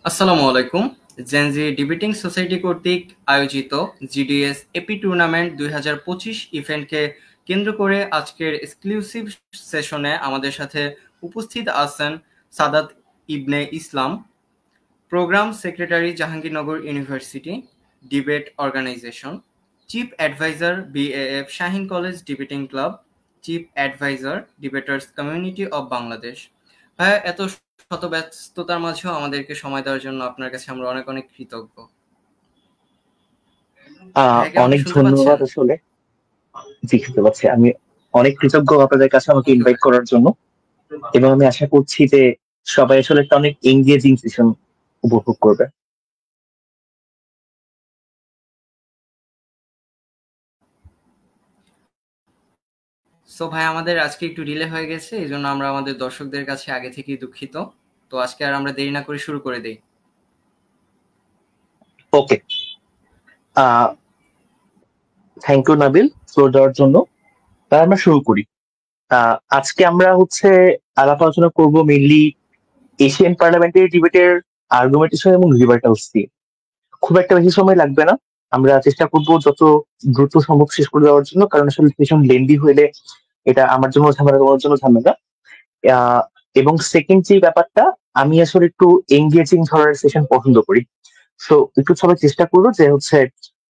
আসসালামু আলাইকুম। Gen Z debating society কর্তৃক আয়োজিত জিডিএস এপি টুর্নামেন্ট 2025 ইভেন্টকে কেন্দ্র করে আজকের এক্সক্লুসিভ সেশনে আমাদের সাথে উপস্থিত আছেন Sadat Ibne Islam, programme secretary, Jahangirnagar university debate organisation, chief adviser, BAF Shaheen college debating club, chief adviser, debaters community of Bangladesh. ভাইয়া, এত শত ব্যস্ততার মাঝেও আমাদেরকে সময় দেওয়ার জন্য আপনার কাছে আমরা অনেক অনেক কৃতজ্ঞ। ভাইয়া কি আমাকে অনেক শুনতে পাচ্ছেন? ধন্যবাদ আসলে। জি, শুনতে পাচ্ছি। আমি অনেক কৃতজ্ঞ আপনাদের কাছে আমাকে ওকে ইনভাইট ওকে। করার জন্য, এবং আমি আশা করছি যে সবাই আসলে একটা অনেক এঙ্গেজিং সেশন উপভোগ করবে। সো ভাই, আমাদের আজকে একটু ডিলে হয়ে গেছে, এই জন্য আমরা আমাদের দর্শকদের কাছে আগে থেকেই দুঃখিত। তো আজকে আর আমরা দেরি না করে শুরু করে দেই। ওকে, থ্যাংক ইউ নাবিল ফ্লোর দেওয়ার জন্য। তাহলে আমরা শুরু করি। আজকে আমরা আলাপ আলোচনা করবো মেইনলি এশিয়ান পার্লামেন্টারি ডিবেটের আর্গুমেন্টেশন এবং রিবার্টালস দিয়ে। খুব একটা বেশি সময় লাগবে না, আমরা চেষ্টা করব যত দ্রুত সম্ভব শেষ করে দেওয়ার জন্য, কারণ আসলে সেশন লেন্দি হইলে এটা আমার জন্য ঝামেলা, তোমার জন্য ঝামেলা। আহ, এবং সেকেন্ড যে ব্যাপারটা, আমি আসলে একটু এঙ্গেজিং ধরনের সেশন পছন্দ করি। সো একটু সবাই চেষ্টা করবো যে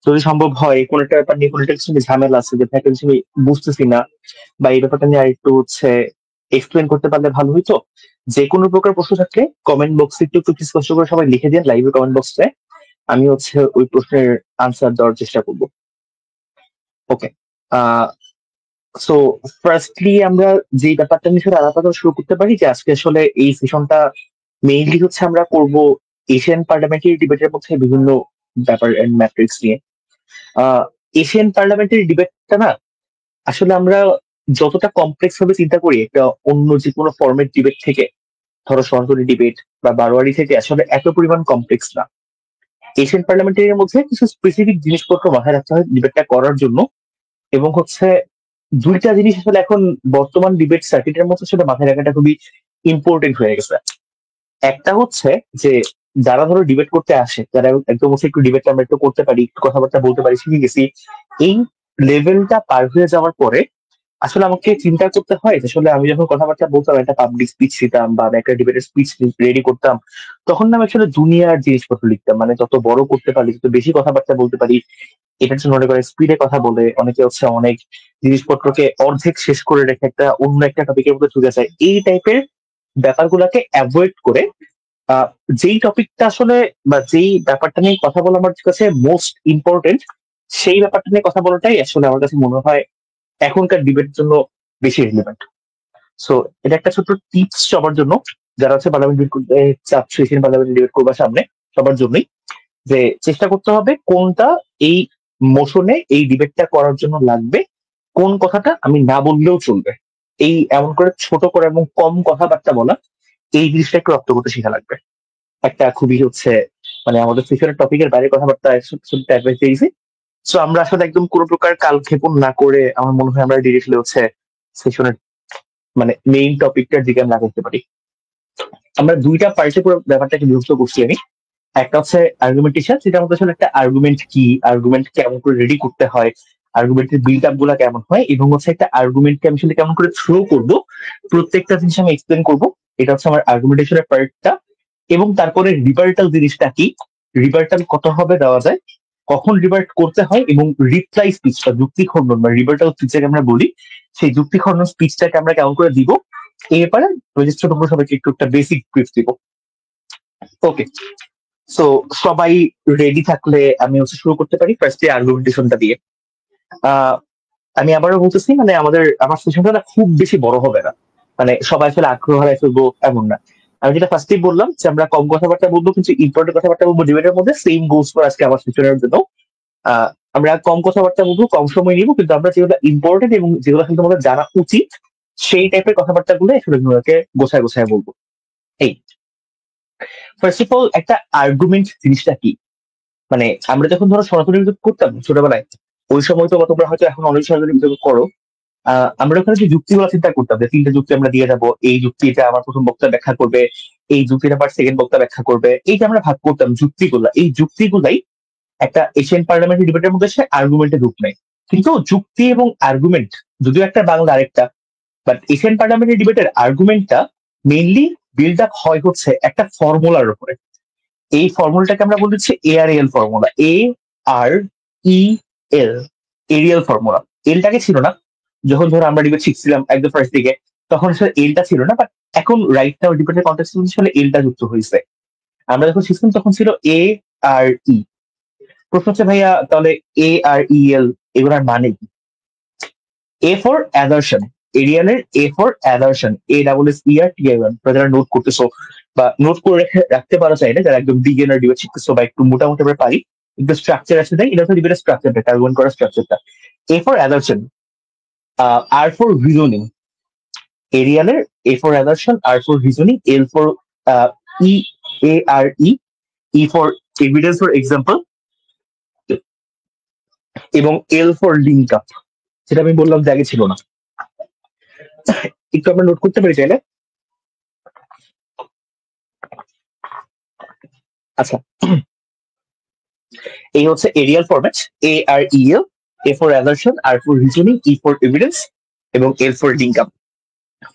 যদি সম্ভব হয় কোন একটা ব্যাপার নিয়ে, কোন একটা কিছু নিয়ে ঝামেলা আছে, যে ফ্যাকাল্টি আমি বুঝতেছি না, বা এই ব্যাপারটা নিয়ে আর একটু এক্সপ্লেন করতে পারলে ভালো হইতো। যে কোনো প্রকার প্রশ্ন থাকলে কমেন্ট বক্সে একটু একটু স্পষ্ট করে সবাই লিখে দিন, লাইভে কমেন্ট বক্সে। আমি ওই প্রশ্নের আনসার দেওয়ার চেষ্টা করব। ওকে, সো ফার্স্টলি আমরা যে ব্যাপারটা নিয়ে আসলে আলাপ আলোচনা শুরু করতে পারি, যে আজকে আসলে এই সেশনটা মেইনলি আমরা করব এশিয়ান পার্লামেন্টারি ডিবেটের মধ্যে বিভিন্ন ব্যাপার এন্ড ম্যাট্রিক্স নিয়ে। আহ এশিয়ান পার্লামেন্টারি ডিবেটটা না, আসলে আমরা যতটা কমপ্লেক্স ভাবে চিন্তা করি একটা অন্য যে কোনো ফর্মেট ডিবেট থেকে, ধরো সরাসরি ডিবেট বা বারোয়ারি থেকে, আসলে এত পরিমাণ কমপ্লেক্স না। এশিয়ান পার্লামেন্টারির মধ্যে কিছু স্পেসিফিক জিনিসপত্র মাথায় রাখতে হয় ডিবেটটা করার জন্য, এবং দুইটা জিনিস আসলে এখন বর্তমান ডিবেট সার্কিটের মধ্যে সেটা মাথায় রাখাটা খুবই ইম্পর্টেন্ট হয়ে গেছে। একটা যে যারা ধরো ডিবেট করতে আসে, যারা একদম একটু ডিবেটটা আমরা একটু করতে পারি, একটু কথাবার্তা বলতে পারি, শিখে গেছি, এই লেভেলটা পার হয়ে যাওয়ার পরে আসলে আমাকে চিন্তা করতে হয় যে আসলে আমি যখন কথাবার্তা বলতাম, একটা পাবলিক স্পিচ দিতাম বা আমি একটা ডিবেটের স্পিচ রেডি করতাম, তখন না আমি আসলে দুনিয়ার জিনিসপত্র লিখতাম, মানে যত বড় করতে পারি, যত বেশি কথাবার্তা বলতে পারি, এটার জন্য মনে করে স্পিডে কথা বলে অনেকে অনেক জিনিসপত্রকে অর্ধেক শেষ করে রেখে একটা অন্য একটা টপিকের মধ্যে ঢুকে যায়। এই টাইপের ব্যাপারগুলোকে অ্যাভয়েড করে আহ, যেই টপিকটা আসলে বা যেই ব্যাপারটা নিয়ে কথা বলা আমার কাছে মোস্ট ইম্পর্টেন্ট, সেই ব্যাপারটা নিয়ে কথা বলাটাই আসলে আমার কাছে মনে হয় এখনকার ডিবেটের জন্য বেশি রিলেভেন্ট। সো এটা একটা ছোট্ট টিপস সবার জন্য, যারা পার্লামেন্ট ডিবেট করতে চাচ্ছে, এশিয়ান পার্লামেন্ট ডিবেট করবার সামনে, সবার জন্যই, যে চেষ্টা করতে হবে কোনটা এই মোশনে এই ডিবেটটা করার জন্য লাগবে, কোন কথাটা আমি না বললেও চলবে। এই এমন করে ছোট করে এবং কম কথাবার্তা বলা, এই জিনিসটা একটু রপ্ত করতে শেখা লাগবে। একটা খুবই মানে আমাদের সেশনের টপিকের বাইরে কথাবার্তা অ্যাডভাইস দিয়েছি। সো আমরা আসলে একদম কোনো প্রকার কালক্ষেপণ না করে আমার মনে হয় আমরা ডিরেক্টলি সেশনের মানে মেইন টপিকটার দিকে আমরা করতে পারি। আমরা দুইটা পার্টে পুরো ব্যাপারটাকে বিভক্ত করছি আমি। একটা আর্গুমেন্টেশন, যেটা আমাদের আসলে একটা আর্গুমেন্ট কি, আর্গুমেন্ট কেমন করে রেডি করতে হয়, আর্গুমেন্টের বিল্ড আপ গুলা কেমন হয়, এবং একটা আর্গুমেন্টকে আমি আসলে কেমন করে থ্রো করব, প্রত্যেকটা জিনিস আমি এক্সপ্লেন করবো। এটা আমার আর্গুমেন্টেশনের পার্টটা। এবং তারপরে রিভার্টাল জিনিসটা কি, রিভার্টাল কত ভাবে দেওয়া যায়, কখন রিভার্ট করতে হয়, এবং রিপ্লাই স্পিচ বা যুক্তি খণ্ডন বা রিভার্টাল স্পিচ যেটা আমরা বলি, সেই যুক্তি খণ্ডন স্পিচটাকে আমরা কেমন করে দিব, এই ব্যাপারে রেজিস্টার উপর সবাইকে একটু একটা বেসিক ব্রিফ দিব। ওকে, সো সবাই রেডি থাকলে আমি শুরু করতে পারি ফার্স্টে আর্গুমেন্টেশনটা দিয়ে। আহ আমি আবারও বলতেছি, মানে আমার সেশনটা না খুব বেশি বড় হবে না, মানে সবাই আসলে আগ্রহ হারায় ফেলবো এমন না। আমি যেটা ফার্স্টেই বললাম যে আমরা কম কথাবার্তা বলবো, কিন্তু ইম্পর্টেন্ট কথাবার্তা বলবো ডিবেটের মধ্যে, সেম গোস ফর আজকে আমার সেশনের জন্য। আহ আমরা কম কথাবার্তা বলবো, কম সময় নিবো, কিন্তু আমরা যেগুলো ইম্পর্টেন্ট এবং যেগুলো আসলে তোমাদের জানা উচিত, সেই টাইপের কথাবার্তা গুলো আসলে তোমাদেরকে গোছায় গোছায় বলবো। এই ফার্স্ট অফ অল, একটা আর্গুমেন্ট জিনিসটা কি, মানে আমরা যখন ধরো সনাতনী বিদ্যুৎ করতাম ছোটবেলায়, ওই সময় তো বা তোমরা হয়তো এখন অনেক সনাতনী বিদ্যুৎ করো, আমরা ওখানে যে যুক্তিগুলো চিন্তা করতাম যে 3টা যুক্তি আমরা দিয়ে যাবো, এই যুক্তিটা আমার প্রথম বক্তা ব্যাখ্যা করবে, এই যুক্তিটা আমার সেকেন্ড বক্তা ব্যাখ্যা করবে, এইটা আমরা ভাগ করতাম যুক্তিগুলা। এই যুক্তিগুলাই একটা এশিয়ান পার্লামেন্টারি ডিবেটের মধ্যে সে আর্গুমেন্টে রূপ নেয়। কিন্তু যুক্তি এবং আর্গুমেন্ট যদিও একটা বাংলা আরেকটা, বাট এশিয়ান পার্লামেন্টারি ডিবেটের আর্গুমেন্টটা মেইনলি বিল্ড আপ হয় হচ্ছে একটা ফর্মুলার উপরে। এই ফর্মুলাটাকে আমরা বলছি ARL formula, AREL, AREL formula. এলটাকে ছিল না যখন ধরো আমরা ডিবেট শিখছিলাম একদম ফার্স্ট দিকে, তখন আসলে এলটা ছিল না, বাট এখন রাইট নাও ডিবেটের কন্টেক্সট আসলে এলটা যুক্ত হয়েছে। আমরা যখন শিখছিলাম তখন ছিল ARE। প্রশ্ন হচ্ছে ভাইয়া তাহলে AREL এগুলোর মানে কি? এ ফর অ্যাজারশন, এরিয়ালের এ ফর অ্যাজারশন, ASSERTION। যারা নোট করতেছো বা নোট করে রাখতে পারো চাইলে, যারা একদম বিগিনার ডিবেট শিখতেছো বা একটু মোটামুটি আমরা পারি, একটু স্ট্রাকচার আছে তাই এটা হচ্ছে ডিবেটের স্ট্রাকচারটা, আর্গুমেন্ট করার স্ট্রাকচারটা। A for assertion, R for reasoning, এরিয়ালের A for assertion, R for reasoning, L for EARE, E for evidence for example, এবং এল ফর লিঙ্ক আপ, যেটা আমি বললাম যে আগে ছিল না। একটু আমরা নোট করতে পারি চাইলে। আচ্ছা, এই হচ্ছে AREL format, AREL, A for assertion, R for reasoning, E for evidence, এবং L for link up.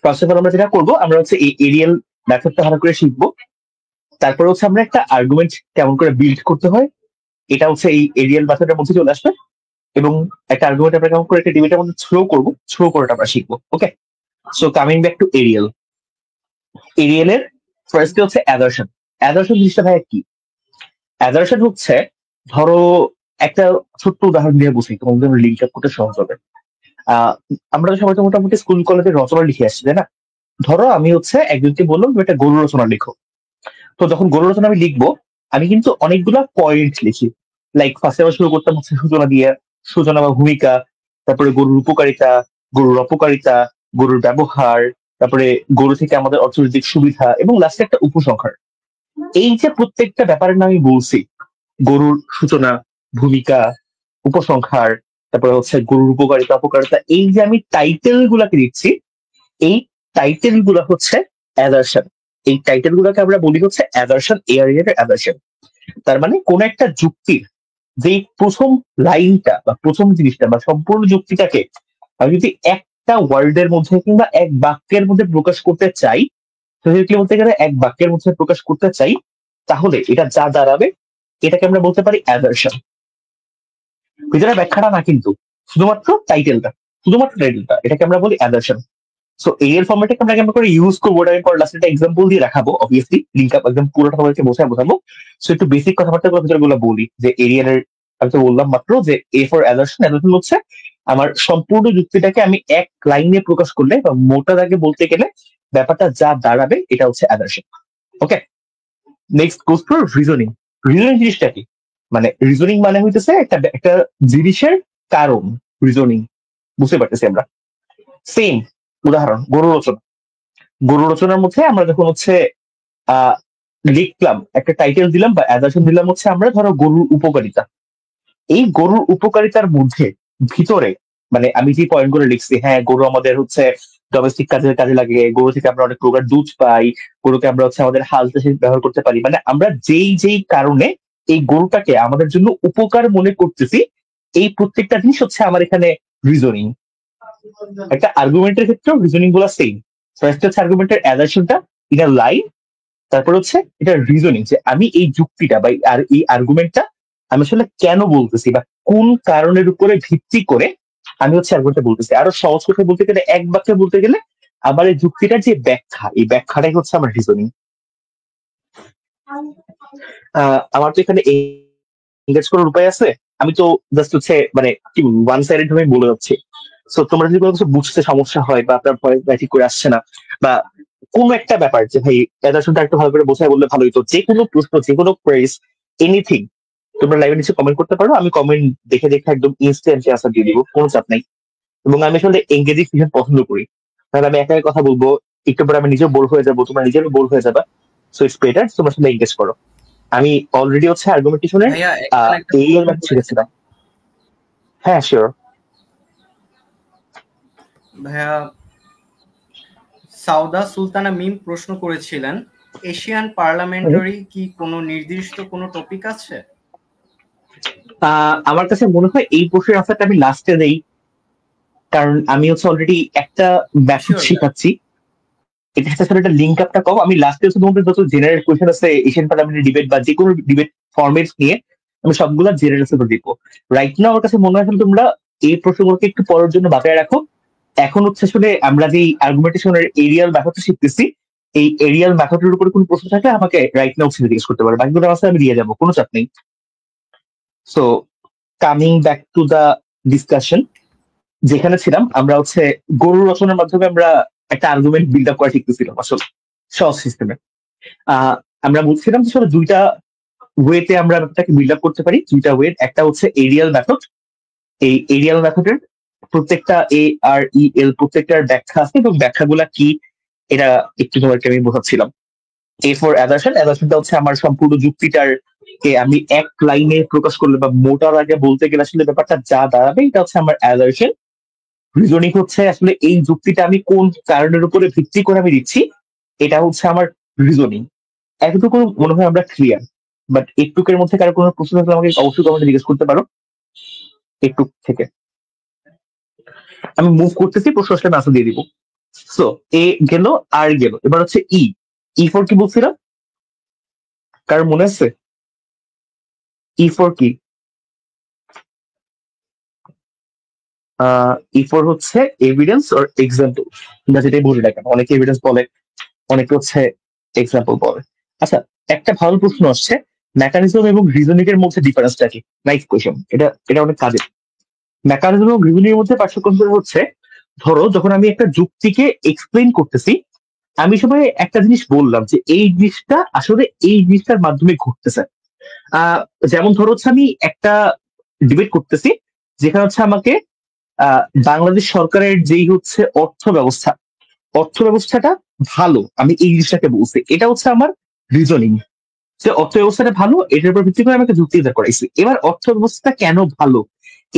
First of all আমরা যেটা করবো, আমরা হচ্ছে এই এরিয়াল মেথডটা ভালো করে শিখবো। তারপরে হচ্ছে আমরা একটা আর্গুমেন্ট কেমন করে বিল্ড করতে হয়, এটা হচ্ছে এই এরিয়াল মেথডের মধ্যে চলে আসবে, এবং একটা আর্গুমেন্ট আমরা কেমন করে একটা ডিবেটের মধ্যে থ্রো করবো, থ্রো করাটা আমরা শিখবো। Okay, so coming back to AREL. এরিয়ালের ফার্স্ট হচ্ছে অ্যাজারশন। অ্যাজারশন জিনিসটা ভাই কি? অ্যাজারশন হচ্ছে, ধরো একটা ছোট্ট উদাহরণ দিয়ে বুঝি তোমাদের লিঙ্ক আপ করতে সহজ হবে। আমরা তো সবাই তো মোটামুটি স্কুল কলেজে রচনা লিখে আসছি, তাই না? ধরো আমি হচ্ছে একজনকে বললাম তুমি একটা গরু রচনা লিখো। তো যখন গরু রচনা আমি লিখবো, আমি কিন্তু অনেকগুলা পয়েন্ট লিখি। লাইক ফার্স্টে আমরা শুরু করতাম হচ্ছে সূচনা দিয়ে, সূচনা বা ভূমিকা, তারপরে গরুর উপকারিতা, গরুর অপকারিতা, গরুর ব্যবহার, তারপরে গরু থেকে আমাদের অর্থনৈতিক সুবিধা, এবং লাস্টে একটা উপসংহার। এই যে প্রত্যেকটা ব্যাপারের নাম আমি বলছি, গরুর সূচনা, ভূমিকা, উপসংহার, তারপরে হচ্ছে গরুর উপকারিতা, অপকারিতা, এই যে আমি টাইটেল গুলাকে দিচ্ছি, এই টাইটেল গুলা হচ্ছে অ্যাজারশন। এই টাইটেল গুলাকে আমরা বলি হচ্ছে অ্যাজারশন, এরিয়ার অ্যাজারশন। তার মানে কোন একটা যুক্তির যে প্রথম লাইনটা বা প্রথম জিনিসটা বা সম্পূর্ণ যুক্তিটাকে আমি যদি একটা ওয়ার্ডের মধ্যে কিংবা এক বাক্যের মধ্যে প্রকাশ করতে চাই, স্পেসিফিকলি বলতে গেলে এক বাক্যের মধ্যে প্রকাশ করতে চাই, তাহলে এটা যা দাঁড়াবে এটাকে আমরা বলতে পারি অ্যাজারশন। ভিতরে ব্যাখ্যাটা না কিন্তু, শুধুমাত্র টাইটেলটা, শুধুমাত্র টাইটেলটা, এটাকে আমরা বলি অ্যাজারশন। সো এরিয়াল ফর্মেটটাকে আমরা কেমন করে ইউজ করবো, ওটা আমি পরে লাস্টে একটা এক্সাম্পল দিয়ে দেখাবো। অবভিয়াসলি লিঙ্ক আপ একদম পুরোটা তোমাদেরকে বোঝাবো। সো একটু বেসিক কথাবার্তাগুলো ভিতরে গুলো বলি। যে এরিয়ালের আমি তো বললাম মাত্র যে এ ফর অ্যাজারশন। অ্যাজারশন হচ্ছে আমার সম্পূর্ণ যুক্তিটাকে আমি এক লাইনে প্রকাশ করলে বা মোটা দাগে বলতে গেলে ব্যাপারটা যা দাঁড়াবে এটা হচ্ছে assertion. Okay, next goes to reasoning. Reasoning জিনিসটা কি? মানে রিজনিং মানে হইতেছে একটা একটা জিনিসের কারণ। রিজনিং বুঝতে পারতেছি আমরা। সেম উদাহরণ গরু রচনা। গরু রচনার মধ্যে আমরা যখন হচ্ছে আহ লিখলাম, একটা টাইটেল দিলাম বা অ্যাজারশন দিলাম হচ্ছে আমরা ধরো গরুর উপকারিতা। এই গরুর উপকারিতার মধ্যে ভিতরে মানে আমি যে পয়েন্ট গুলো লিখছি, হ্যাঁ গরু আমাদের হচ্ছে ডোমেস্টিক কাজে লাগে, গরু থেকে আমরা অনেক প্রকার দুধ পাই, গরুকে আমরা হচ্ছে আমাদের হাল চাষে ব্যবহার করতে পারি, মানে আমরা যেই যেই কারণে এই গরুটাকে আমাদের জন্য উপকার মনে করতেছি, এই প্রত্যেকটা জিনিস হচ্ছে আমার এখানে রিজনিং। একটা আর্গুমেন্টের ক্ষেত্রেও রিজনিং গুলো সেম। ফার্স্ট হচ্ছে আর্গুমেন্টের অ্যাজারশনটা ইন আ লাইন, তারপর হচ্ছে এটা রিজনিং, যে আমি এই যুক্তিটা বা এই আর্গুমেন্টটা আমি আসলে কেন বলতেছি বা কোন কারণের উপরে ভিত্তি করে আমি হচ্ছে আর্গুমেন্টটা বলতেছি। আরো সহজ কথা বলতে গেলে, এক বাক্যে বলতে গেলে, আমার এই যুক্তিটার যে ব্যাখ্যা, এই ব্যাখ্যাটাই হচ্ছে আমার রিজনিং। আমার তো এখানে এঙ্গেজ করার উপায় আছে, আমি তো জাস্ট হচ্ছে মানে কি ওয়ান সাইডেড ভাবে বলে যাচ্ছি। সো তোমরা যদি কোনো কিছু বুঝতে সমস্যা হয় বা আপনার ভয় ঠিক করে আসছে না, বা কোন একটা ব্যাপার যে ভাই অ্যাজারশনটা একটু ভালো করে বোঝায় বললে ভালো হতো, যে কোনো প্রশ্ন, যে কোনো প্রেস, এনিথিং, তোমরা লাইভে নিচে কমেন্ট করতে পারো। আমি কমেন্ট দেখে দেখে একদম ইনস্ট্যান্টলি আনসার দিয়ে দিব, কোনো চাপ নাই। এবং আমি আসলে এঙ্গেজিং ভীষণ পছন্দ করি, তাহলে আমি একা কথা বলবো, একটু পরে আমি নিজেও বোর হয়ে যাবো, তোমরা নিজেরও বোর হয়ে যাবা। সো ইটস বেটার তোমরা আসলে এঙ্গেজ করো। আমি অলরেডি হচ্ছে আর্গুমেন্টেশনের এই এর ম্যাথ শিখেছিলাম। হ্যাঁ শিওর। ভাইয়া, সাউদা সুলতানা মিম প্রশ্ন করেছিলেন, এশিয়ান পার্লামেন্টারি কি কোনো নির্দিষ্ট কোনো টপিক আছে? আমার কাছে মনে হয় এই প্রশ্নের আনসারটা আমি লাস্টে দেই, কারণ আমি হচ্ছে অলরেডি একটা মেথড শিওর ভাইয়া। শিখাচ্ছি। এটা সাথে সাথে একটা লিঙ্ক আপটা কম। আমি লাস্টে হচ্ছে তোমাদের যত জেনারেল কোয়েশ্চেন আছে এশিয়ান পার্লামেন্টের ডিবেট বা যে কোনো ডিবেট ফরম্যাট নিয়ে, আমি সবগুলা জেনারেল আনসার দিব। রাইট নাও আমার কাছে মনে হয় তোমরা এই প্রশ্নগুলোকে একটু পরের জন্য বাঁচায় রাখো। এখন হচ্ছে আসলে আমরা যে আর্গুমেন্টেশনের এরিয়াল মেথডটা শিখতেছি, এই এরিয়াল মেথডের উপরে কোনো প্রশ্ন থাকলে আমাকে রাইট নাও জিজ্ঞেস করতে পারো, বাকিগুলো আছে আমি দিয়ে যাবো, কোনো চাপ নেই। So coming back to the discussion, যেখানে ছিলাম আমরা হচ্ছে গরু রচনার মাধ্যমে আমরা একটা আর্গুমেন্ট বিল্ড আপ করা শিখতেছিলাম আসলে সহজ সিস্টেমে। আমরা বলছিলাম যে আসলে দুইটা ওয়েতে আমরা ব্যাপারটাকে বিল্ড আপ করতে পারি, দুইটা ওয়ে। একটা হচ্ছে এরিয়াল মেথড, এই এরিয়াল মেথডের প্রত্যেকটা AREL প্রত্যেকটার ব্যাখ্যা আছে, এবং ব্যাখ্যাগুলা কি এটা একটু তোমাকে আমি বোঝাচ্ছিলাম। A ফর অ্যাজারশন, অ্যাজারশনটা হচ্ছে আমার সম্পূর্ণ যুক্তিটার কে আমি এক লাইনে প্রকাশ করলে বা মোটার আগে বলতে গেলে আসলে ব্যাপারটা যা দাঁড়াবে এটা হচ্ছে আমার অ্যাজারশন। রিজনিং হচ্ছে আসলে এই যুক্তিটা আমি কোন কারণের উপরে ভিত্তি করে আমি দিচ্ছি, এটা হচ্ছে আমার রিজনিং। এতটুকু মনে হয় আমরা ক্লিয়ার। বাট একটুকের মধ্যে কারো কোনো প্রশ্ন থাকলে আমাকে অবশ্যই কমেন্টে জিজ্ঞেস করতে পারো। একটু থেকে আমি মুভ করতেছি, প্রশ্ন আসলে আনসার দিয়ে দিব। সো এ গেল, আর গেল, এবার হচ্ছে ই ফর কি বলছিলাম, কার মনে আছে? ই ফর কি? ই ফর হচ্ছে এভিডেন্স অর এক্সাম্পল, তোমরা যেটাই বলি না কেন, অনেকে এভিডেন্স বলে, অনেকে হচ্ছে এক্সাম্পল বলে। আচ্ছা, একটা ভালো প্রশ্ন আসছে, মেকানিজম এবং রিজনিং এর মধ্যে ডিফারেন্সটা কি? নাইস কোয়েশ্চেন, এটা এটা অনেক কাজের। মেকানিজম এবং রিজনিং এর মধ্যে পার্থক্য হচ্ছে, ধরো যখন আমি একটা যুক্তিকে এক্সপ্লেইন করতেছি, আমি সবাই একটা জিনিস বললাম যে এই জিনিসটা আসলে এই জিনিসটার মাধ্যমে ঘটতেছে। আহ যেমন ধরো হচ্ছে আমি একটা ডিবেট করতেছি, যেখানে হচ্ছে আমাকে আহ বাংলাদেশ সরকারের যেই হচ্ছে অর্থ ব্যবস্থাটা ভালো, আমি এই জিনিসটাকে বলছি, এটা হচ্ছে আমার রিজনিং। যে অর্থ ব্যবস্থাটা ভালো এটার উপর ভিত্তি করে আমাকে যুক্তি দাঁড় করাইছি। এবার অর্থ ব্যবস্থা কেন ভালো,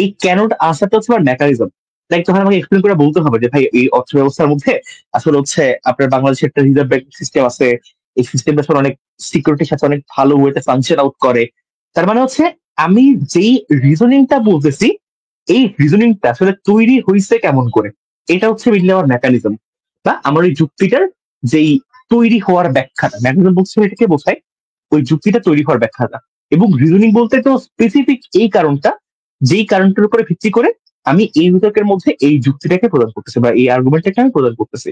এই কেনটা আনসারটা হচ্ছে আমার মেকানিজম। লাইক তখন আমাকে এক্সপ্লেন করে বলতে হবে যে ভাই এই অর্থ ব্যবস্থার মধ্যে আসলে হচ্ছে আপনার বাংলাদেশের একটা রিজার্ভ ব্যাংক সিস্টেম আছে, এই সিস্টেমটা আসলে অনেক সিকিউরিটির সাথে অনেক ভালো ওয়েতে ফাংশন আউট করে। তার মানে হচ্ছে আমি যেই রিজনিংটা বলতেছি, এই রিজনিংটা আসলে তৈরি হয়েছে কেমন করে, এটা হচ্ছে মিললে আমার মেকানিজম বা আমার ওই যুক্তিটার যেই তৈরি হওয়ার ব্যাখ্যাটা। মেকানিজম বলছে এটাকে বোঝায় ওই যুক্তিটা তৈরি হওয়ার ব্যাখ্যাটা। এবং রিজনিং বলতে তো স্পেসিফিক এই কারণটা, যেই কারণটার উপরে ভিত্তি করে আমি এই বিতর্কের মধ্যে এই যুক্তিটাকে প্রদান করতেছি বা এই আর্গুমেন্টটাকে আমি প্রদান করতেছি।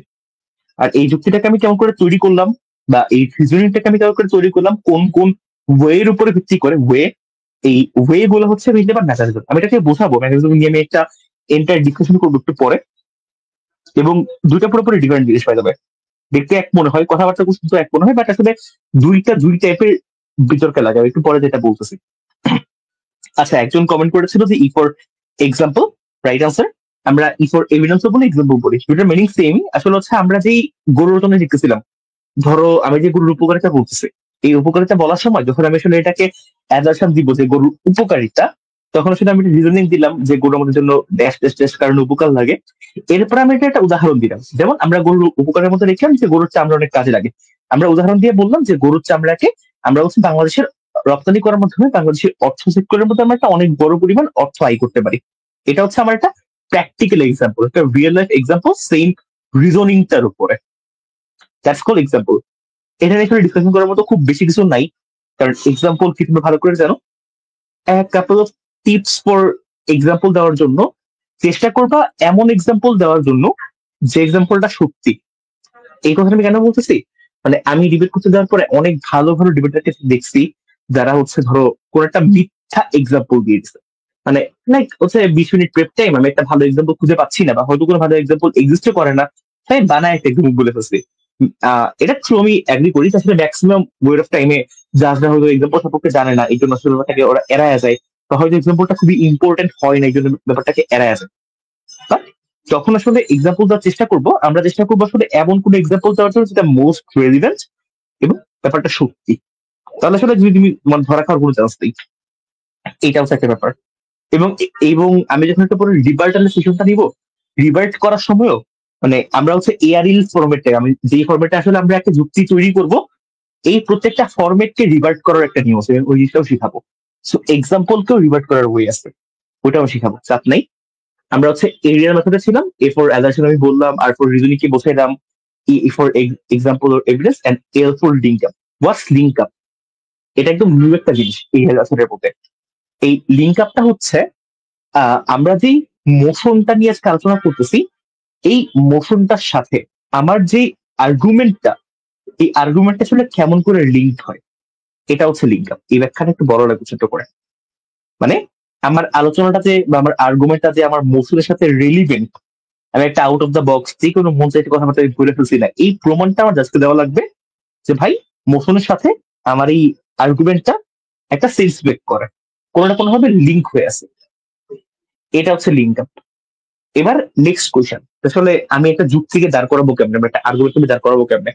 আর এই যুক্তিটাকে আমি কেমন করে তৈরি করলাম বা এই রিজনিংটাকে আমি কেমন করে তৈরি করলাম, কোন কোন ওয়ের উপরে ভিত্তি করে, এই ওয়ে গুলো হচ্ছে মিলতে পার মেকানিজম। আমি এটাকে বোঝাবো, মেকানিজম নিয়ে আমি একটা এন্টার ডিসকাশন করবো একটু পরে। এবং দুইটা পুরোপুরি ডিফারেন্ট জিনিস পাই যাবে, দেখতে এক মনে হয়, কথাবার্তা কিন্তু এক মনে হয়, বাট আসলে দুইটা দুই টাইপের বিতর্কে লাগে, একটু পরে যেটা বলতেছি। আচ্ছা, একজন কমেন্ট করেছিল যে ই ফর এক্সাম্পল, রাইট আনসার। আমরা ই ফর এভিডেন্স বলি, এক্সাম্পল বলি, দুটার মিনিং সেম। আসলে হচ্ছে আমরা যেই গরুর রচনা শিখতেছিলাম, ধরো আমি যে গরুর উপকারিতা বলতেছি, এই উপকারিতা বলার সময় যখন আমি আসলে এটাকে অ্যাজারশন দিব যে গরুর উপকারিতা, তখন আসলে আমি রিজনিং দিলাম যে গরু আমাদের জন্য ড্যাশ ড্যাশ ড্যাশ কারণে উপকার লাগে। এরপর আমি এটা একটা উদাহরণ দিলাম, যেমন আমরা গরুর উপকারের মধ্যে দেখলাম যে গরুর চামড়া অনেক কাজে লাগে। আমরা উদাহরণ দিয়ে বললাম যে গরুর চামড়াকে আমরা হচ্ছে বাংলাদেশের রপ্তানি করার মাধ্যমে বাংলাদেশের অর্থ সেক্টরের মধ্যে আমরা একটা অনেক বড় পরিমাণ অর্থ আয় করতে পারি। এটা হচ্ছে আমার একটা প্র্যাকটিক্যাল এক্সাম্পল, একটা রিয়েল লাইফ এক্সাম্পল, সেম রিজনিংটার উপরে। That's call example. এটা নিয়ে আসলে ডিসকাশন করার মতো খুব বেশি কিছু নাই, কারণ এক্সাম্পল কি তুমি ভালো করে জানো। Couple of tips for example দেওয়ার জন্য, চেষ্টা করবা এমন এক্সাম্পল দেওয়ার জন্য যে এক্সাম্পলটা সত্যি। এই কথা আমি কেন বলতেছি, মানে আমি ডিবেট করতে যাওয়ার পরে অনেক ভালো ভালো ডিবেটারকে দেখছি যারা হচ্ছে ধরো কোন একটা মিথ্যা এক্সাম্পল দিয়ে দিচ্ছে। মানে লাইক হচ্ছে 20 মিনিট প্রেপ টাইম, আমি একটা ভালো এক্সাম্পল খুঁজে পাচ্ছি না বা হয়তো কোনো ভালো এক্সাম্পল এক্সিস্ট করে না, তাই বানায় একটা এক্সাম্পল বলে ফেলছি। এটা ট্রু, আমি অ্যাগ্রি করি। আসলে ম্যাক্সিমাম ওয়েট অফ টাইমে জাজরা হয়তো এক্সাম্পল সম্পর্কে জানে না, এই জন্য আসলে ব্যাপারটাকে ওরা এড়ায় যায়, বা হয়তো এক্সাম্পলটা খুবই ইম্পর্টেন্ট হয় না, এই জন্য ব্যাপারটাকে এড়ায় যায়। বাট যখন আসলে এক্সাম্পল দেওয়ার চেষ্টা করবো, আমরা চেষ্টা করবো আসলে এমন কোন এক্সাম্পল দেওয়ার জন্য যেটা মোস্ট রেলিভেন্ট এবং ব্যাপারটা সত্যি। তাহলে আসলে যদি তুমি মানে ধরা খাওয়ার কোনো চান্স নেই, এটা হচ্ছে একটা ব্যাপার। এবং এবং আমি যখন একটা পরে রিবার্টালের সেশনটা নিব, রিভার্ট করার সময়ও মানে আমরা হচ্ছে এআরএল ফরম্যাটে, আমি যে ফরম্যাটে আসলে আমরা একটা যুক্তি তৈরি করব, এই প্রত্যেকটা ফরম্যাটকে রিভার্ট করার একটা নিয়ম আছে, ওই জিনিসটাও শিখাবো। সো এক্সাম্পলকেও রিভার্ট করার ওয়ে আছে, ওইটাও শিখাবো, চাপ নাই। আমরা হচ্ছে এরিয়ার মেথডে ছিলাম, এ ফর অ্যাজাম্পশন আমি বললাম, আর ফর রিজনিং কে বোঝাইলাম, E for example or evidence, and L for link up. What's link up? এটা একদম নিউ একটা জিনিস এই মেথডের মধ্যে। এই লিঙ্ক আপটা হচ্ছে আমরা যেই মোশনটা নিয়ে আজকে আলোচনা করতেছি, এই মোশনটার সাথে আমার যে আর্গুমেন্টটা, এই আর্গুমেন্টটা আসলে কেমন করে লিঙ্ক হয়, এটা হচ্ছে লিঙ্ক আপ। এই ব্যাখ্যাটা একটু বড় লাগবে ছোট করে। মানে আমার আলোচনাটাতে বা আমার আর্গুমেন্টটা যে আমার মোশনের সাথে রিলিভেন্ট, আমি একটা আউট অফ দ্য বক্স যে কোনো মন চাইতে কথাবার্তা আমি বলে ফেলছি না, এই প্রমাণটা আমার জাজকে দেওয়া লাগবে যে ভাই মোশনের সাথে আমার এই আর্গুমেন্টটা একটা সেন্স মেক করে, কোনো না কোনো ভাবে লিঙ্ক হয়ে আছে। এটা হচ্ছে লিঙ্ক আপ। এবার নেক্সট কোয়েশ্চেন, আসলে আমি একটা যুক্তিকে দাঁড় করাবো কেমনে, একটা আর্গুমেন্টকে দাঁড় করাবো কেমনে?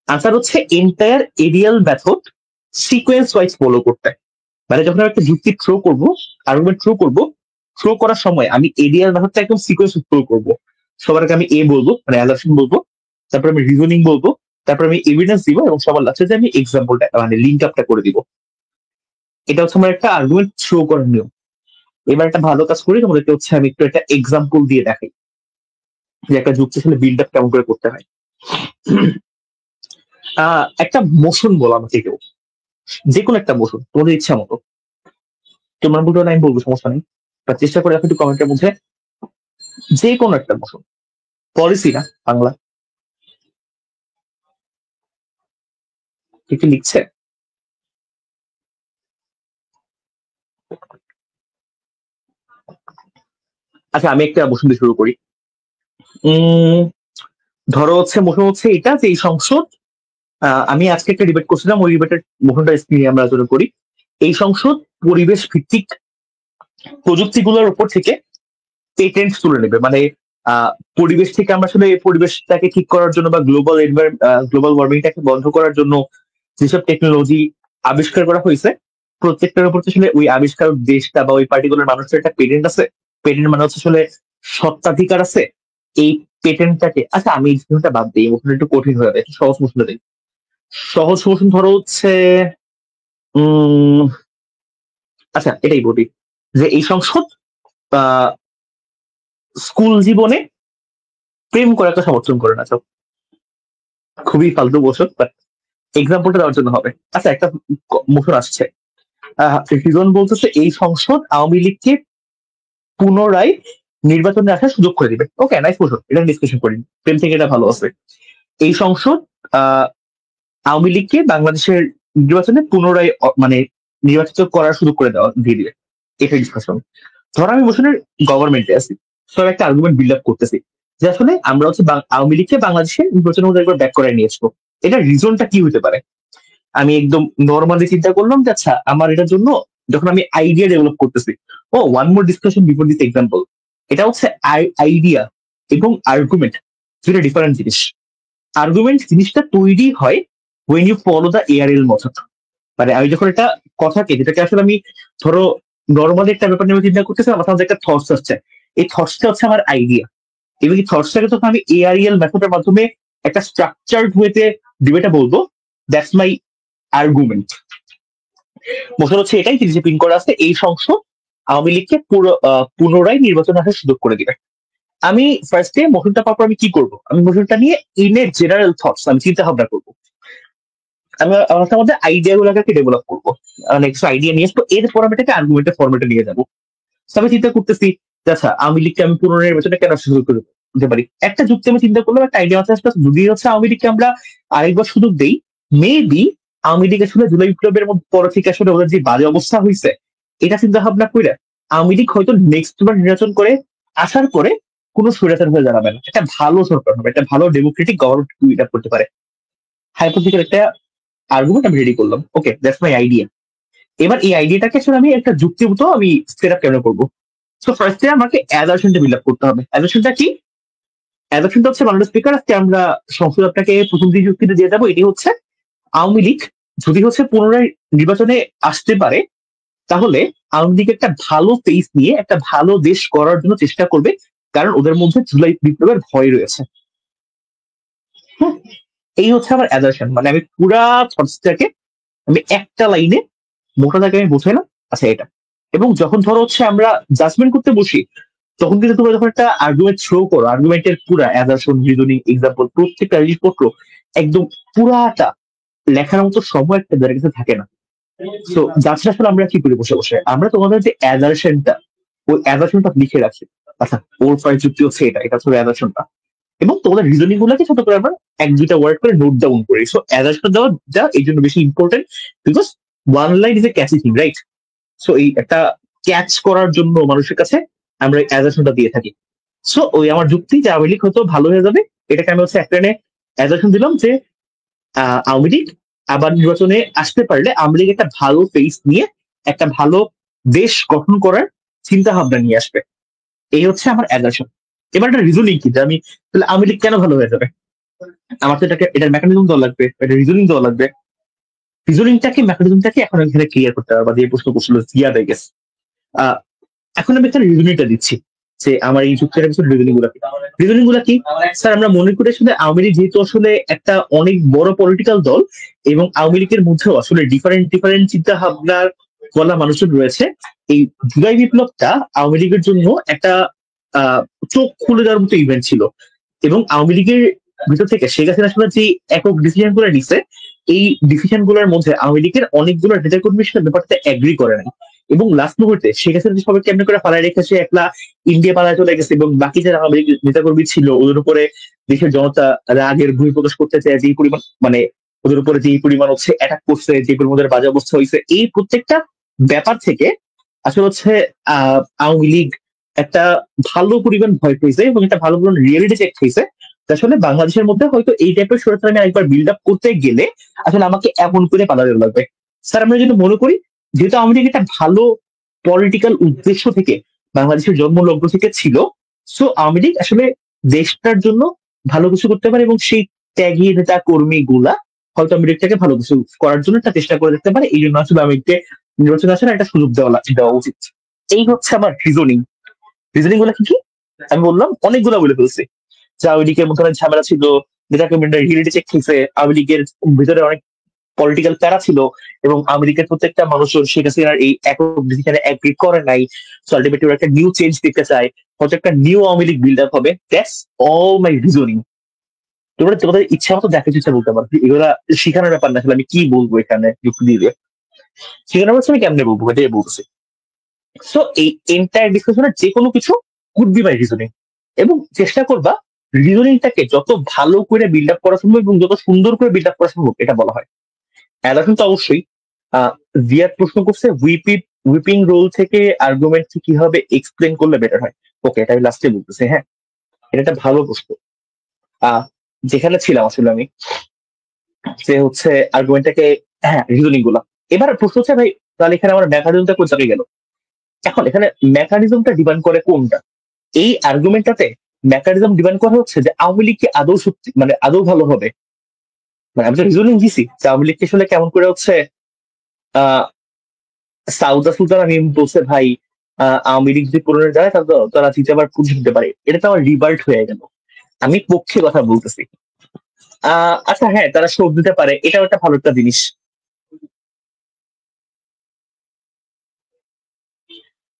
আনসার হচ্ছে entire aerial method sequence wise follow করতে। মানে যখন আমি একটা যুক্তি থ্রো করবো, আর্গুমেন্ট থ্রো করার সময় আমি এরিয়াল মেথডটা একদম সিকোয়েন্স থ্রো করবো। সবার আগে আমি এ বলবো, মানে অ্যাজাম্পশন বলবো, তারপর আমি রিজনিং বলবো, তারপর আমি এভিডেন্স দিব, এবং সবার লাস্টে যে আমি এক্সাম্পলটা মানে লিঙ্ক আপটা করে দিব। এটা হচ্ছে আমার একটা আর্গুমেন্ট থ্রো করার নিয়ম। এবার একটা ভালো কাজ করি, তোমাদেরকে হচ্ছে আমি একটু একটা এক্সাম্পল দিয়ে দেখাই যে একটা যুক্তি আসলে বিল্ড আপ কেমন করে করতে হয়। একটা মোশন বলো আমাকে কেউ, যে কোনো একটা মোশন তোমাদের ইচ্ছা মতো, তোমার বলতে আমি বলবো, সমস্যা নেই, বা চেষ্টা করে একটু কমেন্টের মধ্যে যে কোনো একটা মোশন। পলিসি না বাংলা, কি লিখছে? আচ্ছা আমি একটা মোশন দিয়ে শুরু করি। ধরো হচ্ছে মোশন হচ্ছে এটা যে এই সংসদ, আমি আজকে একটা ডিবেট করছিলাম, ওই ডিবেটের মোশনটা স্ক্রিনে আমরা আলোচনা করি। এই সংসদ পরিবেশ ভিত্তিক প্রযুক্তিগুলোর উপর থেকে পেটেন্ট তুলে নেবে, মানে পরিবেশ থেকে আমরা আসলে পরিবেশটাকে ঠিক করার জন্য বা গ্লোবাল ওয়ার্মিংটাকে বন্ধ করার জন্য যেসব টেকনোলজি আবিষ্কার করা হয়েছে, প্রত্যেকটার উপর আসলে ওই আবিষ্কার দেশটা বা ওই পার্টিকুলার মানুষের একটা পেটেন্ট আছে। পেটেন্ট মানে হচ্ছে আসলে সত্ত্বাধিকার আছে এই পেটেন্টটাকে। আচ্ছা আমি এই জিনিসটা বাদ দিই, মোশন একটু কঠিন হয়ে যাবে, একটু সহজ মোশনে দিই। সহজ মোশন ধরো হচ্ছে উম আচ্ছা এটাই বলি যে এই সংসদ স্কুল জীবনে প্রেম করাকে সমর্থন করে না। খুবই ফালতু মোশন, বাট এক্সাম্পলটা দেওয়ার জন্য হবে। আচ্ছা একটা মোশন আসছে, রিজন বলতেছে এই সংসদ আওয়ামী লীগকে পুনরায় নির্বাচনে আসার সুযোগ করে দিবে। ওকে নাইস মোশন, এটা ডিসকাশন করি, প্রেম থেকে এটা ভালো আছে। এই সংসদ আওয়ামী লীগকে বাংলাদেশের নির্বাচনে পুনরায় মানে নির্বাচিত করার সুযোগ করে দিয়ে দিবে, এটা ডিসকাশন। ধর আমি মোশনের গভর্নমেন্টে আছি, সব একটা আর্গুমেন্ট বিল্ড আপ করতেছি যে আসলে আমরা হচ্ছে আওয়ামী লীগকে বাংলাদেশে নির্বাচনের মধ্যে একবার ব্যাক করে নিয়ে আসবো। এটা রিজনটা কি হতে পারে? আমি একদম নর্মালি চিন্তা করলাম যে আচ্ছা আমার এটার জন্য যখন আমি আইডিয়া ডেভেলপ করতেছি, ও one more discussion before this example, এটা হচ্ছে আইডিয়া এবং আর্গুমেন্ট দুটো ডিফারেন্ট জিনিস। আর্গুমেন্ট জিনিসটা তৈরি হয় when you follow the ARL method. মানে আমি যখন একটা কথাকে, যেটাকে আসলে আমি ধরো নর্মালি একটা ব্যাপার নিয়ে চিন্তা করতেছি, আমার মাথায় একটা থটস আসছে, এই থটসটা হচ্ছে আমার আইডিয়া, এবং এই থটসটাকে যখন আমি এআরএল মেথডের মাধ্যমে একটা স্ট্রাকচার্ড ওয়েতে ডিবেটে বলবো, দ্যাটস মাই আর্গুমেন্ট। মোশন হচ্ছে এটাই, তিনি যে পিন করা আছে এই সংসদ আওয়ামী লীগকে পুনরায় নির্বাচন আসার সুযোগ করে দিবে। আমি ফার্স্টে মোশনটা পাওয়ার পর আমি কি করবো, আমি মোশনটা নিয়ে ইন এ জেনারেল থটস আমি চিন্তা ভাবনা করবো, আমি আমার মধ্যে আইডিয়া গুলোকে ডেভেলপ করবো, মানে কিছু আইডিয়া নিয়ে আসবো, এরপর আমি এটাকে আর্গুমেন্টের ফরম্যাটে নিয়ে যাবো। আমি চিন্তা করতেছি আচ্ছা আওয়ামী লীগকে আমি পুনরায় নির্বাচনে কেন সুযোগ করে দিতে পারি। একটা যুক্তি আমি চিন্তা করলাম, একটা আইডিয়া মাথায় আসলো, যদি হচ্ছে আওয়ামী লীগকে আমরা আরেকবার সুযোগ দেই, মেবি আওয়ামী লীগ আসলে জুলাই বিপ্লবের পর থেকে আসলে ওদের যে বাজে অবস্থা হয়েছে, এটা চিন্তা ভাবনা করে আওয়ামী লীগ হয়তো নেক্সট বার নির্বাচন করে আসার পরে কোনো স্বৈরাচার হয়ে দাঁড়াবে না, একটা ভালো সরকার হবে, একটা ভালো ডেমোক্রেটিক গভর্নমেন্ট করতে পারে। হাইপোথেটিক্যাল একটা আর্গুমেন্ট আমি রেডি করলাম, ওকে দ্যাটস মাই আইডিয়া। এবার এই আইডিয়াটাকে আসলে আমি একটা যুক্তিগত আমি সেট আপ কেন করবো। সো ফার্স্টে আমাকে অ্যাজারশনটা বিল্ড আপ করতে হবে। অ্যাজারশনটা কি? অ্যাজারশনটা হচ্ছে বাংলাদেশ স্পিকার, আজকে আমরা সংসদ আপনাকে প্রথম যে যুক্তিটা দিয়ে যাবো, এটি হচ্ছে আওয়ামী লীগ যদি হচ্ছে পুনরায় নির্বাচনে আসতে পারে, তাহলে আওয়ামী লীগ একটা ভালো পেস নিয়ে একটা ভালো দেশ করার জন্য চেষ্টা করবে, কারণ ওদের মধ্যে জুলাই বিপ্লবের ভয় রয়েছে। হুম, এই হচ্ছে আমার অ্যাজারশন, মানে আমি পুরা থটসটাকে আমি একটা লাইনে মোটা দাগে আমি বোঝাইলাম, আচ্ছা এটা। এবং যখন ধরো হচ্ছে আমরা জাজমেন্ট করতে বসি, তখন কিন্তু তোমরা যখন একটা আর্গুমেন্ট থ্রো করো, আর্গুমেন্টের পুরা অ্যাজারশন, রিজনিং, এক্সাম্পল, প্রত্যেকটা জিনিসপত্র একদম পুরাটা লেখার মতো সময় একটা যাদের কাছে থাকে না। তো যাচ্ছে আসলে আমরা কি করি বসে বসে, আমরা তোমাদের যে অ্যাজারশনটা, ওই অ্যাজারশনটা লিখে রাখি। আচ্ছা, ওর পয়েন্ট যুক্তি হচ্ছে এটা, এটা হচ্ছে অ্যাজারশনটা। এবং তোমাদের রিজনিং গুলোকে ছোট করে আমরা এক দুইটা ওয়ার্ড করে নোট ডাউন করি। সো অ্যাজারশন দেওয়া যা এই জন্য বেশি important, because one line is a catchy thing, right? So এই একটা ক্যাচ করার জন্য মানুষের কাছে আমরা অ্যাজারশনটা দিয়ে থাকি। সো ওই আমার যুক্তি যে আওয়ামী লীগ হয়তো ভালো হয়ে যাবে, এটাকে আমি হচ্ছে একটা অ্যাজারশন দিলাম যে আওয়ামী লীগ আবার নির্বাচনে আসতে পারলে আওয়ামী লীগ একটা ভালো ফেস নিয়ে একটা ভালো দেশ গঠন করার চিন্তা ভাবনা নিয়ে আসবে। এই হচ্ছে আমার অ্যাজারশন। এবার একটা রিজনিং কি, যে আমি তাহলে আওয়ামী লীগ কেন ভালো হয়ে যাবে, আমার তো এটাকে এটার মেকানিজম দেওয়া লাগবে, এটা রিজনিং দেওয়া লাগবে। রিজনিংটাকে মেকানিজমটাকে এখন এখানে ক্লিয়ার করতে হবে, বা যে প্রশ্ন করছিল জিয়াদ আই গেস। এখন আমি একটা রিজনিংটা দিচ্ছি যে আমার এই যুক্তির কিছু রিজনিং গুলা কি। রিজনিং গুলা কি স্যার, আমরা মনে করি আসলে আওয়ামী লীগ যেহেতু আসলে একটা অনেক বড় পলিটিক্যাল দল, এবং আওয়ামী লীগের মধ্যেও আসলে ডিফারেন্ট ডিফারেন্ট চিন্তা ভাবনার বলা মানুষজন রয়েছে, এই জুলাই বিপ্লবটা আওয়ামী লীগের জন্য একটা চোখ খুলে দেওয়ার মতো ইভেন্ট ছিল। এবং আওয়ামী লীগের ভিতর থেকে শেখ হাসিনা আসলে যে একক ডিসিশন গুলো নিছে, এই ডিসিশন গুলোর মধ্যে আওয়ামী লীগের অনেকগুলো নেতা কর্মীর সাথে ব্যাপারটা এগ্রি করে নাই। এবং লাস্ট মুহূর্তে শেখ হাসিনা সবাই কেমন করে পালায় রেখে সে একলা ইন্ডিয়া পালায় চলে গেছে, এবং বাকি যারা আওয়ামী লীগ নেতাকর্মী ছিল ওদের উপরে দেশের জনতা রাগের বহিঃপ্রকাশ করতে চায়, যে পরিমাণ মানে ওদের উপরে যে পরিমাণ হচ্ছে অ্যাটাক করছে, যে পরিমাণ ওদের বাজে অবস্থা হয়েছে, এই প্রত্যেকটা ব্যাপার থেকে আসলে হচ্ছে আওয়ামী লীগ একটা ভালো পরিমাণ ভয় পেয়েছে, এবং একটা ভালো পরিমাণ রিয়েলিটি চেক হয়েছে। আসলে বাংলাদেশের মধ্যে হয়তো এই টাইপের স্বৈরাচার আমি একবার বিল্ড আপ করতে গেলে আসলে আমাকে এমন করে পালাতে লাগবে। স্যার, আমরা যদি মনে করি যেহেতু আওয়ামী লীগ একটা ভালো পলিটিক্যাল উদ্দেশ্য থেকে বাংলাদেশের জন্মলগ্ন থেকে ছিল, সো আওয়ামী লীগ আসলে দেশটার জন্য ভালো কিছু করতে পারে, এবং সেই ত্যাগী নেতা কর্মী গুলা হয়তো আওয়ামী লীগটাকে ভালো কিছু করার জন্য একটা চেষ্টা করে দেখতে পারে। এই জন্য আসলে আওয়ামী লীগকে নির্বাচনে আসার একটা সুযোগ দেওয়া উচিত। এই হচ্ছে আমার রিজনিং। রিজনিং গুলা কি কি আমি বললাম, অনেকগুলা বলে ফেলছি। যে আওয়ামী লীগের মধ্যে অনেক ঝামেলা ছিল, নেতা কর্মীরা রিয়েলিটি চেক খেয়েছে, আওয়ামী লীগের ভিতরে অনেক পলিটিক্যাল প্যারা ছিল, এবং আওয়ামী লীগের প্রত্যেকটা মানুষজন শেখ হাসিনার এই একক ডিসিশনে এগ্রি করে নাই। সো আলটিমেটলি ওরা একটা নিউ চেঞ্জ দেখতে চায়, হয়তো একটা new Awami League build up হবে। That's all my reasoning. তোমরা তোমাদের ইচ্ছা মতো দেখা ইচ্ছা বলতে পারো, এগুলা শেখানোর ব্যাপার না। আসলে আমি কি বলবো এখানে যুক্তি দিয়ে শেখানোর হচ্ছে আমি কেমনে বলবো, এটাই বলছি। সো এই এন্টায়ার ডিসকাশনের যে কোনো কিছু কুড বি মাই রিজনিং, এবং চেষ্টা করবা রিজনিংটাকে যত ভালো করে বিল্ড আপ করা সম্ভব এবং যত সুন্দর করে বিল্ড আপ করা সম্ভব এটা বলা হয়। অ্যালার্ম তো অবশ্যই জিয়াদ প্রশ্ন করছে উইপিং রোল থেকে আর্গুমেন্ট কিভাবে এক্সপ্লেন করলে বেটার হয়। ওকে, এটা আমি লাস্টে বলতেছি। হ্যাঁ, এটা একটা ভালো প্রশ্ন। যেখানে ছিলাম আসলে আমি, যে হচ্ছে আর্গুমেন্টটাকে, হ্যাঁ রিজনিং গুলা। এবার প্রশ্ন হচ্ছে ভাই, তাহলে এখানে আমার মেকানিজমটা কোন জায়গায় গেল? এখন এখানে মেকানিজমটা ডিপেন্ড করে কোনটা। এই আর্গুমেন্টটাতে মেকানিজম ডিপেন্ড করা হচ্ছে যে আওয়ামী লীগ কি আদৌ সত্যি মানে আদৌ ভালো হবে। মানে আমি তো রিজনিং দিছি যে আওয়ামী লীগকে আসলে কেমন করে হচ্ছে আহ সাউদা সুলতানা মিম বলছে ভাই আওয়ামী লীগ যদি পুরনো যায় তাহলে তারা জিতে আবার পুলিশ দিতে পারে, এটা তো আমার রিভার্ট হয়ে গেল। আমি পক্ষে কথা বলতেছি। আচ্ছা হ্যাঁ, তারা শোধ দিতে পারে, এটাও একটা ভালো একটা জিনিস।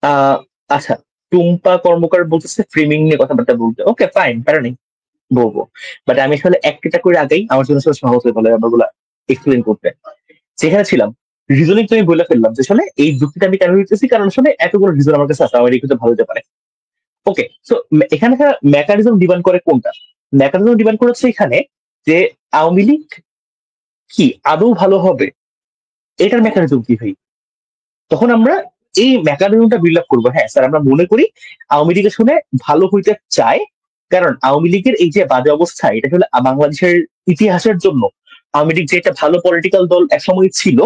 আহ আচ্ছা, টুম্পা কর্মকার বলতেছে ফ্রেমিং নিয়ে কথাবার্তা বলতে। ওকে ফাইন, প্যারা নেই, বলবো। বাট আমি আসলে একটা করে আগেই আমার জন্য আসলে সহজ হয়ে গেল ব্যাপারগুলো এক্সপ্লেন করতে। যেখানে ছিলাম, রিজনিং তো আমি বলে ফেললাম যে আসলে এই যুক্তিটা আমি কেন দিতেছি, কারণ আসলে এতগুলো রিজন আমার কাছে আছে আমার কিন্তু ভালো হতে পারে। ওকে, সো এখানে মেকানিজম ডিমান্ড করে কোনটা? মেকানিজম ডিমান্ড করেছে এখানে যে আওয়ামী লীগ কি আদৌ ভালো হবে, এটার মেকানিজম কি ভাই। তখন আমরা এই মেকানিজমটা বিল্ড আপ করবো। হ্যাঁ স্যার, আমরা মনে করি আওয়ামী লীগের শুনে ভালো হইতে চায়, কারণ আওয়ামী লীগের এই যে বাজে অবস্থা, এটা হলে বাংলাদেশের ইতিহাসের জন্য আওয়ামী লীগ যে একটা ভালো পলিটিক্যাল দল একসময় ছিল,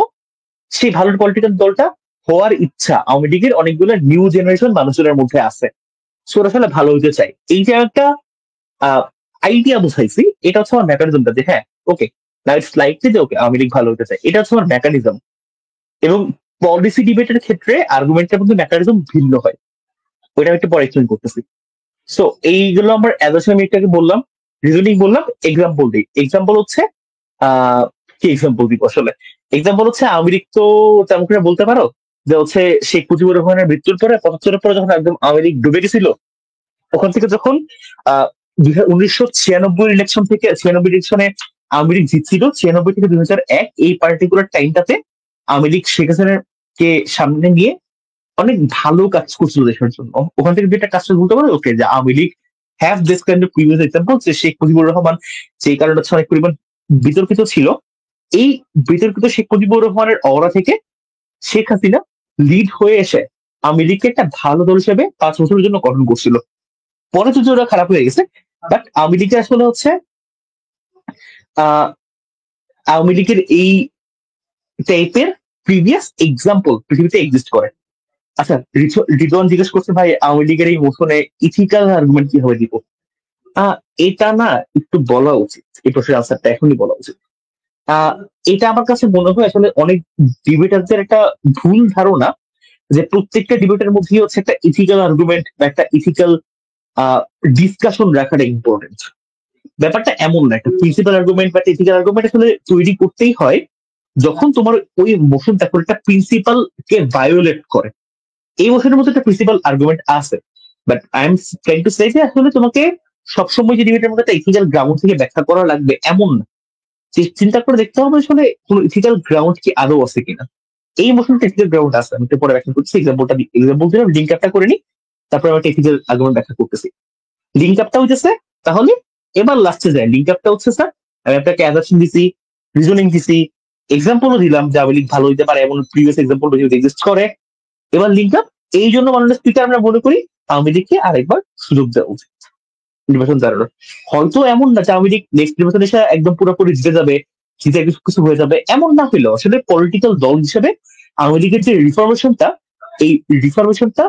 সেই ভালো পলিটিক্যাল দলটা হওয়ার ইচ্ছা আওয়ামী লীগের অনেকগুলো নিউ জেনারেশন মানুষজনের মধ্যে আছে। সো ওরা আসলে ভালো হইতে চাই, এই যে একটা আইডিয়া বুঝাইছি, এটা হচ্ছে আমার মেকানিজমটা। যে হ্যাঁ ওকে, না ইটস লাইকলি যে ওকে আওয়ামী লীগ ভালো হতে চায়, এটা হচ্ছে আমার মেকানিজম। এবং পলিসি ডিবেটের ক্ষেত্রে আর্গুমেন্টের মধ্যে মেকানিজম ভিন্ন হয়, ওইটা আমি একটু পরে এক্সপ্লেন করতেছি। সো এইগুলো আমার অ্যাজাম্পশন আমি একটাকে বললাম, রিজনিং বললাম, এক্সাম্পল দিই। এক্সাম্পল হচ্ছে আহ কি এক্সাম্পল দিব আসলে? এক্সাম্পল হচ্ছে আওয়ামী লীগ তো তেমন করে বলতে পারো যে হচ্ছে শেখ মুজিবুর রহমানের মৃত্যুর পরে 75-এর পরে যখন একদম আওয়ামী লীগ ডুবে গেছিল, ওখান থেকে যখন আহ 1996 ইলেকশন থেকে 96 ইলেকশনে আওয়ামী লীগ জিতছিল, 96 থেকে 2001 এই পার্টিকুলার টাইমটাতে আওয়ামী লীগ শেখ হাসিনার কে সামনে নিয়ে অনেক ভালো কাজ করছিল দেশের জন্য। ওখান থেকে যেটা কাজটা বলতে পারো ওকে, যে Awami League have this kind of previous example, যে শেখ মুজিবুর রহমান যেই কারণে হচ্ছে অনেক পরিমাণ বিতর্কিত ছিল, এই বিতর্কিত শেখ মুজিবুর রহমানের অরা থেকে শেখ হাসিনা লিড হয়ে এসে আওয়ামী লীগকে একটা ভালো দল হিসেবে 5 বছরের জন্য গঠন করছিল। পরে যদি ওরা খারাপ হয়ে গেছে, বাট আওয়ামী লীগের আসলে হচ্ছে আহ আওয়ামী লীগের এই টাইপের প্রিভিয়াস এক্সাম্পল পৃথিবীতে এক্সিস্ট করে। আচ্ছা, রিজওয়ান জিজ্ঞেস করছে ভাই আওয়ামী লীগের এই মোশনে ইথিক্যাল আর্গুমেন্ট কিভাবে দিব? আহ এটা না একটু বলা উচিত, এই প্রশ্নের আনসারটা এখনই বলা উচিত। আহ এটা আমার কাছে মনে হয় আসলে অনেক ডিবেটারদের একটা ভুল ধারণা যে প্রত্যেকটা ডিবেটের মধ্যেই হচ্ছে একটা ইথিক্যাল আর্গুমেন্ট বা একটা ইথিক্যাল ডিসকাশন রাখাটা ইম্পর্টেন্ট। ব্যাপারটা এমন না, একটা প্রিন্সিপাল আর্গুমেন্ট বা ইথিক্যাল আর্গুমেন্ট আসলে তৈরি করতেই হয় যখন তোমার ওই মোশনটা কোনো একটা প্রিন্সিপাল কে ভায়োলেট করে। এই মোশনের মধ্যে একটা প্রিন্সিপাল আর্গুমেন্ট আছে, but I am trying to say যে আসলে তোমাকে সবসময় যে ডিবেটের মধ্যে একটা ইথিক্যাল গ্রাউন্ড থেকে ব্যাখ্যা করা লাগবে এমন না। চিন্তা করে দেখতে হবে আসলে কোনো ইথিক্যাল গ্রাউন্ড কি আদৌ আছে কিনা। এই মোশনটা ইথিক্যাল গ্রাউন্ড আছে, আমি একটু পরে ব্যাখ্যা করছি। এক্সাম্পল দিলাম, লিঙ্ক আপটা করে নি, তারপরে আমি একটা ইথিক্যাল আর্গুমেন্ট ব্যাখ্যা করতেছি। লিঙ্ক আপটা হইতেছে, তাহলে এবার লাস্টে যায় লিঙ্ক আপটা হচ্ছে স্যার, আমি আপনাকে অ্যাজাম্পশন দিছি, রিজনিং দিছি, এক্সাম্পলও দিলাম যে আওয়ামী লীগ ভালো হইতে পারে এমন প্রিভিয়াস এক্সাম্পল যদি এক্সিস্ট করে। এবার লিঙ্ক আপ, এই জন্য মাননীয় স্পিকার আমরা মনে করি আওয়ামী লীগকে আরেকবার সুযোগ দেওয়া উচিত নির্বাচন দাঁড়ানোর। হয়তো এমন না যে আওয়ামী লীগ নেক্সট নির্বাচন এসে একদম পুরোপুরি জিতে যাবে, জিতে কিছু কিছু হয়ে যাবে, এমন না হইলেও আসলে পলিটিক্যাল দল হিসেবে আওয়ামী লীগের যে রিফরমেশনটা, এই রিফরমেশনটা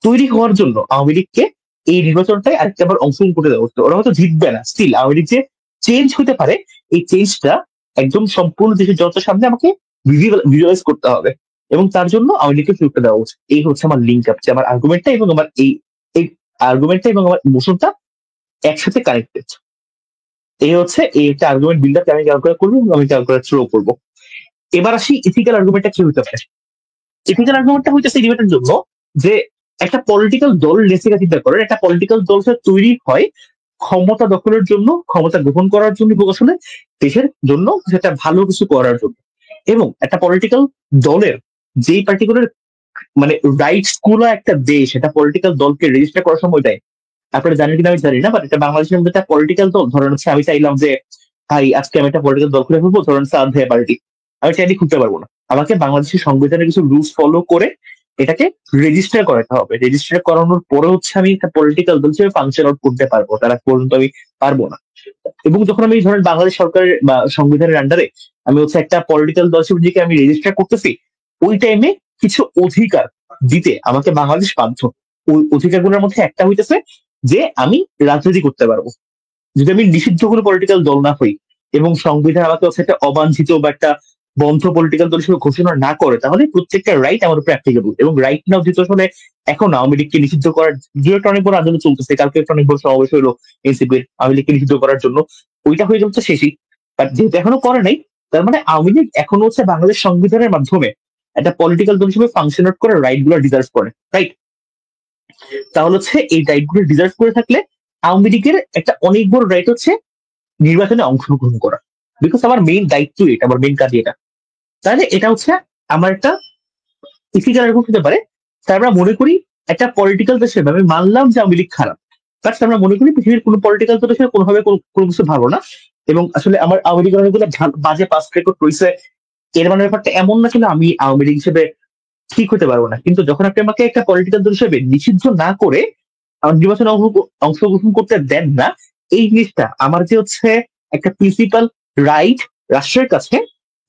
তৈরি হওয়ার জন্য আওয়ামী লীগকে এই নির্বাচনটাই আরেকটা আবার অংশগ্রহণ করে দেওয়া হতো। ওরা হয়তো জিতবে না, স্টিল আওয়ামী লীগ যে চেঞ্জ হতে পারে, এই চেঞ্জটা একদম সম্পূর্ণ দেশের জনতার সামনে আমাকে ভিজুয়ালাইজ করতে হবে, এবং তার জন্য আওয়ামী লীগকে সুযোগটা দেওয়া উচিত। এই হচ্ছে আমার লিঙ্ক আপ, যে আমার আর্গুমেন্টটা এবং আমার এই আর্গুমেন্টটা এবং আমার ইমোশনটা একসাথে কানেক্টেড। এই হচ্ছে এই একটা আর্গুমেন্ট বিল্ড আপ আমি ক্যালকুলেট করবো এবং আমি ক্যালকুলেট থ্রো করবো। এবার আসি ইথিক্যাল আর্গুমেন্টটা কি হতে পারে। ইথিক্যাল আর্গুমেন্টটা হইতেছে ডিবেটের জন্য যে একটা পলিটিক্যাল দল লেসিকা চিন্তা করেন, একটা পলিটিক্যাল দল তৈরি হয় ক্ষমতা দখলের জন্য, ক্ষমতা গ্রহণ করার জন্য, আসলে দেশের জন্য সেটা ভালো কিছু করার জন্য। এবং একটা পলিটিক্যাল দলের যেই পার্টিকুলার মানে রাইটস গুলো একটা দেশ এটা পলিটিক্যাল দলকে রেজিস্টার করার সময় দেয়। আপনারা জানেন কিনা আমি জানি না, বাট এটা বাংলাদেশের মধ্যে একটা পলিটিক্যাল দল, ধরেন হচ্ছে আমি চাইলাম যে ভাই আজকে আমি একটা পলিটিক্যাল দল খুলে ফেলবো, ধরেন সাদ ভাইয়া পার্টি, আমি চাইলে খুলতে পারবো না। আমাকে বাংলাদেশের সংবিধানের কিছু রুলস ফলো করে এটাকে রেজিস্টার করাতে হবে। রেজিস্টার করানোর পরে হচ্ছে আমি একটা পলিটিক্যাল দল হিসেবে ফাংশন আউট করতে পারবো, তার আগ পর্যন্ত আমি পারবো না। এবং যখন আমি ধরেন বাংলাদেশ সরকারের বা সংবিধানের আন্ডারে আমি হচ্ছে একটা পলিটিক্যাল দল হিসেবে নিজেকে আমি রেজিস্টার করতেছি, ওই টাইমে কিছু অধিকার দিতে আমাকে বাংলাদেশ বাধ্য। ওই অধিকারগুলোর মধ্যে একটা হইতেছে যে আমি রাজনীতি করতে পারবো, যদি আমি নিষিদ্ধ কোনো পলিটিক্যাল দল না হই এবং সংবিধান আমাকে হচ্ছে একটা অবাঞ্ছিত বা একটা বন্ধ পলিটিক্যাল দল হিসেবে ঘোষণা না করে, তাহলে প্রত্যেকটা রাইট আমার উপরে অ্যাপ্লিকেবল। এবং রাইট নাও যেহেতু আসলে এখন আওয়ামী লীগকে নিষিদ্ধ করার যে একটা অনেক বড় আন্দোলন চলতেছে, কালকে একটা অনেক বড় সমাবেশ হলো এনসিপির আওয়ামী লীগকে নিষিদ্ধ করার জন্য, ওইটা হয়ে যাচ্ছে শেষই। বাট যেহেতু এখনো করে নাই, তার মানে আওয়ামী লীগ এখনো হচ্ছে বাংলাদেশ সংবিধানের মাধ্যমে একটা পলিটিক্যাল দল হিসেবে ফাংশন আউট করে রাইট গুলো ডিজার্ভ করে, রাইট? তাহলে হচ্ছে এই রাইট গুলো ডিজার্ভ করে থাকলে আওয়ামী লীগের একটা অনেক বড় রাইট হচ্ছে নির্বাচনে অংশগ্রহণ করা। বিকজ আমার মেইন দায়িত্ব এটা, আমার মেইন কাজ এটা। তাহলে এটা হচ্ছে আমার একটা ইথিক্যাল আর্গুমেন্ট হতে পারে। তাই আমরা মনে করি একটা পলিটিক্যাল দেশে আমি মানলাম যে আওয়ামী লীগ খারাপ, বাট আমরা মনে করি পৃথিবীর কোনো পলিটিক্যাল দেশে কোনোভাবে কোনো কিছু ভালো না, এবং আসলে আমার আওয়ামী লীগের অনেকগুলো বাজে পাস্ট রেকর্ড রয়েছে। এর মানে ব্যাপারটা এমন না ছিল আমি আওয়ামী লীগ হিসেবে ঠিক হতে পারবো না। কিন্তু যখন আপনি আমাকে একটা পলিটিক্যাল দল হিসেবে নিষিদ্ধ না করে আমার নির্বাচনে অংশগ্রহণ করতে দেন না, এই জিনিসটা আমার যে হচ্ছে একটা প্রিন্সিপাল রাইট রাষ্ট্রের কাছে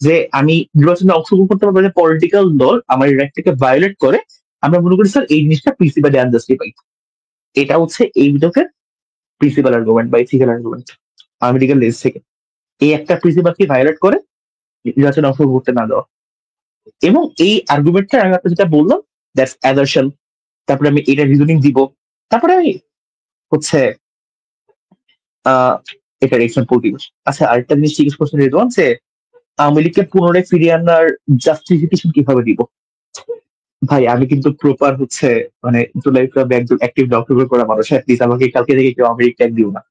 যে আমি নির্বাচনে অংশগ্রহণ করতে পারবো, পলিটিক্যাল দল আমার এই রাইটটাকে ভায়োলেট করে, আমরা মনে করি স্যার এই জিনিসটা প্রিন্সিপাল আনজাস্টিফাইড। এটা হচ্ছে এই বিতর্কের প্রিন্সিপাল আর্গুমেন্ট বা ইথিক্যাল আর্গুমেন্ট আমেরিকান লেজ থেকে। এই একটা প্রিন্সিপালকে ভায়োলেট করে নির্বাচনে অংশগ্রহণ করতে না দেওয়া। এবং এই আর্গুমেন্টটা আমি আপনার যেটা বললাম দ্যাটস অ্যাজারশন, তারপরে আমি এটা রিজনিং দিব, তারপরে আমি হচ্ছে এটার এক্সাম্পল দিব। আচ্ছা, আরেকটা জিনিস জিজ্ঞেস করছেন রেদওয়ান যে আওয়ামী লীগকে পুনরায় ফিরিয়ে আনার জাস্টিফিকেশন কিভাবে দিব। ভাই আমি কিন্তু প্রপার হচ্ছে মানে জুলাই ক্লাবে একজন অ্যাক্টিভ ডক্টর করা মানুষ, প্লিজ আমাকে কালকে থেকে কেউ আওয়ামী লীগ ট্যাগ দিও না।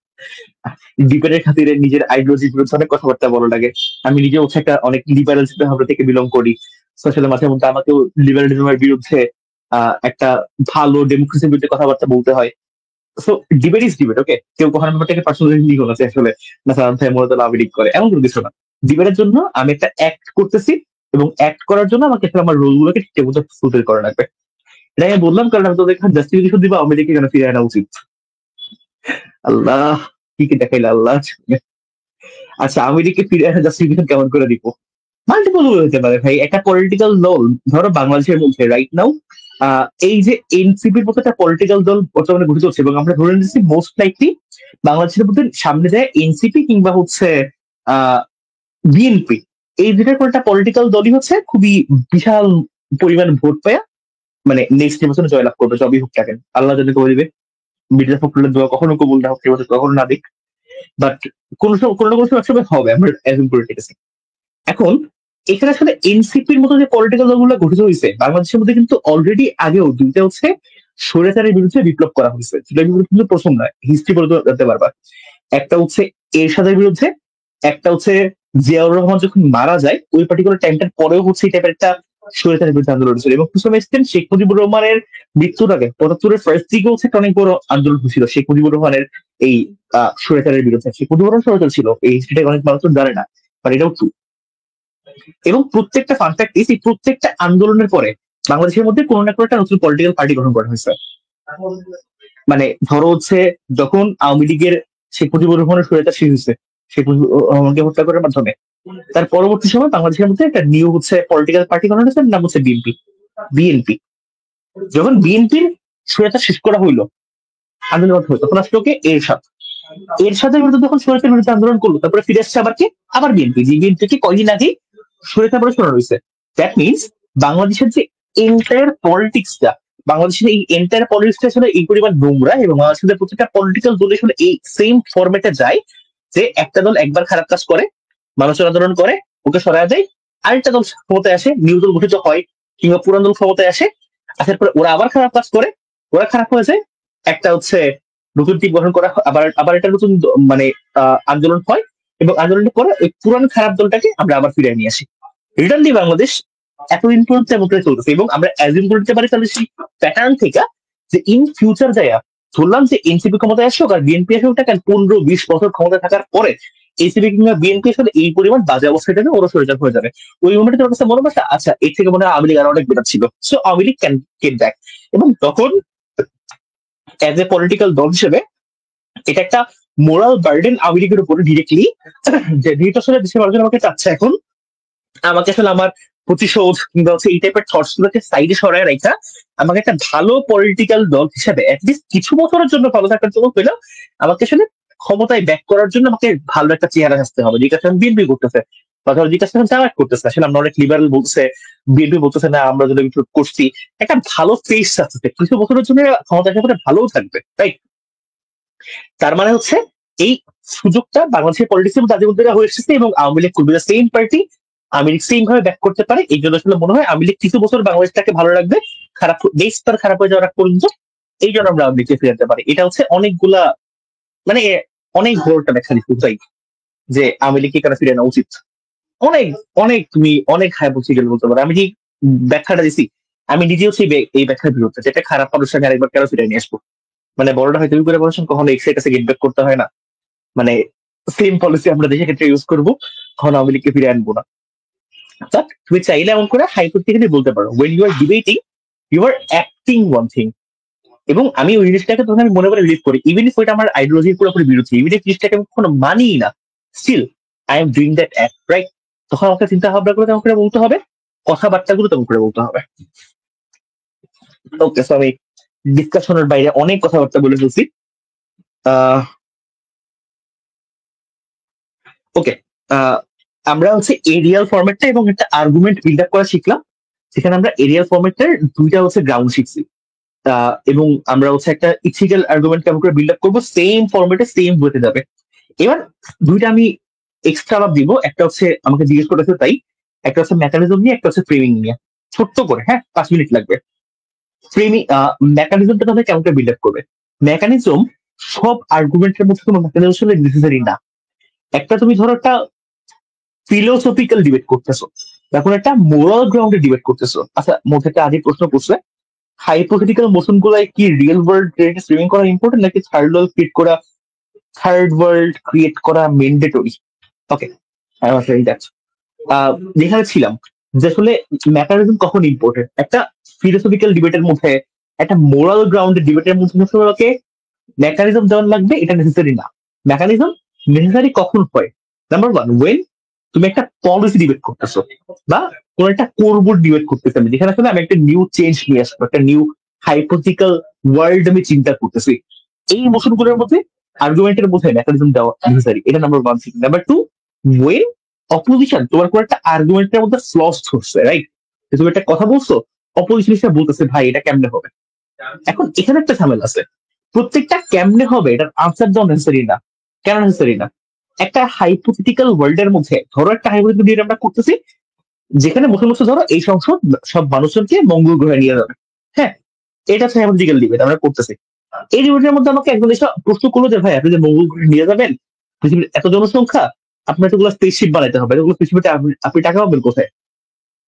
ডিপেন্ডের খাতিরে নিজের আইডিওলজির বিরুদ্ধে অনেক কথাবার্তা বলা লাগে। আমি নিজে হচ্ছে একটা অনেক লিবারেল চিন্তা ভাবনা থেকে বিলং করি, সোশ্যাল মাঝে মধ্যে আমাকেও লিবারেলিজমের বিরুদ্ধে একটা ভালো ডেমোক্রেসির বিরুদ্ধে কথাবার্তা বলতে হয়। সো ডিবেট ইজ ডিবেট, ওকে? কেউ কখনো ব্যাপারটাকে পার্সোনালি নিও না যে আসলে না সালাম ভাই মূলত আওয়ামী লীগ করে, এমন কোনো কিছু না। ডিবেটের জন্য আমি একটা অ্যাক্ট করতেছি, এবং অ্যাক্ট করার জন্য আমাকে আসলে আমার রোল গুলোকে ঠিকঠাক মতো ফুলফিল করা লাগবে। এটা আমি বললাম কারণ আমি তোদের জাস্টিফিকেশন দিব আওয়ামী লীগকে কেন ফিরে আনা উচিত। আল্লাহ, কি কি দেখাইলে আল্লাহ। আচ্ছা, আওয়ামী লীগকে ফিরে আনা জাস্টিফিকেশন কেমন করে দিব? মাল্টিপল হতে পারে ভাই। একটা পলিটিক্যাল দল ধরো বাংলাদেশের মধ্যে রাইট নাও এই যে এনসিপির মতো একটা পলিটিক্যাল দল বর্তমানে গঠিত হচ্ছে, এবং আমরা ধরে নিচ্ছি মোস্ট লাইকলি বাংলাদেশের মধ্যে সামনে যায় এনসিপি কিংবা হচ্ছে বিএনপি, এই দুটার কোনো একটা পলিটিক্যাল দলই হচ্ছে খুবই বিশাল পরিমাণ ভোট পায়, মানে নেক্সট নির্বাচনে জয়লাভ করবে, জবই হোক থাকেন, আল্লাহ যদি করে দিবে। মির্জা ফখরুলের দোয়া কখনো কবুল না হোক, কখনো না দিক, বাট কোন কোনো না কোনো সময় হবে, আমরা অ্যাজুম করে রেখেছি। এখন এখানে আসলে এনসিপির মতো যে পলিটিক্যাল দলগুলো গঠিত হয়েছে বাংলাদেশের মধ্যে, কিন্তু অলরেডি আগেও দুইটা হচ্ছে স্বৈরাচারের বিরুদ্ধে বিপ্লব করা হয়েছে, সেটা কিন্তু প্রথম নয়, হিস্ট্রি বলতে জানতে পারবা। একটা হচ্ছে এরশাদের বিরুদ্ধে, একটা হচ্ছে জিয়াউর রহমান যখন মারা যায় ওই পার্টিকুলার টাইমটার পরেও হচ্ছে এই টাইপের একটা স্বৈরাচারের বিরুদ্ধে আন্দোলন হয়েছিল, এবং to some extent Sheikh Mujibur রহমানের মৃত্যুর আগে ৭৫-এর ফার্স্ট দিকে হচ্ছে একটা অনেক বড় আন্দোলন হয়েছিল শেখ মুজিবুর রহমানের এই স্বৈরাচারের বিরুদ্ধে। শেখ মুজিবুর রহমান স্বৈরাচার ছিল, এই হিস্ট্রিটা অনেক মানুষ জানে না, বাট এটাও ট্রু। এবং প্রত্যেকটা ফানফ্যাক্ট এই প্রত্যেকটা আন্দোলনের পরে বাংলাদেশের মধ্যে কোনো না কোনো একটা নতুন পলিটিক্যাল পার্টি গঠন করা হয়েছে। মানে ধরো হচ্ছে যখন আওয়ামী লীগের শেখ মুজিবুর রহমানের স্বৈরাচার শেষ হয়েছে শেখ মুজিবুর রহমানকে হত্যা করার মাধ্যমে, তার পরবর্তী সময় বাংলাদেশের মধ্যে একটা নিউ হচ্ছে পলিটিক্যাল পার্টি গঠন হয়েছে, নাম হচ্ছে বিএনপি। যখন বিএনপির স্বৈরাচার শেষ করা হইলো, আন্দোলন হলো, তখন আসলে ওকে এরশাদের বিরুদ্ধে যখন স্বৈরাচার বিরুদ্ধে আন্দোলন করলো, তারপরে ফিরে আসছে আবার কি, আবার বিএনপি, যে বিএনপিকে কয়দিন আগে স্বৈরাচার বলে শোনা রয়েছে। দ্যাট মিনস বাংলাদেশের যে এন্টায়ার পলিটিক্সটা, বাংলাদেশের এই এন্টায়ার পলিটিক্সটা আসলে এই পরিমাণ নোংরা, এবং বাংলাদেশের প্রত্যেকটা পলিটিক্যাল দল আসলে এই সেম ফরম্যাটে যায় যে একটা দল একবার খারাপ কাজ করে, মানুষের আন্দোলন করে, ওকে সরায় দেয়, আরেকটা দল ক্ষমতায় আসে, নিউ দল গঠিত হয়, কিংবা পুরান দল ক্ষমতায় আসে, আসার পরে ওরা আবার খারাপ কাজ করে, ওরা খারাপ হয়ে যায়, একটা হচ্ছে নতুন টিম গঠন করা, আবার আবার একটা নতুন মানে আন্দোলন হয়, এবং আন্দোলনের পরে ওই পুরান খারাপ দলটাকে আমরা আবার ফিরিয়ে নিয়ে আসি। রিটার্নলি বাংলাদেশ এতদিন পর্যন্ত এমন করে চলতেছে, এবং আমরা অ্যাজিউম করে নিতে পারি তাহলে সেই প্যাটার্ন থেকে যে ইন ফিউচার যায় ধরলাম যে এনসিপি ক্ষমতায় আসুক আর বিএনপি আসুক, টাকা ১৫-২০ বছর ক্ষমতায় থাকার পরে এনসিপি কিংবা বিএনপি আসলে এই পরিমাণ বাজে অবস্থায় যাবে, ওরা সরে হয়ে যাবে। ওই মোমেন্টে তোমার কাছে মনে হয় আচ্ছা এর থেকে মনে হয় আওয়ামী লীগ আরো অনেক বেটার ছিল, so Awami League can get back. এবং তখন অ্যাজ এ পলিটিক্যাল দল হিসেবে এটা একটা মোরাল বার্ডেন আওয়ামী লীগের উপরে ডিরেক্টলি, যে যেহেতু আসলে দেশের মানুষজন আমাকে চাচ্ছে এখন আমাকে আসলে আমার প্রতিশোধ কিংবা হচ্ছে এই টাইপের থটস গুলোকে সাইডে সরায় রাখা, আমাকে একটা ভালো পলিটিক্যাল দল হিসেবে অ্যাটলিস্ট কিছু বছরের জন্য ভালো থাকার জন্য পেলাম, আমাকে আসলে ক্ষমতায় ব্যাক করার জন্য আমাকে ভালো একটা চেহারা আসতে হবে, যে কাজটা বিএনপি করতেছে, বা ধরো যে কাজটা জামায়াত করতেছে, আসলে আমরা অনেক লিবারেল বলতেছে, বিএনপি বলতেছে না আমরা যদি করছি, একটা ভালো ফেস আসতেছে, কিছু বছরের জন্য ক্ষমতা হিসেবে ভালোও থাকবে, রাইট? তার মানে হচ্ছে এই সুযোগটা বাংলাদেশের পলিটিক্সের মধ্যে আজীবন ধরে হয়ে এসেছে, এবং আওয়ামী লীগ করবে same party, Awami League same ভাবে ব্যাক করতে পারে, এই জন্য আসলে মনে হয় আওয়ামী লীগ কিছু বছর বাংলাদেশটাকে ভালো রাখবে, খারাপ দেশ তার খারাপ হয়ে যাওয়ার পর্যন্ত, এই জন্য আমরা আওয়ামী লীগকে ফিরে আনতে পারি। এটা হচ্ছে অনেকগুলা মানে অনেক বড় একটা ব্যাখ্যা দিতে যে আওয়ামী লীগকে কেন ফিরে আনা উচিত, অনেক অনেক তুমি অনেক হাই গেলে বলতে পারো। আমি যে ব্যাখ্যাটা দিছি আমি নিজেও সেই এই ব্যাখ্যার বিরুদ্ধে, যেটা খারাপ মানুষের আরেকবার কেন ফিরে নিয়ে আসবো, মানে বড়টা হয় তুমি করে বলেছেন কখনো এক্সের কাছে গেট ব্যাক করতে হয় না, মানে সেম পলিসি আমরা দেশের ক্ষেত্রে ইউজ করবো, কখনো আওয়ামী লীগকে ফিরে আনবো না। তুমি চাইলে এমন করে হাইপোথেটিক্যালি বলতে পারো when you are debating you are acting one thing, এবং আমি ওই জিনিসটাকে তখন আমি মনে করে রিলিভ করি, ইভেন ইফ ওইটা আমার আইডিওলজির পুরোপুরি বিরুদ্ধে, ইভেন ইফ জিনিসটাকে আমি কখনো মানি না, still I am doing that act, right? তখন আমাকে চিন্তা ভাবনা করে তেমন করে বলতে হবে, কথাবার্তাগুলো তেমন করে বলতে হবে। ওকে, সো আমি ডিসকাশনের বাইরে অনেক কথাবার্তা বলে ফেলছি। ওকে, আমরা হচ্ছে এরিয়াল ফরম্যাটটা এবং একটা আর্গুমেন্ট বিল্ড আপ করা শিখলাম, সেখানে আমরা এরিয়াল ফরম্যাটটার দুইটা হচ্ছে গ্রাউন্ড শিখছি। এবং আমরা হচ্ছে একটা ইথিক্যাল আর্গুমেন্ট কেমন করে বিল্ড আপ করবো, সেম ফরম্যাটে সেম বইতে যাবে। এবার দুইটা আমি এক্সট্রা আলাপ দিব, একটা হচ্ছে আমাকে জিজ্ঞেস করেছে তাই, একটা হচ্ছে মেকানিজম নিয়ে, একটা হচ্ছে ফ্রেমিং নিয়ে। ছোট্ট করে, হ্যাঁ, 5 মিনিট লাগবে। ফ্রেমিং মেকানিজমটা তাহলে কেমন করে বিল্ড আপ করবে? মেকানিজম সব আর্গুমেন্টের মধ্যে কোনো মেকানিজম আসলে নেসেসারি না। একটা তুমি ধরো একটা ফিলোসফিক্যাল ডিবেট করতেছো, এখন একটা মোরাল গ্রাউন্ডে ডিবেট করতেছো। আচ্ছা, মধ্যে একটা আগে প্রশ্ন করছে, হাইপোথেটিক্যাল মোশন গুলাই কি রিয়েল ওয়ার্ল্ড ফ্রেমিং করা ইম্পর্টেন্ট, নাকি থার্ড ওয়ার্ল্ড ক্রিয়েট করা mandatory? Okay, I was saying that. যেখানে ছিলাম যে আসলে মেকানিজম কখন ইম্পর্টেন্ট, একটা ফিলোসফিক্যাল ডিবেটের মধ্যে, একটা মোরাল গ্রাউন্ডের ডিবেটের মধ্যে ওকে মেকানিজম দেওয়ার লাগবে, এটা নেসেসারি না। মেকানিজম নেসেসারি কখন হয়? নাম্বার ওয়ান, ওয়েন তুমি একটা পলিসি ডিবেট করতেছো, বা কোন একটা কোর ডিবেট করতেছি আমি, যেখানে আসলে আমি একটা নিউ চেঞ্জ নিয়ে আসবো, একটা নিউ হাইপোথিক্যাল ওয়ার্ল্ড আমি চিন্তা করতেছি। এই মোশনগুলোর মধ্যে আর্গুমেন্টের মধ্যে মেকানিজম দেওয়া নেসেসারি, এটা number one thing. Number two, when opposition তোমার কোন একটা আর্গুমেন্টের মধ্যে ফ্লস ধরছে, রাইট? তুমি একটা কথা বলছো, অপোজিশন হিসেবে বলতেছে ভাই এটা কেমনে হবে। এখন এখানে একটা ঝামেলা আছে, প্রত্যেকটা কেমনে হবে এটার আনসার দেওয়া নেসেসারি না। কেন নেসেসারি না? একটা হাইপোথেটিক্যাল ওয়ার্ল্ড এর মধ্যে ধরো একটা হাইপোথেটিক্যাল ডিবেট আমরা করতেছি, যেখানে বসে বসে ধরো এই সংসদ সব মানুষজনকে মঙ্গল গ্রহে নিয়ে যাবে, হ্যাঁ, এটা হচ্ছে হাইপোথেটিক্যাল ডিবেট আমরা করতেছি। এই ডিবেটের মধ্যে আমাকে একজন এসে প্রশ্ন করলো যে ভাই আপনি যে মঙ্গল গ্রহে নিয়ে যাবেন, পৃথিবীর এত জনসংখ্যা, আপনার এতগুলো স্পেসশিপ বানাইতে হবে, এতগুলো স্পেসশিপে আপনি টাকা পাবেন কোথায়?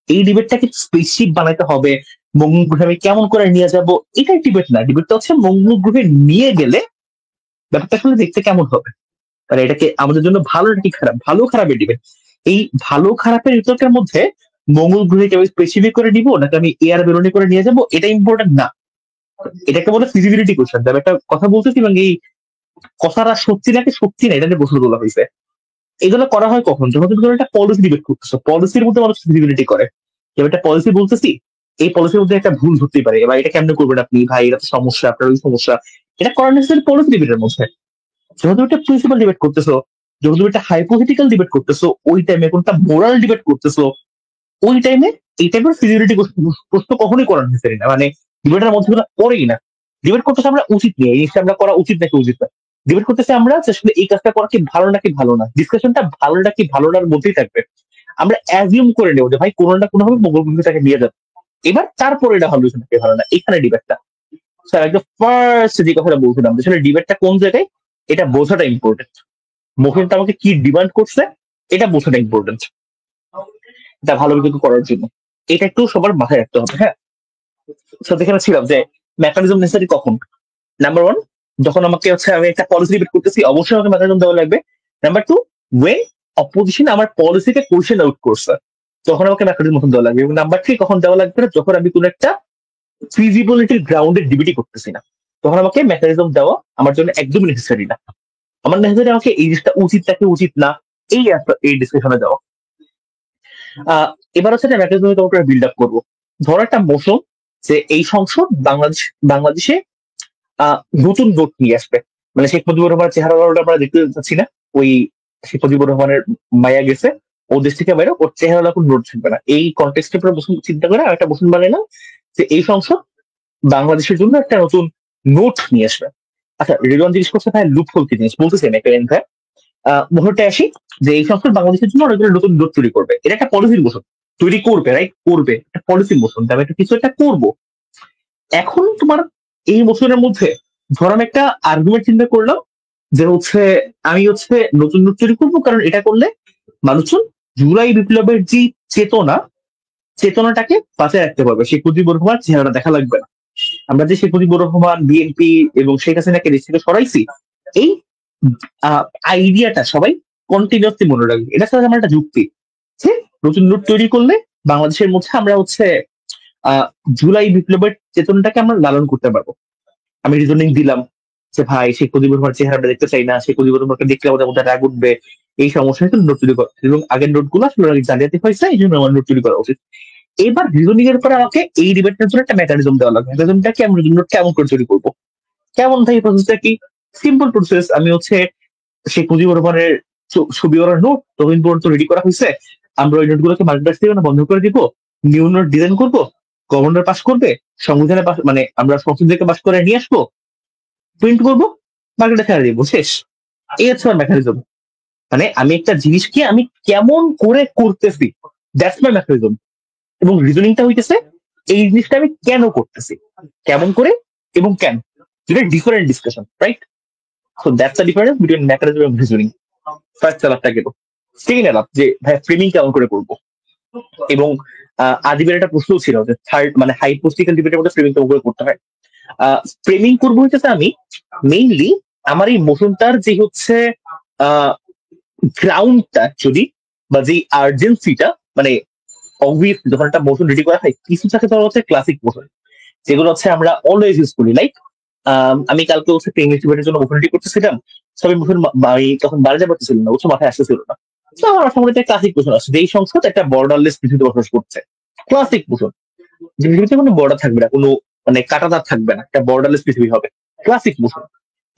এই ডিবেটটাকে স্পেসশিপ বানাইতে হবে, মঙ্গল গ্রহে আমি কেমন করে নিয়ে যাব, এটাই ডিবেট না। ডিবেটটা হচ্ছে মঙ্গল গ্রহে নিয়ে গেলে ব্যাপারটা আসলে দেখতে কেমন হবে, মানে এটাকে আমাদের জন্য ভালো নাকি খারাপ, ভালো খারাপের ডিবেট। এই ভালো খারাপের বিতর্কের মধ্যে মঙ্গল গ্রহে আমি স্পেসিফিক করে নিবো নাকি আমি এয়ার বেরোনি করে নিয়ে যাবো, এটা ইম্পর্টেন্ট না। এটাকে বলে ফিজিবিলিটি কোশ্চেন। আমি একটা কথা বলতেছি এবং এই কথাটা সত্যি নাকি সত্যি না, এটা নিয়ে প্রশ্ন তোলা হয়েছে। এগুলো করা হয় কখন? যখন তুমি ধরো একটা পলিসি ডিবেট করতেছো, পলিসির মধ্যে মানুষ ফিজিবিলিটি করে। এবার একটা পলিসি বলতেছি, এই পলিসির মধ্যে একটা ভুল ধরতেই পারে, এবার এটা কেমনে করবেন আপনি, ভাই এটা তো সমস্যা, আপনার ওই সমস্যা। এটা করার নেসেসারি পলিসি ডিবেটের মধ্যে। যখন তুমি একটা প্রিন্সিপাল ডিবেট করতেছো, যখন তুমি একটা হাইপোথেটিক্যাল ডিবেট করতেছো, ওই টাইমে কোনটা মোরাল ডিবেট করতেছো, ওই টাইমে এই টাইপের ফিজিবিলিটি প্রশ্ন কখনোই করা নেসেসারি না, মানে ডিবেটের মধ্যে গুলো করেই না। ডিবেট করতেছে আমরা উচিত নিয়ে, এই জিনিসটা আমরা করা উচিত নাকি উচিত না, ডিবেট করতেছে আমরা যে আসলে এই কাজটা করা কি ভালো নাকি ভালো না, ডিসকাশনটা ভালো নাকি ভালো নার মধ্যেই থাকবে। আমরা অ্যাজিউম করে নেবো যে ভাই কোনো না কোনো ভাবে মঙ্গল গ্রহটাকে নিয়ে যাবে, এবার তারপরে এটা ভালো নাকি ভালো না, এখানে ডিবেটটা। স্যার একদম ফার্স্ট যে কথাটা বলছিলাম, আসলে ডিবেটটা কোন জায়গায় এটা বোঝাটা ইম্পর্টেন্ট। মোশনটা আমাকে কি ডিমান্ড করছে এটা বোঝাটা ইম্পর্টেন্ট, এটা ভালো কিছু করার জন্য। এটা একটু সবার মাথায় রাখতে হবে, হ্যাঁ। তো যেখানে ছিলাম যে মেকানিজম নেসেসারি কখন? নাম্বার ওয়ান, যখন আমাকে হচ্ছে আমি একটা পলিসি ডিবেট করতেছি, অবশ্যই আমাকে মেকানিজম দেওয়া লাগবে। নাম্বার টু, ওয়েন অপোজিশন আমার পলিসিকে কোয়েশ্চেন আউট করছে, তখন আমাকে মেকানিজম মতন দেওয়া লাগবে। এবং নাম্বার থ্রি, কখন দেওয়া লাগবে না? যখন আমি কোনো একটা ফিজিবিলিটির গ্রাউন্ডে ডিবেটই করতেছি না, তখন আমাকে মেকানিজম দেওয়া আমার জন্য একদমই নেসেসারি না। আমার নেসেসারি আমাকে এই জিনিসটা উচিত নাকি উচিত না, এই ডিসকাশনে দেওয়া। আহ এবার হচ্ছে মেকানিজম তোমাকে বিল্ড আপ করবো। ধরো একটা মোশন যে এই সংসদ বাংলাদেশে নতুন নোট নিয়ে আসবে, মানে শেখ মুজিবুর রহমানের চেহারা আমরা দেখতে চাচ্ছি না, ওই শেখ মুজিবুর রহমানের মায়া গেছে, ও দেশ থেকে বাইরে, ওর চেহারা কোনো নোট থাকবে না। এই কন্টেক্সটে পুরো বসুন চিন্তা করে একটা বসুন বানাইলাম যে এই সংসদ বাংলাদেশের জন্য একটা নতুন নোট নিয়ে আসবে। আচ্ছা, রেলওয়ান জিজ্ঞেস করছে ভাই লুপ হোল কি জিনিস, বলতেছি আমি একটা এনভায় মুহূর্তে আসি যে এই সংসদ বাংলাদেশের জন্য অনেকগুলো নতুন নোট তৈরি করবে, এটা একটা পলিসির মোশন, তৈরি করবে, রাইট, করবে, একটা পলিসির মোশন, আমি একটা কিছু একটা করবো। এখন তোমার এই মোশনের মধ্যে ধর আমি একটা আর্গুমেন্ট চিন্তা করলাম যে হচ্ছে আমি হচ্ছে নতুন নোট তৈরি করবো, কারণ এটা করলে মানুষজন জুলাই বিপ্লবের যে চেতনা, চেতনাটাকে বাঁচায় রাখতে পারবে, শেখ মুজিবুর রহমান চেহারা দেখা লাগবে না। আমরা যে শেখ মুজিবুর রহমান, বিএনপি এবং শেখ হাসিনাকে দেশ থেকে সরাইছি, এই আইডিয়াটা সবাই কন্টিনিউসলি মনে রাখবে। এটা সাথে আমার একটা যুক্তি যে নতুন নোট তৈরি করলে বাংলাদেশের মধ্যে আমরা হচ্ছে আহ জুলাই বিপ্লবের চেতনাটাকে আমরা লালন করতে পারবো। আমি রিজনিং দিলাম যে ভাই শেখ মুজিবুর রহমান চেহারাটা দেখতে চাই না, শেখ মুজিবুর রহমানকে দেখলে আমাদের মধ্যে রাগ উঠবে, এই সমস্যা কিন্তু নোট তৈরি করা, এবং আগের নোট গুলো আসলে অনেক জালিয়াতি হয়েছে, এই জন্য আমার নোট তৈরি করা উচিত। এবার রিজনিং এর পরে আমাকে এই ডিবেটের জন্য একটা মেকানিজম দেওয়া লাগবে, মেকানিজমটাকে আমি নোট কেমন করে তৈরি করবো, কেমন থাকে প্রসেসটা কি? সিম্পল প্রসেস, আমি হচ্ছে শেখ মুজিবুর রহমানের ছবি ওরা নোট তখন পর্যন্ত রেডি করা হয়েছে, আমরা ওই নোট গুলোকে মাল্টিপ্লাস দিয়ে বন্ধ করে দিব, নিউ নোট ডিজাইন করবো, গভর্নর পাস করবে, সংবিধানে মানে আমরা সংসদ থেকে পাস করে নিয়ে আসবো, প্রিন্ট করবো, মার্কেটে ছেড়ে দিব, শেষ। এই হচ্ছে আমার মেকানিজম। মানে আমি একটা জিনিসকে আমি কেমন করে করতেছি, দ্যাটস মাই মেকানিজম। এবং রিজনিংটা হইতেছে এই জিনিসটা আমি কেন করতেছি, কেমন করে এবং কেন, যেটা different discussion, right? So that's the difference between mechanism এবং রিজনিং। ফার্স্ট চালাকটা গেল। সেকেন্ড আলাপ যে ভাই ফ্রেমিং কেমন করে করবো। এবং আদিবের একটা প্রশ্ন ছিল যে থার্ড মানে হাইপোথেটিক্যাল ডিবেটের মধ্যে ফ্রেমিং কেমন করে করতে হয়। ফ্রেমিং করবো হইতেছে আমি মেইনলি আমার এই মোশনটার যে হচ্ছে গ্রাউন্ডটা অ্যাকচুয়ালি, বা যে আর্জেন্সিটা, মানে অবভিয়াস যখন একটা মোশন রেডি করা হয় কিছু থাকে ধরো হচ্ছে ক্লাসিক মোশন, যেগুলো হচ্ছে আমরা অলওয়েজ ইউজ করি। লাইক আমি কালকে হচ্ছে ইংলিশ ডিবেটের জন্য মোশন রেডি করতেছিলাম, সবাই মোশন তখন বাড়ি যাবার ছিল না, উচ্চ মাথায় আসতেছিল না। তো আমার সামনে একটা ক্লাসিক মোশন আসছে, যেই সংসদ একটা বর্ডারলেস পৃথিবীতে বসবাস করছে। ক্লাসিক মোশন, যে পৃথিবীতে কোনো বর্ডার থাকবে না, কোনো মানে কাঁটাতার থাকবে না, একটা বর্ডারলেস পৃথিবী হবে। Classic motion.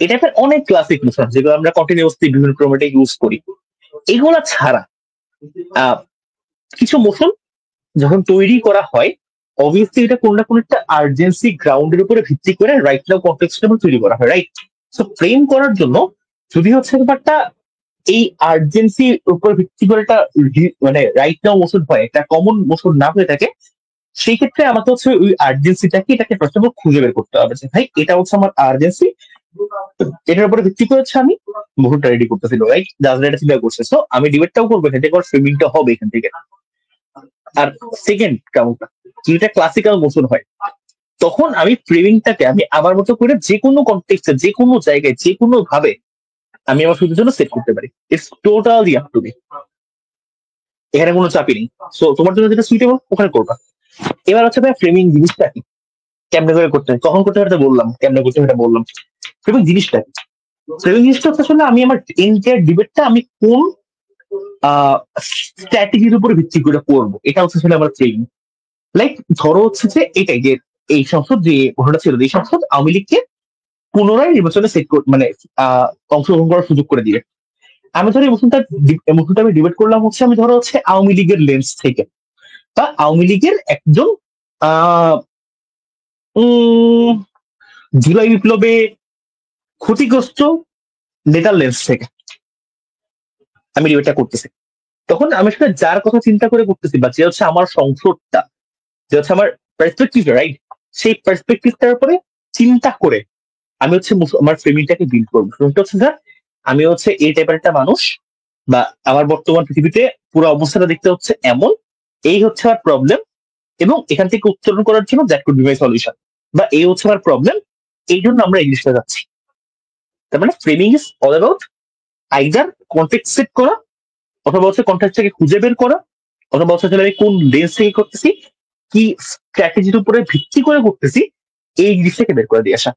এই টাইপের অনেক ক্লাসিক মোশন যেগুলো আমরা কন্টিনিউসলি বিভিন্ন ক্রোমেটে ইউজ করি। এগুলা ছাড়া কিছু মোশন যখন তৈরি করা হয়, অবভিয়াসলি এটা কোনো না কোনো একটা আর্জেন্সি গ্রাউন্ডের উপরে ভিত্তি করে রাইট নাও কনটেক্সটের উপর তৈরি করা হয়, রাইট? সো ফ্রেম করার জন্য যদি হচ্ছে ব্যাপারটা এই আর্জেন্সির উপর ভিত্তি করে একটা মানে রাইট নাও মোশন হয়, একটা কমন মোশন না হয়ে থাকে, সেই ক্ষেত্রে আমাকে হচ্ছে ওই আর্জেন্সিটাকে এটাকে ফার্স্ট অফ অল খুঁজে বের করতে হবে যে ভাই এটা হচ্ছে আমার আর্জেন্সি, এটার উপরে ভিত্তি করে হচ্ছে আমি মোশনটা রেডি করতেছিল, রাইট? জাজরা এটা চিন্তা করছে, সো আমি ডিবেটটাও করবো, এখান থেকে ফ্রেমিংটা হবে এখান থেকে। আর সেকেন্ড কাউন্টটা যেটা ক্লাসিক্যাল মোশন হয়, তখন আমি ফ্রেমিংটাকে আমি আমার মতো করে যে কোনো কনটেক্সটে, যে কোনো জায়গায়, যে কোনো ভাবে আমি আমার শুধুর জন্য সেট করতে পারি। It's totally up to me, এখানে কোনো চাপই নেই। সো তোমার জন্য যেটা সুইটেবল ওখানে করবা। এবার হচ্ছে ভাই ফ্রেমিং জিনিসটা কি, কেমনে করে করতে হয়, কখন করতে হয় এটা বললাম, কেমনে করতে হয় এটা বললাম। ফ্রেমিং জিনিসটা কি? ফ্রেমিং জিনিসটা হচ্ছে আসলে আমি আমার এন্টায়ার ডিবেটটা আমি কোন স্ট্র্যাটেজির উপরে ভিত্তি করে করবো, এটা হচ্ছে আসলে আমার ফ্রেমিং। লাইক ধরো হচ্ছে যে এটাই যে এই সংসদ যে ঘটনা ছিল, এই সংসদ আওয়ামী লীগকে পুনরায় নির্বাচনে সেট মানে অংশগ্রহণ করার সুযোগ করে দিবে। আমি ধরো এই মোশনটা আমি ডিবেট করলাম হচ্ছে, আমি ধরো হচ্ছে আওয়ামী লীগের লেন্স থেকে, বা আওয়ামী লীগের একজন আহ জুলাই বিপ্লবে ক্ষতিগ্রস্ত নেতার লেন্স থেকে আমি ডিবেটটা করতেছি। তখন আমি আসলে যার কথা চিন্তা করে করতেছি, বা যে হচ্ছে আমার সংসদটা, যে হচ্ছে আমার পার্সপেক্টিভ, রাইট? সেই পার্সপেক্টিভটার উপরে চিন্তা করে আমি হচ্ছে আমার ফ্রেমিংটাকে বিল্ড করবো। ফ্রেমিংটা হচ্ছে স্যার আমি হচ্ছে এই টাইপের একটা মানুষ, বা আমার বর্তমান পৃথিবীতে পুরো অবস্থাটা দেখতে হচ্ছে এমন, এই হচ্ছে আমার প্রবলেম, এবং এখান থেকে উত্তরণ করার জন্য that could be my solution, বা এই হচ্ছে আমার প্রবলেম, এই জন্য আমরা এই জিনিসটা যাচ্ছি। তার মানে framing is all about either context set করা, অথবা হচ্ছে কন্টেক্সটটাকে খুঁজে বের করা, অথবা হচ্ছে আমি কোন লেন্স থেকে করতেছি, কি স্ট্র্যাটেজির উপরে ভিত্তি করে করতেছি, এই জিনিসটাকে বের করে দিয়ে আসা।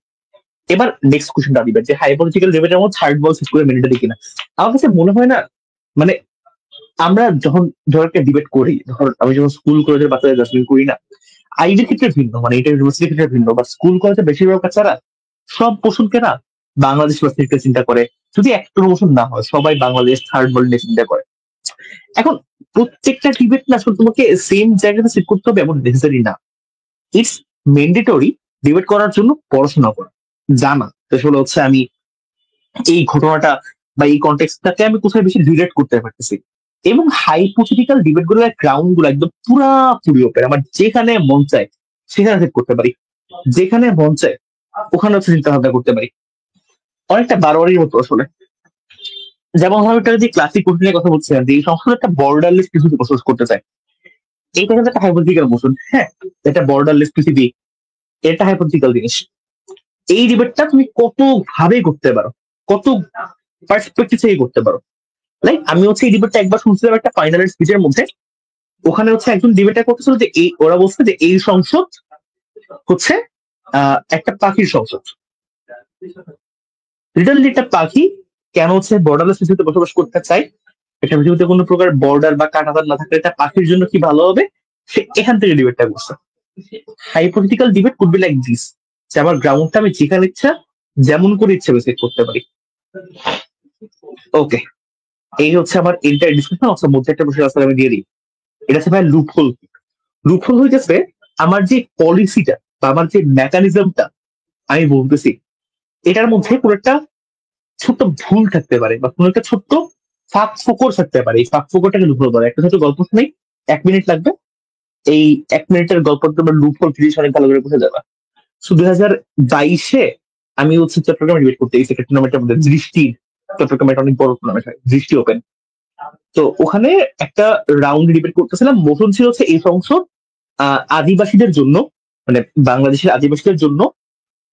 এবার নেক্সট কোশ্চেনটা দিবেন যে হাইপোথেটিক্যাল ডিবেটের মধ্যে থার্ড বল সেট করে মেনে কিনা। আমার কাছে মনে হয় না, মানে আমরা যখন ধর একটা ডিবেট করি, ধর আমি যখন স্কুল কলেজের বাচ্চাদের জাজমেন্ট করি না, আইডির ক্ষেত্রে ভিন্ন, মানে এটা ইউনিভার্সিটির ক্ষেত্রে ভিন্ন, বা স্কুল কলেজে বেশিরভাগ বাচ্চারা সব প্রশ্নকে না বাংলাদেশ ভার্সিটিকে চিন্তা করে, যদি একটা প্রমোশন না হয় সবাই বাংলাদেশ থার্ড ওয়ার্ল্ড নিয়ে চিন্তা করে। এখন প্রত্যেকটা ডিবেট না আসলে তোমাকে সেম জায়গাতে সেট করতে হবে এমন নেসেসারি না। ইটস ম্যান্ডেটরি ডিবেট করার জন্য পড়াশোনা করা, জানা আসলে হচ্ছে আমি এই ঘটনাটা বা এই কন্টেক্সটটাকে আমি কোথায় বেশি রিলেট করতে পারতেছি। এবং হাইপোথেটিক্যাল ডিবেট গুলোর গ্রাউন্ড গুলো একদম পুরাপুরি ওপেন, আমার যেখানে মন চায় সেখানে সেট করতে পারি, যেখানে মন চায় ওখানে হচ্ছে চিন্তা ভাবনা করতে পারি। অনেকটা বারোয়ারির মতো আসলে। যেমন ধরো একটা যে ক্লাসিক কোশ্চেনের কথা বলছিলাম, যে এই সংস্থাটা একটা বর্ডারলেস পৃথিবী বসবাস করতে চায়, এইটা কিন্তু একটা হাইপোথেটিক্যাল মোশন। হ্যাঁ, এটা বর্ডারলেস পৃথিবী, এটা হাইপোথেটিক্যাল জিনিস। এই ডিবেটটা তুমি কত ভাবে করতে পারো, কত পার্সপেক্টিভ থেকে করতে পারো। লাইক আমি হচ্ছে এই ডিবেটটা একবার শুনছিলাম একটা ফাইনাল স্পিচের মধ্যে, ওখানে হচ্ছে একজন ডিবেটার করতেছিল যে এই ওরা বলছে যে এই সংসদ হচ্ছে একটা পাখির সংসদ। লিটারলি একটা পাখি কেন হচ্ছে বর্ডারলেস পৃথিবীতে বসবাস করতে চায়, একটা পৃথিবীতে কোনো প্রকার বর্ডার বা কাঁটাতার না থাকলে একটা পাখির জন্য কি ভালো হবে, সে এখান থেকে ডিবেটটা করছে। Hypothetical debate could be like this, যে আমার গ্রাউন্ডটা আমি যেখানে ইচ্ছা যেমন করে ইচ্ছা সেট করতে পারি। ওকে, এই হচ্ছে আমার এন্টার ডিসকাশন। মধ্যে একটা প্রশ্ন আমি দিয়ে দিই, এটা হচ্ছে ভাই লুপহোল। লুপহোল হইতেছে আমার যে পলিসিটা বা আমার যে মেকানিজমটা আমি বলতেছি, এটার মধ্যে কোনো একটা ছোট্ট ভুল থাকতে পারে বা কোনো একটা ছোট্ট ফাঁক ফোকর থাকতে পারে। এই ফাঁক ফোকরটাকে লুপ হোল বলে। একটা ছোট গল্প শুনেই, 1 মিনিট লাগবে। এই 1 মিনিটের গল্পটা তোমরা লুপ হোল ফিরিস অনেক ভালো করে বুঝে যাবা। 2022-এ আমি হচ্ছে চট্টগ্রামে ডিবেট করতে গেছি একটা টুর্নামেন্টের মধ্যে, দৃষ্টি। চট্টগ্রামের একটা অনেক বড় টুর্নামেন্ট হয়, দৃষ্টি ওপেন। তো ওখানে একটা রাউন্ড ডিবেট করতেছিলাম। মোশন ছিল হচ্ছে এই সংসদ আদিবাসীদের জন্য, মানে বাংলাদেশের আদিবাসীদের জন্য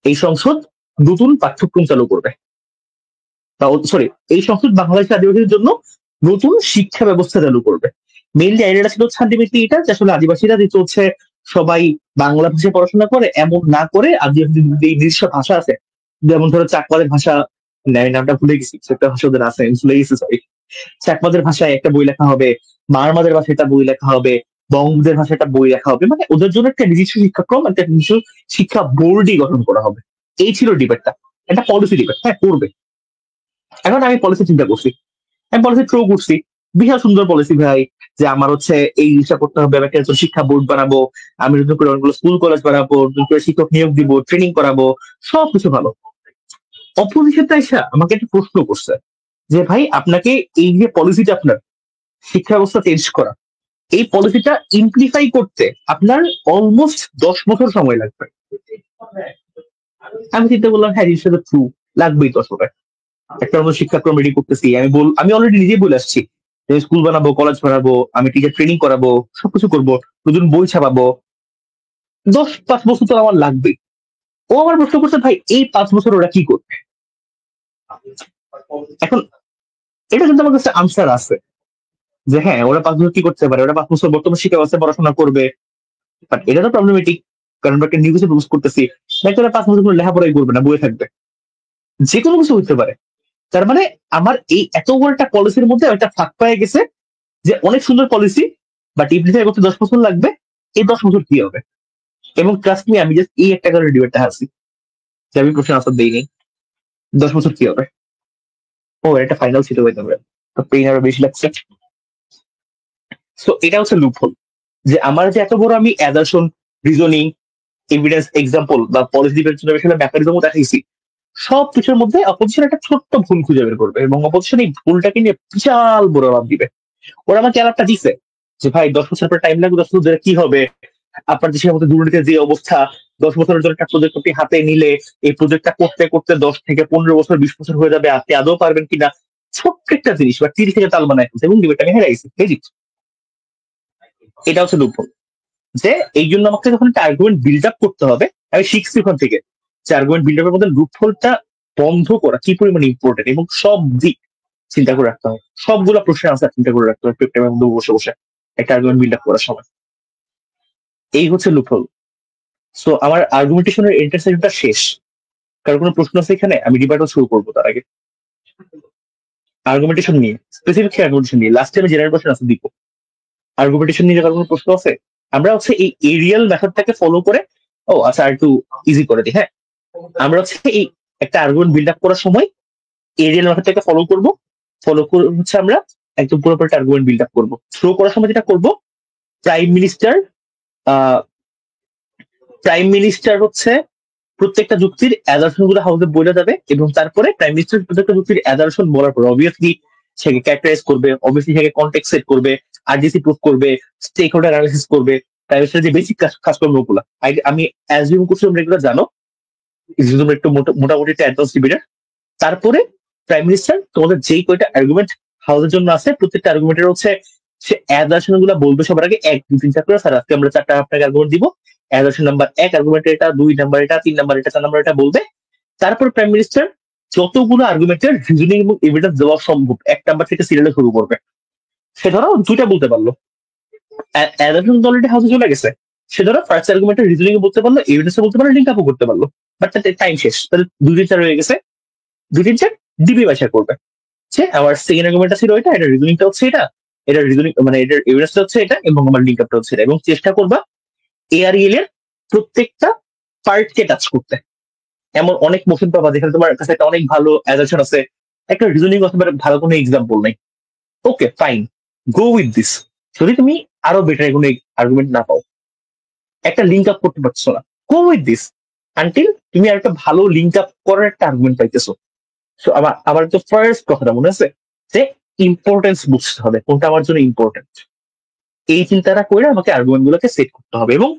এই সংসদ নতুন পাঠ্যক্রম চালু করবে। সরি, এই সংসদ বাংলাদেশের আদিবাসীদের জন্য নতুন শিক্ষা ব্যবস্থা চালু করবে। মেইনলি আইডিয়াটা ছিল আলটিমেটলি এটা, যে আসলে আদিবাসীরা যেহেতু হচ্ছে সবাই বাংলা ভাষায় পড়াশোনা করে, এমন না করে আদিবাসীদের যে নিজস্ব ভাষা আছে, যেমন ধরো চাকমাদের ভাষা, নামটা ভুলে গেছি, একটা ভাষা ওদের আছে, ভুলে গেছি, সরি। চাকমাদের ভাষায় একটা বই লেখা হবে, মারমাদের ভাষায় একটা বই লেখা হবে, বঙ্গদের ভাষায় একটা বই লেখা হবে, মানে ওদের জন্য একটা নিজস্ব শিক্ষাক্রম, একটা নিজস্ব শিক্ষা বোর্ডই গঠন করা হবে। এই ছিল ডিবেটটা, একটা পলিসি ডিবেট। হ্যাঁ, করবে। এখন আমি পলিসি চিন্তা করছি, আমি পলিসি থ্রো করছি, বিশাল সুন্দর পলিসি ভাই, যে আমার হচ্ছে এই জিনিসটা করতে হবে, আমি একটা শিক্ষা বোর্ড বানাবো, আমি নতুন করে অনেকগুলো স্কুল কলেজ বানাবো, নতুন করে শিক্ষক নিয়োগ দিব, ট্রেনিং করাবো, সবকিছু ভালো। অপোজিশনটা এসে আমাকে একটা প্রশ্ন করছে যে ভাই, আপনাকে এই যে পলিসিটা আপনার শিক্ষা ব্যবস্থা চেঞ্জ করা, এই পলিসিটা ইমপ্লিফাই করতে আপনার অলমোস্ট 10 বছর সময় লাগবে। আমি চিন্তা করলাম, হ্যাঁ জিনিসটা তো ট্রু, লাগবেই 10 বছর। একটা নতুন শিক্ষাক্রম রেডি করতেছি, আমি অলরেডি নিজেই বলে আসছি, স্কুল বানাবো, কলেজ বানাবো, আমি টিচার ট্রেনিং করাবো, সবকিছু করবো, নতুন বই ছাপাবো, 10-5 বছর তো আমার লাগবেই। ও আমার প্রশ্ন করছে, ভাই এই 5 বছর ওরা কি করবে? এখন এটা কিন্তু আমার কাছে আনসার আছে, যে হ্যাঁ ওরা 5 বছর কি করতে পারে, ওরা 5 বছর বর্তমান শিক্ষা ব্যবস্থায় পড়াশোনা করবে। বাট এটা তো প্রবলেমেটিক, কারণ আমরা একটা নিউ কিছু প্রপোজ করতেছি, নাকি ওরা 5 বছর কোনো লেখাপড়াই করবে না, বয়ে থাকবে। যে কোনো কিছু হতে পারে। তার মানে আমার এই এত বড় একটা পলিসির মধ্যে একটা ফাঁক পেয়ে গেছে, যে অনেক সুন্দর পলিসি, বাট ইমপ্লিফাই করতে 10 বছর লাগবে। এই 10 বছর কি হবে? এবং ট্রাস্ট মি, আমি জাস্ট এই একটা কারণে ডিবেটটা হাসি, যে আমি প্রশ্ন আনসার দিইনি 10 বছর কি হবে। ও, এটা ফাইনাল ছিল, হইতে হবে তো পেইন আরো বেশি লাগছে। সো এটা হচ্ছে লুপ হোল, যে আমার যে এত বড় আমি অ্যাজারশন, রিজনিং, এভিডেন্স, এক্সাম্পল বা পলিসি ডিবেশনের মেকানিজম দেখাইছি, সব কিছুর মধ্যে অপোজিশন একটা ছোট্ট ভুল খুঁজে বের করবে, এবং অপোজিশন এই ভুলটাকে নিয়ে বিশাল বড় লাভ দিবে। ওরা আমাকে আলাপটা দিছে যে ভাই 10 বছর পর টাইম লাগবে, 10 বছর ধরে কি হবে, আপনার দেশের মধ্যে দুর্নীতির যে অবস্থা, 10 বছরের জন্য একটা প্রজেক্ট আপনি হাতে নিলে, এই প্রজেক্টটা করতে করতে 10 থেকে 15 বছর, 20 বছর হয়ে যাবে, আপনি আদৌ পারবেন কিনা। ছোট্ট একটা জিনিস বা 30 থেকে তাল বানায় ফেলছে, এবং ডিবেটটা আমি হেরাইছি। এটা হচ্ছে লুপ হোল, যে এই জন্য আমাকে যখন একটা আর্গুমেন্ট বিল্ড আপ করতে হবে, আমি শিখছি ওখান থেকে যে আর্গুমেন্ট বিল্ড আপের মধ্যে লুপ হোলটা বন্ধ করা কি পরিমাণ ইম্পর্টেন্ট, এবং সব দিক চিন্তা করে রাখতে হবে, সবগুলা প্রশ্নের আনসার চিন্তা করে রাখতে হবে পেপারের মধ্যে বসে বসে একটা আর্গুমেন্ট বিল্ড আপ করার সময়। এই হচ্ছে লুপ হোল। সো আমার আর্গুমেন্টেশনের এন্টার সেশনটা শেষ। কারণ কোনো প্রশ্ন আছে এখানে? আমি ডিবেটও শুরু করবো তার আগে আর্গুমেন্টেশন নিয়ে, স্পেসিফিক আর্গুমেন্টেশন নিয়ে। লাস্টে আমি জেনারেল কোশ্চেন আছে দিব। আর্গুমেন্টেশন নিয়ে কারণ কোনো প্রশ্ন আছে? আমরা হচ্ছে এই এরিয়াল মেথডটাকে ফলো করে, ও আচ্ছা আর একটু ইজি করে দিই। হ্যাঁ, আমরা হচ্ছে এই একটা আর্গুমেন্ট বিল্ড আপ করার সময় এরিয়াল মেথডটাকে ফলো করে হচ্ছে আমরা একদম পুরোপুরি একটা আর্গুমেন্ট বিল্ড আপ করবো। থ্রো করার সময় যেটা করবো, প্রাইম মিনিস্টার হচ্ছে প্রত্যেকটা যুক্তির অ্যাজারশন গুলো হাউসে বলে যাবে, এবং তারপরে প্রাইম মিনিস্টার প্রত্যেকটা যুক্তির অ্যাজারশন বলার পর অবভিয়াসলি সেকে ক্যারেক্টারাইজ করবে, অবভিয়াসলি সেকে কন্টেক্ট সেট করবে, আরজিসি প্রুফ করবে, স্টেক হোল্ডার অ্যানালিসিস করবে, প্রাইম মিনিস্টার যে বেসিক কাজকর্মগুলো আমি অ্যাজিউম করছি তোমরা এগুলো জানো, তোমরা একটু মোটামুটি একটা অ্যাডভান্স ডিবেটার। তারপরে প্রাইম মিনিস্টার তোমাদের যেই কয়টা আর্গুমেন্ট হাউসের জন্য আছে, প্রত্যেকটা আর্গুমেন্টের হচ্ছে সে অ্যাজারশন গুলো বলবে সবার আগে 1, 2, 3, 4 করে। স্যার আজকে আমরা 4টা আপনাকে আর্গুমেন্ট দিব, অ্যাজারশন নাম্বার 1 আর্গুমেন্ট এটা, 2 নাম্বার এটা, 3 নাম্বার এটা, 4 নাম্বার এটা বলবে। তারপর প্রাইম মিনিস্টার যতগুলো আর্গুমেন্টের রিজনিং এবং এভিডেন্স দেওয়া সম্ভব 1 নাম্বার থেকে সিরিয়ালে শুরু করবে। সে ধরো 2টা বলতে পারলো, অ্যাজারশন অলরেডি হাউসে চলে গেছে, সে ধরো ফার্স্ট আর্গুমেন্টের রিজনিং বলতে পারলো, এভিডেন্স বলতে পারলো, লিঙ্ক আপও করতে পারলো। বাট তার টাইম শেষ, তাহলে 2, 3, 4 হয়ে গেছে। 2, 3, 4 ডিবি বাছা করবে, যে আমার সেকেন্ড আর্গুমেন্টটা ছিল এটা, এটা রিজনিংটা হচ্ছে এটা, এটা রিজনিং মানে এটার এভিডেন্সটা হচ্ছে এটা, এবং আমার লিঙ্ক আপটা হচ্ছে এটা। এবং চেষ্টা করবা এআরইএল এর প্রত্যেকটা পার্টকে টাচ করতে। এমন অনেক মোশন পাবা যেখানে তোমার কাছে একটা অনেক ভালো অ্যাজারশন আছে, একটা রিজনিং অথবা ভালো কোনো এক্সাম্পল নেই। Okay fine, go with this. যদি তুমি আরো বেটার কোনো আর্গুমেন্ট না পাও, একটা লিঙ্ক আপ করতে পারছো না। গো উইথ দিস আনটিল তুমি আর একটা ভালো লিঙ্ক আপ করার একটা আর্গুমেন্ট পাইতেছো। সো আমার আমার তো ফার্স্ট কথাটা মনে আছে যে ইম্পর্টেন্স বুঝতে হবে, কোনটা আমার জন্য ইম্পর্টেন্ট। এই চিন্তাটা করে আমাকে আর্গুমেন্ট গুলোকে সেট করতে হবে। এবং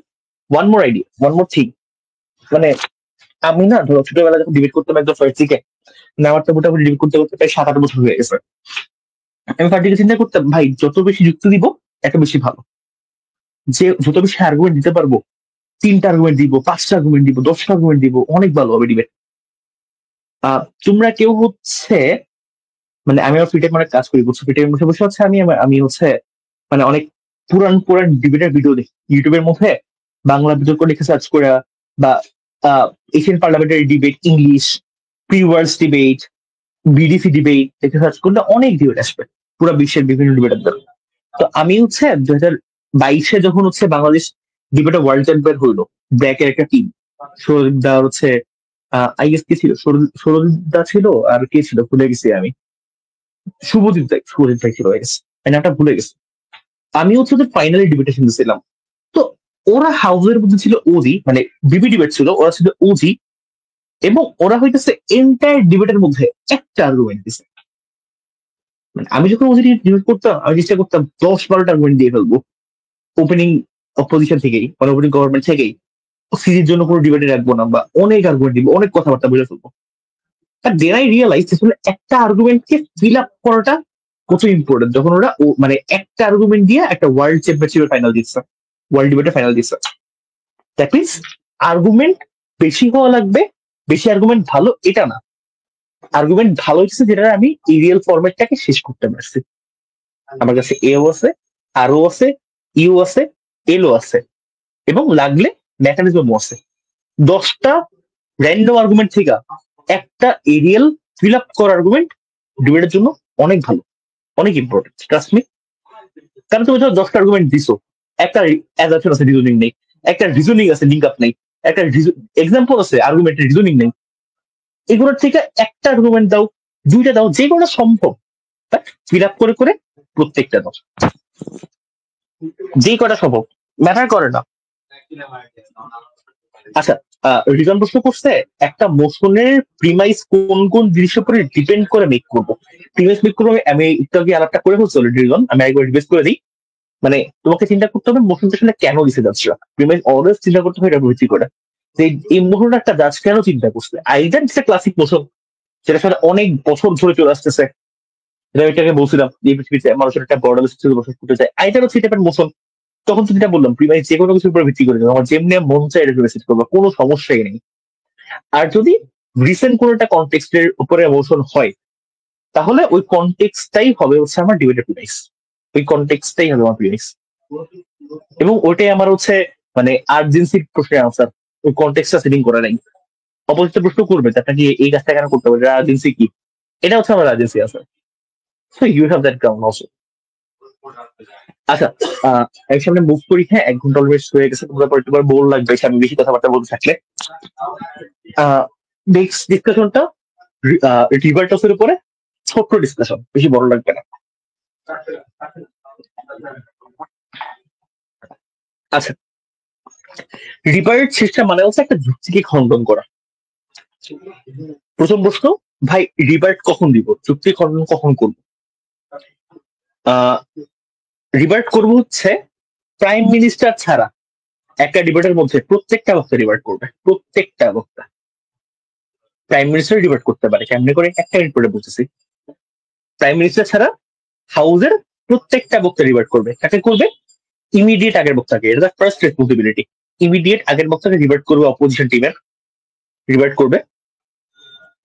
ওয়ান মোর থিং, মানে আমি না ধরো ছোটবেলা যখন ডিবেট করতাম একদম ফার্স্ট দিকে, মানে আমার তো মোটামুটি ডিবেট করতে করতে প্রায় 7-8 বছর হয়ে গেছে। আমি পার্টিকে চিন্তা করতাম ভাই যত বেশি যুক্তি দিব এত বেশি ভালো, যে যত বেশি আর্গুমেন্ট দিতে পারবো, 3টা আর্গুমেন্ট দিব, 5টা আর্গুমেন্ট দিব, 10টা আর্গুমেন্ট দিব, অনেক ভালো হবে ডিবেট। তোমরা কেউ হচ্ছে, মানে আমি আমার ফ্রি টাইম অনেক কাজ করি বুঝছো, ফ্রি টাইম বসে বসে হচ্ছে আমি হচ্ছে মানে অনেক পুরান পুরান ডিবেটের ভিডিও দেখি ইউটিউবের মধ্যে, বাংলা বিতর্ক লিখে সার্চ করে, বা Asian parliamentary debate English, pre worlds debate, BDC debate লিখে সার্চ করলে অনেক ডিবেট আসবে পুরো বিশ্বের বিভিন্ন ডিবেটারদের। তো আমি হচ্ছে 2022-এ যখন হচ্ছে বাংলাদেশ ডিবেটে ওয়ার্ল্ড চ্যাম্পিয়ন হইলো, ব্র্যাকের একটা টিম, সৌরদীপ দা হচ্ছে আই গেস কে ছিল, সৌরদীপ দা ছিল আর কে ছিল ভুলে গেছি আমি, শুভজিৎ ভাই ছিল আই গেস, নামটা ভুলে গেছি। আমি হচ্ছে ওদের ফাইনালি ডিবেটেশন দিয়েছিলাম। তো ওরা হাউসের মধ্যে ছিল ওজি, মানে বিবি ডিবেট ছিল, ওরা ছিল ওজি, এবং ওরা হইতেছে এন্টায়ার ডিবেটের মধ্যে একটা আর্গুমেন্ট দিছে। মানে আমি যখন ওজি ডিবেট করতাম আমি চেষ্টা করতাম 10-12টা আর্গুমেন্ট দিয়ে ফেলবো ওপেনিং অপোজিশন থেকেই, মানে ওপেনিং গভর্নমেন্ট থেকেই। সিরিজের জন্য কোনো ডিবেটে রাখবো না, বা অনেক আর্গুমেন্ট দিব, অনেক কথাবার্তা বুঝে ফেলবো। বাট দেন আই রিয়েলাইজ আসলে একটা আর্গুমেন্টকে ফিল আপ করাটা কত ইম্পর্টেন্ট, যখন ওরা মানে একটা আর্গুমেন্ট দিয়ে একটা ওয়ার্ল্ড চ্যাম্পিয়নশিপের ফাইনাল দিচ্ছে, ওয়ার্ল্ড ডিবেটের ফাইনাল দিচ্ছে। দ্যাট মিনস আর্গুমেন্ট বেশি হওয়া লাগবে, বেশি আর্গুমেন্ট ভালো এটা না, আর্গুমেন্ট ভালো হচ্ছে যেটা আমি এই রিয়েল ফরম্যাটটাকে শেষ করতে পারছি। আমার কাছে এও আছে, আরও আছে, ইউ আছে, এলও আছে, এবং লাগলে মেকানিজমও আছে। 10টা র্যান্ডম আর্গুমেন্ট থেকে একটা এরিয়াল ফিল আপ করা আর্গুমেন্ট ডিবেটের জন্য অনেক ভালো, অনেক ইম্পর্টেন্ট, ট্রাস্ট মি। কারণ তুমি ধরো 10টা আর্গুমেন্ট দিছো, একটা অ্যাজাম্পশন আছে, রিজনিং নেই, একটা রিজনিং আছে, লিঙ্ক আপ নেই, একটা এক্সাম্পল আছে, আর্গুমেন্টের রিজনিং নেই। এগুলোর থেকে একটা আর্গুমেন্ট দাও, 2টা দাও, যে কোনো সম্ভব, ফিল আপ করে করে প্রত্যেকটা দাও, যে কটা সম্ভব, ম্যাটার করে না। আচ্ছা, রিজন প্রশ্ন করছে একটা মোশনের প্রিমাইস কোন কোন জিনিসের উপরে ডিপেন্ড করে মেক করবো। প্রিমাইস মেক করবো আমি একটু আগে আলাপটা করে ফেলছি অলরেডি, রিজন আমি একবার রিভাইজ করে দিই। মানে তোমাকে চিন্তা করতে হবে মোশনটা আসলে কেন দিতে যাচ্ছ, প্রিমাইস অলওয়েজ চিন্তা করতে হবে এটা ভিত্তি করে যে এই মোশনটা একটা জাজ কেন চিন্তা করছে। আইদার একটা ক্লাসিক মোশন যেটা সাথে অনেক বছর ধরে চলে আসতেছে, যেটা এটাকে বলছিলাম এই পৃথিবীতে মানুষের একটা বড় বসবাস করতে চায়, আইদার হচ্ছে এটা মোশন, তখন তো যেটা বললাম প্রিমাইস যে কোনো কিছুর উপর ভিত্তি করে আমার যেমনি মন চাই এটা মেসেজ করবো, কোনো সমস্যাই নেই। আর যদি রিসেন্ট কোনো একটা কনটেক্সটের উপরে ইমোশন হয়, তাহলে ওই কনটেক্সটাই হবে হচ্ছে আমার ডিবেটের প্রিমাইস, ওই কনটেক্সটাই হবে আমার প্রিমাইস। এবং ওইটাই আমার হচ্ছে মানে আর্জেন্সির প্রশ্নের আনসার, ওই কনটেক্সটা সেটিং করা নাই। অপোজিট প্রশ্ন করবে যে আপনাকে এই কাজটা কেন করতে হবে, আর্জেন্সি কি, এটা হচ্ছে আমার urgency answer. So you have that ground also. আচ্ছা, এর সামনে মুভ করি। হ্যাঁ, 1 ঘন্টা অলরেডি হয়ে গেছে, তোমরা পরে তোমার বোর লাগবে আমি বেশি কথাবার্তা বলতে থাকলে। নেক্সট ডিসকাশনটা রিভার টসের উপরে, ছোট্ট ডিসকাশন, বেশি বড় লাগবে না। আচ্ছা, রিভার সিস্টেম মানে হচ্ছে একটা যুক্তিকে খণ্ডন করা। প্রথম প্রশ্ন, ভাই রিভার্ট কখন দিব, যুক্তি খণ্ডন কখন করবো? রিভার্ট করবো হচ্ছে প্রাইম মিনিস্টার ছাড়া একটা ডিবেটের মধ্যে প্রত্যেকটা বক্তা রিভার্ট করবে, প্রত্যেকটা বক্তা। প্রাইম মিনিস্টার রিভার্ট করতে পারে কেমনে করে, একটা মিনিট পরে বলতেছি। প্রাইম মিনিস্টার ছাড়া হাউসের প্রত্যেকটা বক্তা রিভার্ট করবে, কাকে করবে? ইমিডিয়েট আগের বক্তাকে, এটা ফার্স্ট রেসপন্সিবিলিটি। ইমিডিয়েট আগের বক্তাকে রিভার্ট করবে, অপোজিশন টিমের রিভার্ট করবে,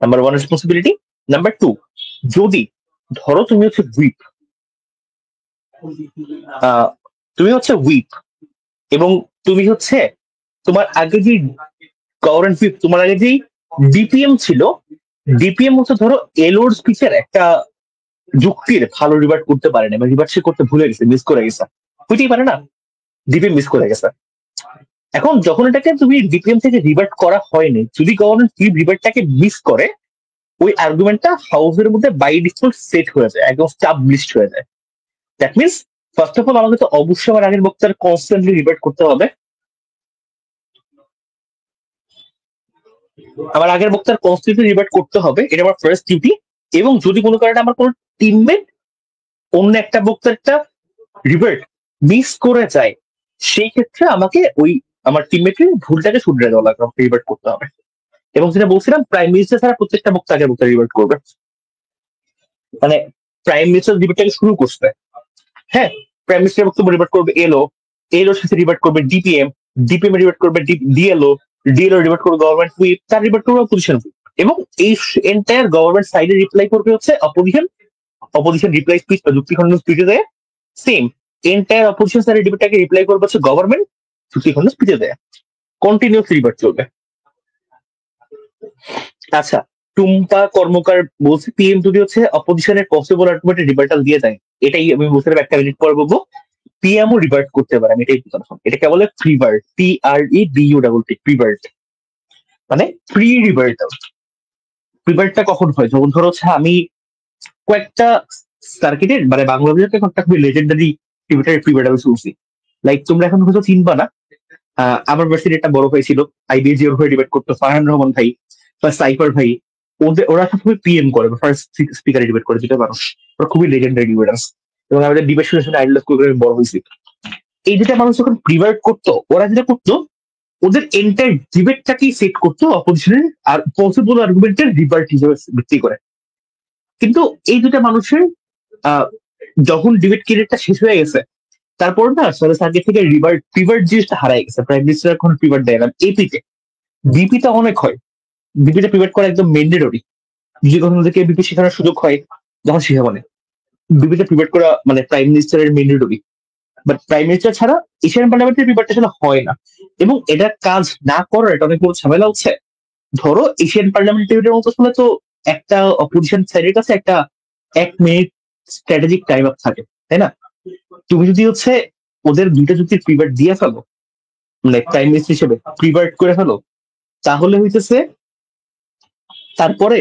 নাম্বার 1 রেসপন্সিবিলিটি। নাম্বার 2, যদি ধরো তুমি হচ্ছে হুইপ, হুইপ, এবং তুমি হচ্ছে তোমার আগে যে গভর্নমেন্ট হুইপ, তোমার আগে যে ডিপিএম ছিল, ডিপিএম হচ্ছে ধরো এলোর স্পিচের একটা যুক্তির ভালো রিভার্ট করতে পারে না, বা রিভার্ট সে করতে ভুলে গেছে, মিস করে গেছে, হইতেই পারে না, ডিপিএম মিস করে গেছে। এখন যখন এটাকে তুমি ডিপিএম থেকে রিভার্ট করা হয়নি, যদি গভর্নমেন্ট হুইপ রিভার্টটাকে মিস করে, ওই আর্গুমেন্টটা হাউসের মধ্যে বাই ডিফল্ট সেট হয়ে যায়, একদম স্টাবলিশড হয়ে যায়। That means first of all আমাকে তো অবশ্যই আমার আগের বক্তার কনস্ট্যান্টলি রিভার্ট করতে হবে, আমার আগের বক্তার কনস্টিটিউশন রিভার্ট করতে হবে, এটা আমার ফার্স্ট ডিউটি। এবং যদি কোনো কারণে আমার কোনো টিমমেট অন্য একটা বক্তার একটা রিভার্ট মিস করে যায়, সেই ক্ষেত্রে আমাকে ওই আমার টিমমেটের ভুলটাকে শুধরে দেওয়া লাগবে, আমাকে রিভার্ট করতে হবে। এবং যেটা বলছিলাম, প্রাইম মিনিস্টার ছাড়া প্রত্যেকটা বক্তা আগের বক্তা রিভার্ট করবে। মানে প্রাইম মিনিস্টার রিভার্টটাকে শুরু করছে, হ্যাঁ, প্রাইম মিনিস্টার বক্তব্য রিভার্ট করবে এলো, এলোর সাথে রিভার্ট করবে ডিপিএম, ডিপিএম রিভার্ট করবে ডিএলও, ডিএলও রিভার্ট করবে গভর্নমেন্ট হুইপ, তার রিভার্ট করবে অপোজিশন হুইপ। এবং এই এন্টায়ার গভর্নমেন্ট সাইডে রিপ্লাই করবে হচ্ছে অপোজিশন। অপোজিশন রিপ্লাই স্পিচ বা যুক্তি খণ্ডন স্পিচে দেয় সেম। এন্টায়ার অপোজিশন সাইডের ডিবেটটাকে রিপ্লাই করবে হচ্ছে গভর্নমেন্ট, যুক্তি খণ্ডন স্পিচে দেয়। কন্টিনিউস রিভার্ট চলবে। আচ্ছা, টুম্পা কর্মকার বলছে পিএম যদি হচ্ছে অপোজিশনের পসিবল আর্গুমেন্টের রিভার্টাল দিয়ে দেয়, এটাই আমি বলতে একটা মিনিট পর বলবো। পিএমও রিভার্ট করতে পারে, আমি এটাই বলতাম। এটাকে বলে প্রিভার্ট, PREBU ডাবল টি, প্রিভার্ট মানে প্রি রিভার্টাল। প্রিভার্টটা কখন হয়? যখন ধরো হচ্ছে আমি কয়েকটা সার্কিটের মানে বাংলাদেশের একটা খুবই লেজেন্ডারি টিভিটার প্রিভার্ট আমি শুনছি। লাইক তোমরা এখন হয়তো চিনবা না, আমার ভার্সিটি একটা বড় ভাই ছিল, আইবিএজিওর হয়ে ডিবেট করতো, ফারহান রহমান ভাই বা সাইফার ভাই। ওরা সবসময় পিএম করে, ফার্স্ট স্পিকারে ডিবেট করে, যেটা মানুষ ওরা খুবই লেজেন্ডারি ডিবেটার্স। এবং আমাদের ডিবেট শুনে শুনে আইডল স্কুল করে বড় হয়েছি। এই দুটা মানুষ যখন প্রিভার্ট করতো, ওরা যেটা করতো ওদের এন্টার ডিবেটটাকেই সেট করতো অপোজিশনের আর পসিবল আর্গুমেন্টের রিভার্ট হিসেবে ভিত্তি করে। কিন্তু এই দুটা মানুষের যখন ডিবেট ক্যারিয়ারটা শেষ হয়ে গেছে, তারপর না সার্কিট থেকে রিভার্ট জিনিসটা হারাই গেছে। প্রাইম মিনিস্টার এখন প্রিভার্ট দেয় না। এপিতে, বিপিতে অনেক হয়। বিপিতে প্রিভার্ট করা একদম ম্যান্ডেটরি। যদি কখনো থেকে বিপি শেখানোর সুযোগ হয় তখন শেখাবো না। বিপিতে প্রিভার্ট করা মানে প্রাইম মিনিস্টারের ম্যান্ডেটরি। বাট প্রাইম মিনিস্টার ছাড়া এশিয়ান পার্লামেন্টের প্রিভার্ট আসলে হয় না। এবং এটা কাজ না করার এটা অনেক বড় ঝামেলা হচ্ছে। ধরো এশিয়ান পার্লামেন্টের মতো শুনে তো একটা অপোজিশন সাইডের কাছে একটা 1 মিনিট স্ট্র্যাটেজিক টাইম আপ থাকে, তাই না? তুমি যদি হচ্ছে ওদের দুইটা যুক্তির প্রিভার্ট দিয়ে ফেলো, মানে প্রাইম মিনিস্টার হিসেবে প্রিভার্ট করে ফেলো, তাহলে হইতেছে তারপরে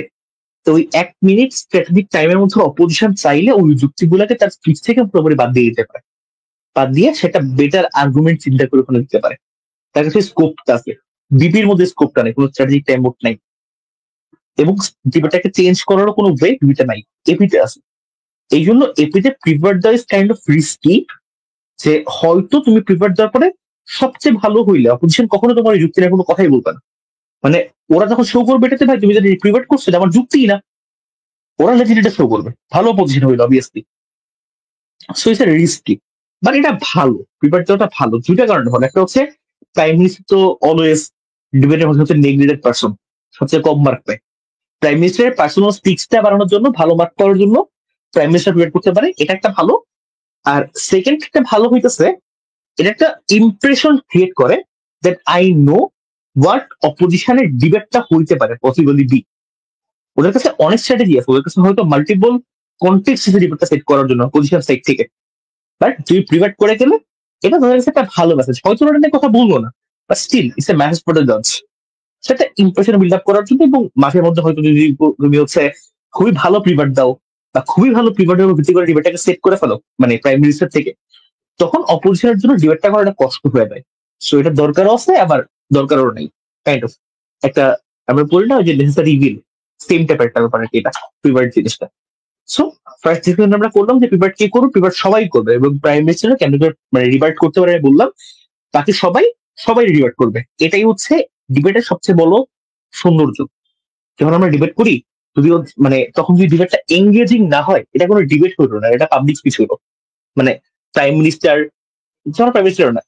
ওই 1 মিনিট স্ট্র্যাটেজিক টাইমের মধ্যে অপোজিশন চাইলে ওই যুক্তিগুলোকে তার স্পিচ থেকে পুরোপুরি বাদ দিয়ে দিতে পারে। বাদ দিয়ে সেটা বেটার আর্গুমেন্ট চিন্তা করে ওখানে দিতে পারে। তার কাছে স্কোপটা আছে। বিপির মধ্যে স্কোপটা নেই, কোনো স্ট্র্যাটেজিক টাইম মোড নাই। এবং ডিবেটটাকে চেঞ্জ করারও কোনো ওয়ে বিপিতে নাই, এপিতে আছে। এই জন্য এপিতে প্রিভার্ট দেওয়া ইজ কাইন্ড অফ রিস্কি। যে হয়তো তুমি প্রিভার্ট দেওয়ার পরে সবচেয়ে ভালো হইলে অপোজিশন কখনো তোমার এই যুক্তি নিয়ে কোনো কথাই বলবে না। মানে ওরা যখন শো করবে এটাতে, ভাই তুমি যদি প্রিভার্ট করছো এটা আমার যুক্তিই না, ওরা লেজিট এটা শো করবে। ভালো পজিশন হইলো obviously. So it's risky, but এটা ভালো। প্রিভার্ট দেওয়াটা ভালো দুইটা কারণে ভালো। একটা হচ্ছে প্রাইম মিনিস্টার তো অলওয়েজ ডিবেটের মধ্যে হচ্ছে নেগলেক্টেড পারসন, সবচেয়ে কম মার্ক পায়। প্রাইম মিনিস্টারের পার্সোনাল স্পিচটা বাড়ানোর জন্য, ভালো মার্ক পাওয়ার জন্য প্রাইম মিনিস্টার প্রিভার্ট করতে পারে, এটা একটা ভালো। আর সেকেন্ড একটা ভালো হইতেছে, এটা একটা ইমপ্রেশন ক্রিয়েট করে দ্যাট আই নো হোয়াট অপোজিশনের ডিবেটটা হইতে পারে পসিবলি বি। ওদের কাছে অনেক স্ট্র্যাটেজি আছে, ওদের কাছে হয়তো মাল্টিপল কন্টেক্সট ডিবেটটা সেট করার জন্য পজিশন সাইড থেকে। বাট তুই প্রিভার্ট করে গেলে এটা তোদের কাছে একটা ভালো মেসেজ। হয়তো ওটা নিয়ে কথা বলবো না, but still it's a message for the জজ। সেটা ইমপ্রেশন বিল্ড আপ করার জন্য। এবং মাসের মধ্যে হয়তো যদি তুমি হচ্ছে খুবই ভালো প্রিভার্ট দাও বা খুবই ভালো প্রিভার্টের উপর ভিত্তি করে ডিবেটটাকে সেট করে ফেলো মানে প্রাইম মিনিস্টার থেকে, তখন অপোজিশনের জন্য ডিবেটটা করাটা কষ্ট হয়ে যায়। সো এটা দরকারও আছে, আবার দরকারও নেই। কাইন্ড অফ একটা আমরা বলি না ওই যে নেসেসারি ইভিল, সেম টাইপের একটা ব্যাপার এটা প্রিভার্ট জিনিসটা। সো ফার্স্ট ডিসিশন আমরা করলাম যে প্রিভার্ট কে করবো, প্রিভার্ট সবাই করবে। এবং প্রাইম মিনিস্টার কেন মানে রিভার্ট করতে পারে বললাম, বাকি সবাই সবাই রিভার্ট করবে। এটাই হচ্ছে ডিবেটের সবচেয়ে বড় সৌন্দর্য। যখন আমরা ডিবেট করি, যদিও মানে তখন যদি ডিবেটটা এঙ্গেজিং না হয়, এটা কোনো ডিবেট হলো না, এটা পাবলিক স্পিচ হলো। মানে প্রাইম মিনিস্টার, ধরো প্রাইম মিনিস্টার না,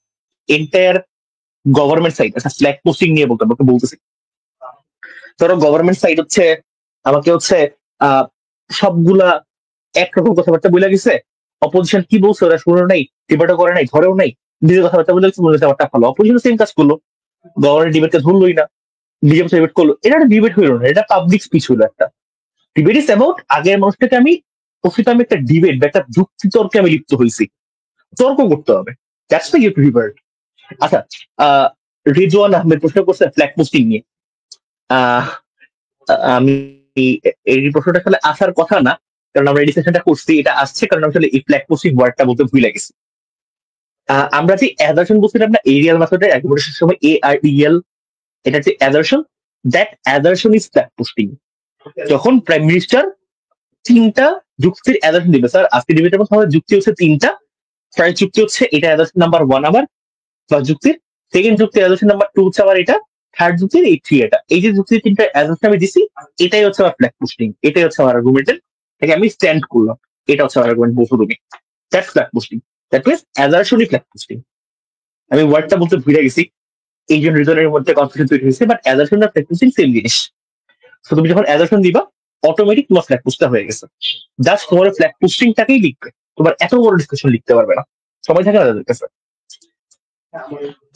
এন্টায়ার গভর্নমেন্ট সাইড, আচ্ছা ফ্ল্যাগ পোস্টিং নিয়ে বলতে আমাকে বলতেছি। ধরো গভর্নমেন্ট সাইড হচ্ছে আমাকে হচ্ছে সবগুলা একরকম কথাবার্তা বলে গেছে, অপোজিশন কি বলছে ওরা শুনে নাই, ডিবেটও করে নাই, ধরেও নাই, নিজের কথাবার্তা বলে গেছে, মনে হচ্ছে আমারটা ভালো। অপোজিশন সেম কাজ করলো, গভর্নমেন্ট ডিবেটকে ধরলোই না, বিজেপি ডিবেট করলো। এটা একটা ডিবেট হইলো না, এটা পাবলিক স্পিচ হলো একটা। ডিবেট ইজ অ্যাবাউট আগের মানুষটাকে আমি আমি একটা ডিবেট বা একটা যুক্তি তর্কে আমি লিপ্ত হয়েছি, তর্ক করতে হবে। That's the revert. আচ্ছা, রিজওয়ান আহমেদ প্রশ্ন করছে ফ্ল্যাগ পোস্টিং নিয়ে। আহ আমি এই প্রশ্নটা আসলে আসার কথা না, কারণ আমরা এই ডিসকাশনটা করছি, এটা আসছে কারণ আসলে এই ফ্ল্যাগ পোস্টিং ওয়ার্ডটা বলতে ভুলে গেছি। আমরা যে অ্যাজারশন বলছিলাম না এরিয়াল মেথডের অ্যাকুমুলেশনের সময় AREL, এটা হচ্ছে assertion that assertion is flag posting. যখন প্রাইম মিনিস্টার তিনটা যুক্তির অ্যাজারশন দিবে, স্যার আজকে ডিবেটের মধ্যে আমাদের যুক্তি হচ্ছে তিনটা। ফার্স্ট যুক্তি হচ্ছে এটা অ্যাজারশন নাম্বার 1 আমার ফার্স্ট যুক্তির, সেকেন্ড যুক্তি অ্যাজারশন নাম্বার 2 হচ্ছে আমার এটা, থার্ড যুক্তির এই 3 এটা। এই যে যুক্তির তিনটা অ্যাজারশন আমি দিছি, এটাই হচ্ছে আমার ফ্ল্যাগ পোস্টিং, এটাই হচ্ছে আমার আর্গুমেন্টের, এটাকে আমি স্ট্যান্ড করলাম, এটা হচ্ছে আমার আর্গুমেন্ট বলছো তুমি। That's flag posting, that means অ্যাজারশনই ফ্ল্যাগ পোস্টিং। আমি ওয়ার্ডটা বলতে ভুলে গেছি, এই জন্য রিজনের মধ্যে কনফিউশন তৈরি হয়েছে, বাট অ্যাজারশন আর ফ্ল্যাগ পোস্টিং সেম জিনিস। তো তুমি যখন অ্যাজারশন দিবা অটোমেটিক তোমার ফ্ল্যাগ পোস্টটা হয়ে গেছে, জাস্ট তোমার ফ্ল্যাগ পোস্টিংটাকেই লিখবে, তোমার এত বড় ডিসকাশন লিখতে পারবে না, সময় থাকে না তাদের কাছে।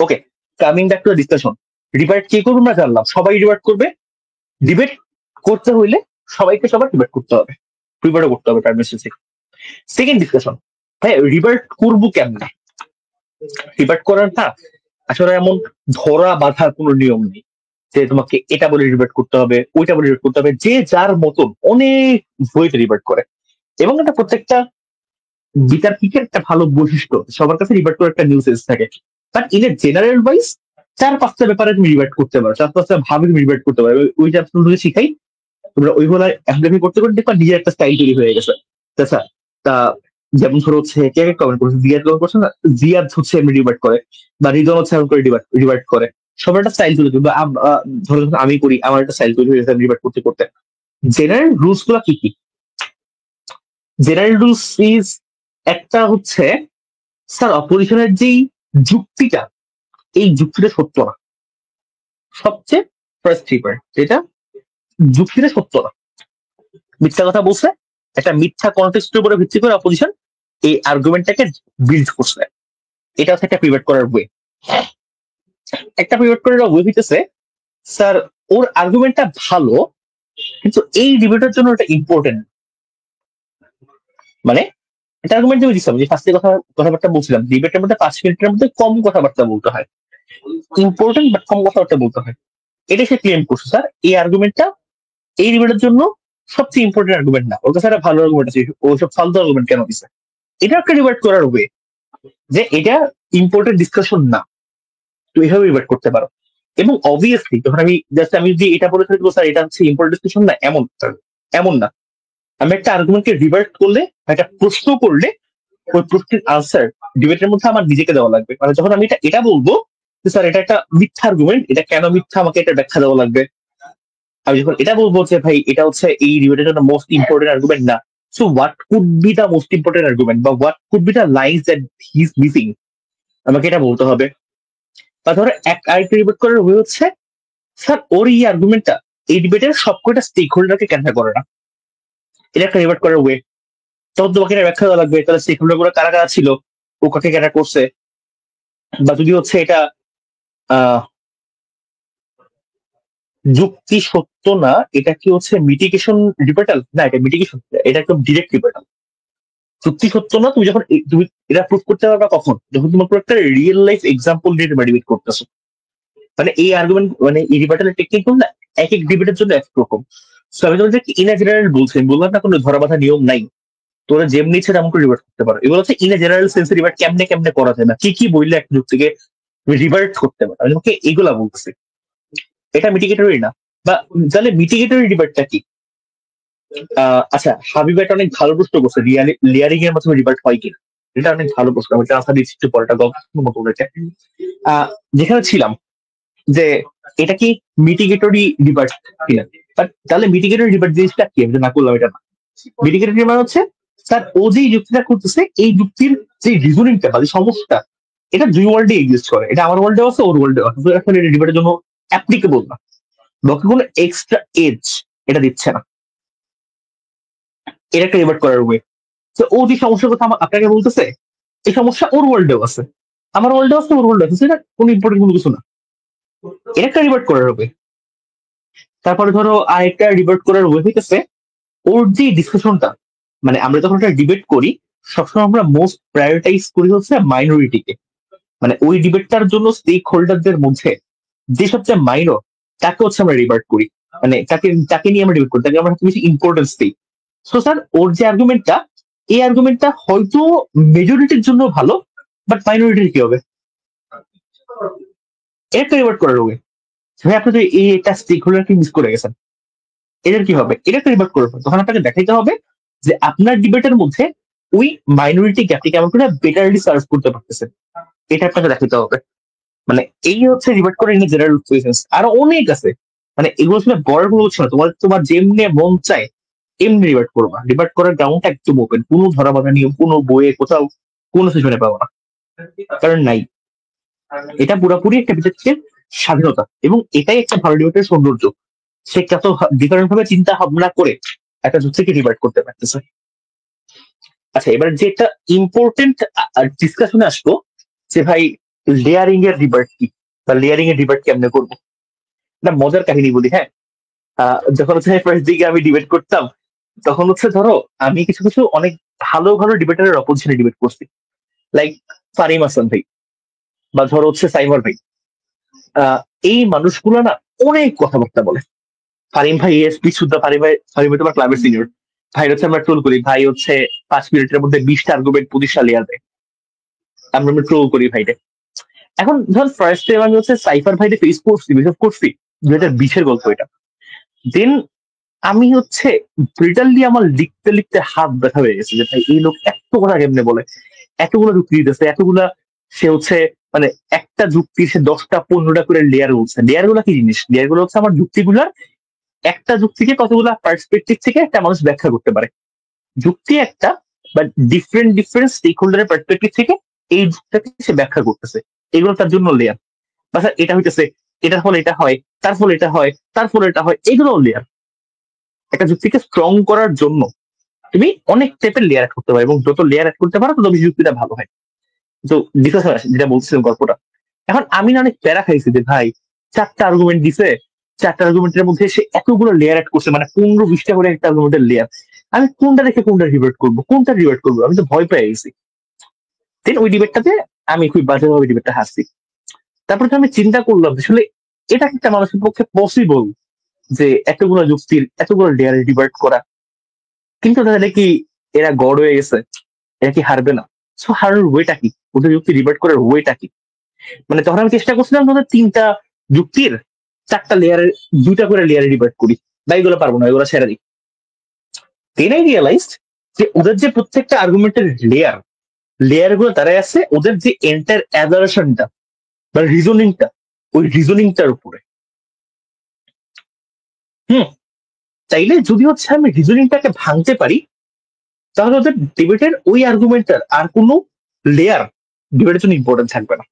Okay, coming back to the discussion, debate কে করবে আমরা জানলাম, সবাই ডিবেট করবে। ডিবেট করতে হইলে সবাইকে সবার ডিবেট করতে হবে, প্রিপেয়ারও করতে হবে প্রাইম মিনিস্টার। সেকেন্ড ডিসকাশন, হ্যাঁ ডিবেট করবো কেমনে? ডিবেট করাটা আসলে এমন ধরা বাঁধার কোনো নিয়ম নেই যে তোমাকে এটা বলে ডিবেট করতে হবে, ওইটা বলে ডিবেট করতে হবে। যে যার মতন অনেক বইতে ডিবেট করে, এবং এটা প্রত্যেকটা বিতার্কিকের একটা ভালো বৈশিষ্ট্য, সবার কাছে ডিবেট করার একটা নিউজ থাকে। But in a general wise 4-5টা ব্যাপারে তুমি ডিবেট করতে পারো, 4-5টা ভাবে তুমি ডিবেট করতে পারো। ওইটা তোমাদের শিখাই, তোমরা ওইগুলো অ্যাপ্লাই করতে করতে দেখবা নিজের একটা স্টাইল তৈরি হয়ে গেছে। আচ্ছা, তা যেমন ধরো হচ্ছে কে কে কমেন্ট করছে, জিয়াদ কমেন্ট করছে না, জিয়াদ হচ্ছে এমনি ডিবেট করে, বা রিজন হচ্ছে এমন করে ডিবেট করে, সবার একটা স্টাইল তৈরি, বা ধরো যখন আমি করি আমার একটা স্টাইল তৈরি হয়ে গেছে ডিবেট করতে করতে। জেনারেল রুলস গুলা কি কি? জেনারেল রুলস ইজ, একটা হচ্ছে স্যার অপোজিশনের যেই যুক্তিটা, এই যুক্তিটা সত্য না, সবচেয়ে ফার্স্ট ট্রিপার যেটা যুক্তিটা সত্য না, মিথ্যা কথা বলছে, একটা মিথ্যা কনটেক্সটের উপরে ভিত্তি করে অপোজিশন এই আর্গুমেন্টটাকে বিল্ড করছে, এটা হচ্ছে একটা প্রিভেট করার ওয়ে। একটা প্রিভেট করার ওয়ে হইতেছে স্যার ওর আর্গুমেন্টটা ভালো, কিন্তু এই ডিবেটের জন্য এটা ইম্পর্টেন্ট। মানে একটা আর্গুমেন্ট আমি দিচ্ছিলাম যে ফার্স্টে কথাবার্তা বলছিলাম, ডিবেটের মধ্যে 5 মিনিটের মধ্যে কম কথাবার্তা বলতে হয়, ইম্পর্টেন্ট বাট কম কথাবার্তা বলতে হয়। এটা সে ক্লেম করছে স্যার এই আর্গুমেন্টটা এই ডিবেটের জন্য সবচেয়ে ইম্পর্টেন্ট আর্গুমেন্ট না, ওর কাছে একটা ভালো আর্গুমেন্ট আছে, ওসব ফালতু আর্গুমেন্ট কেন দিছে। এটা একটা ডিবেট করার ওয়ে, যে এটা ইম্পর্টেন্ট ডিসকাশন না, তো এইভাবে ডিবেট করতে পারো। এবং অবভিয়াসলি যখন আমি জাস্ট আমি যদি এটা বলে থাকবো স্যার এটা হচ্ছে ইম্পর্টেন্ট ডিসকাশন না, এমন না। আমি একটা আর্গুমেন্টকে ডিবেট করলে, একটা প্রশ্ন করলে, ওই প্রশ্নের আনসার ডিবেটের মধ্যে আমার নিজেকে দেওয়া লাগবে। মানে যখন আমি এটা বলবো যে স্যার এটা একটা মিথ্যা আর্গুমেন্ট, এটা কেন মিথ্যা আমাকে এটা ব্যাখ্যা দেওয়া লাগবে। আমি যখন এটা বলবো যে ভাই এটা হচ্ছে এই ডিবেটের জন্য মোস্ট ইম্পর্টেন্ট আর্গুমেন্ট না, so what could be the most important argument, বা what could be the lines that he is missing, আমাকে এটা বলতে হবে। বা ধরো আরেকটা ডিবেট করার ওয়ে হচ্ছে স্যার ওর এই আর্গুমেন্টটা এই ডিবেটের সবকটা স্টেক হোল্ডারকে ক্যান্সার করে না, এটা একটা ডিবেট করার ওয়ে। তখন তোমাকে এটা ব্যাখ্যা দেওয়া লাগবে তাহলে স্টেক হোল্ডার গুলো কারা কারা ছিল, ও কাকে ক্যান্সার করছে। বা যদি হচ্ছে এটা যুক্তি সত্য না, এটা কি হচ্ছে মিটিগেশন রিপোর্টাল না, এটা মিটিগেশন, এটা একদম ডিরেক্ট রিপোর্টাল। যুক্তি সত্য না, তুমি যখন তুমি এটা প্রুভ করতে পারবা কখন, যখন তোমার একটা রিয়েল লাইফ এক্সাম্পল দিয়ে ডিবেট করতেছো। মানে এই আর্গুমেন্ট মানে এই রিপোর্টালের টেকনিক না এক এক ডিবেটের জন্য এক রকম। সো আমি তোমাদের ইন এ জেনারেল বলছি, বললাম না কোনো ধরা বাঁধা নিয়ম নাই, তোরা যেমনি ইচ্ছে তেমন করে রিভার্ট করতে পারো। এগুলো হচ্ছে ইন এ জেনারেল সেন্সে রিভার্ট কেমনে কেমনে করা যায় না, কি কি বললে এক যুক্তিকে রিভার্ট করতে পারো, আমি তোমাকে এগুলা বলতেছি। এটা মিটিগেটরি না। বা তাহলে মিটিগেটরি ডিবেটটা কি? আচ্ছা, হাবিব একটা অনেক ভালো প্রশ্ন করছে, লেয়ারিং এর মাধ্যমে রিভার্ট হয় কিনা, এটা অনেক ভালো প্রশ্ন, আমি আনসার দিচ্ছি একটু পরে, গল্পের মতো বলেছে। যেখানে ছিলাম যে এটা কি মিটিগেটরি ডিবেট কিনা, তাহলে মিটিগেটরি ডিবেট জিনিসটা কি, আমি না করলাম এটা না। মিটিগেটরি মানে হচ্ছে স্যার ও যে যুক্তিটা করতেছে এই যুক্তির যে রিজনিংটা বা যে সমস্যা, এটা দুই ওয়ার্ল্ডে এক্সিস্ট করে, এটা আমার ওয়ার্ল্ডে আছে ওর ওয়ার্ল্ডে আছে, আসলে এটা ডিবেটের জন্য অ্যাপ্লিকেবল না, বাকি কোনো এক্সট্রা এজ এটা দিচ্ছে না। এটা একটা ডিবেট করার ওয়ে। তো ও যে সমস্যার কথা আপনাকে বলতেছে, এই সমস্যা ওর ওয়ার্ল্ডেও আছে, আমার ওয়ার্ল্ডেও আছে, ওর ওয়ার্ল্ডে আছে, সেটা কোনো ইম্পর্টেন্ট কোনো কিছু না, এটা একটা ডিবেট করার ওয়ে। তারপরে ধরো আরেকটা ডিবেট করার ওয়ে হইতেছে ওর যে ডিসকাশনটা, মানে আমরা যখন একটা ডিবেট করি সবসময় আমরা মোস্ট প্রায়োরিটাইজ করি হচ্ছে মাইনরিটিকে, মানে ওই ডিবেটটার জন্য স্টেক হোল্ডারদের মধ্যে যে সবচেয়ে মাইনর তাকে হচ্ছে আমরা ডিবেট করি, মানে তাকে নিয়ে আমরা ডিবেট করি, তাকে আমরা বেশি ইম্পর্টেন্স দিই। সো স্যার ওর যে আর্গুমেন্টটা, এই আর্গুমেন্টটা হয়তো মেজরিটির জন্য ভালো, বাট মাইনরিটির কি হবে, এটা ডিবেট করার ওয়ে। ভাই আপনি তো এটা স্টেক হোল্ডারকে মিস করে গেছেন, এদের কি হবে? এটা একটা ডিবেট করবো, তখন আপনাকে দেখাইতে হবে যে আপনার ডিবেটের মধ্যে ওই মাইনরিটি গ্যাপটি কেমন করে বেটারলি সার্ভ করতে পারতেছে, এটা আপনাকে দেখাইতে হবে। মানে এই হচ্ছে ডিবেট করে ইন জেনারেল কোয়েশ্চেন্স, আরো অনেক আছে। মানে এগুলো শুনে বড় কোনো হচ্ছে না, তোমার যেমনি মন চায় এমনি ডিবেট করবা। ডিবেট করার গ্রাউন্ডটা একদম ওপেন, কোনো ধরা বাঁধা নিয়ম কোনো বইয়ে কোথাও কোনো সেশনে পাবো না, কারণ নাই। এটা পুরোপুরি একটা বিচক্ষণের স্বাধীনতা, এবং এটাই একটা ভালো ডিবেটের সৌন্দর্য। সে কত ডিফারেন্ট ভাবে চিন্তা ভাবনা করে একটা যুক্তিকে ডিবেট করতে পারতেছে। আচ্ছা, এবার যে একটা ইম্পর্টেন্ট ডিসকাশনে আসবো যে ভাই লেয়ারিং এর ডিবেট কি, বা লেয়ারিং এর ডিবেট কেমনে করবো। একটা মজার কাহিনী বলি, হ্যাঁ। যখন হচ্ছে ফার্স্ট দিকে আমি ডিবেট করতাম, তখন হচ্ছে ধরো আমি কিছু কিছু অনেক ভালো ভালো ডিবেটারের অপোজিশনে ডিবেট করছি, লাইক ফারিম হাসান ভাই, বা ধরো হচ্ছে সাইমর ভাই। আহ এই মানুষগুলো না অনেক কথাবার্তা বলে। ফারিম ভাই এসপি সুদ্ধা, ফারিম ভাই তোমার ক্লাবের সিনিয়র ভাই, হচ্ছে আমরা ট্রোল করি ভাই, হচ্ছে 5 মিনিটের মধ্যে 20টা আর্গুমেন্ট 25টা লেয়ার দেয়, আমরা ট্রোল করি ভাইটা। এখন ধর ফার্স্ট টাইম আমি হচ্ছে সাইফার ভাইটা ফেস করছি, বিহেভ করছি, 2020-এর গল্প এটা। দেন আমি হচ্ছে ব্রিটালি আমার লিখতে লিখতে হাত ব্যথা হয়ে গেছে যে ভাই এই লোক এত কথা কেমনে বলে, এতগুলো যুক্তি দিতেছে, এতগুলা সে হচ্ছে মানে একটা যুক্তি সে 10টা 15টা করে লেয়ার বলছে। লেয়ার গুলা কি জিনিস? লেয়ার গুলো হচ্ছে আমার যুক্তিগুলার একটা যুক্তিকে কতগুলা পার্সপেক্টিভ থেকে একটা মানুষ ব্যাখ্যা করতে পারে। যুক্তি একটা, বাট ডিফারেন্ট ডিফারেন্ট স্টেক হোল্ডারের পার্সপেক্টিভ থেকে এই যুক্তিটাকে সে ব্যাখ্যা করতেছে, এগুলো তার জন্য লেয়ার। বা এটা হইতেছে, এটার ফলে এটা হয়, তার ফলে এটা হয়, তার ফলে এটা হয়, এগুলো লেয়ার। একটা যুক্তিকে স্ট্রং করার জন্য তুমি অনেক টাইপের লেয়ার অ্যাড করতে পারো, এবং যত লেয়ার অ্যাড করতে পারো তত বেশি যুক্তিটা ভালো হয়। তো ডিসকাশন আসে, যেটা বলছিলাম গল্পটা। এখন আমি না অনেক প্যারা খাইছি যে ভাই 4টা আর্গুমেন্ট দিছে, 4টা আর্গুমেন্টের মধ্যে সে এতগুলো লেয়ার অ্যাড করছে, মানে 15-20টা করে একটা আর্গুমেন্টের লেয়ার। আমি কোনটা রেখে কোনটা ডিবেট করবো, কোনটা ডিবেট করবো, আমি তো ভয় পেয়ে গেছি। দেন ওই ডিবেটটাতে আমি খুব বাজেভাবে ডিবেটটা হাসছি। তারপরে তো আমি চিন্তা করলাম আসলে এটা একটা মানুষের পক্ষে পসিবল যে এতগুলো যুক্তির এতগুলো লেয়ারে ডিবেট করা, কিন্তু তাহলে কি এরা গড় হয়ে গেছে, এরা কি হারবে না? সো হারার ওয়েটা কি, ওদের যুক্তি ডিবেট করার ওয়েটা কি? মানে তখন আমি চেষ্টা করছিলাম ধরো 3টা যুক্তির 4টা লেয়ারের 2টা করে লেয়ারে ডিবেট করি, বা এগুলো পারবো না, এগুলো ছেড়ে দিই। দেন আই রিয়েলাইজ যে ওদের যে প্রত্যেকটা আর্গুমেন্টের লেয়ার গুলো দাঁড়ায় আছে ওদের যে এন্টার অ্যাজারশনটা বা রিজনিংটা, ওই রিজনিংটার উপরে। হুম, চাইলে যদি হচ্ছে আমি রিজনিংটাকে ভাঙতে পারি, তাহলে ওদের ডিবেটের ওই আর্গুমেন্টটার আর কোনো লেয়ার ডিবেটের জন্য ইম্পর্টেন্ট থাকবে না।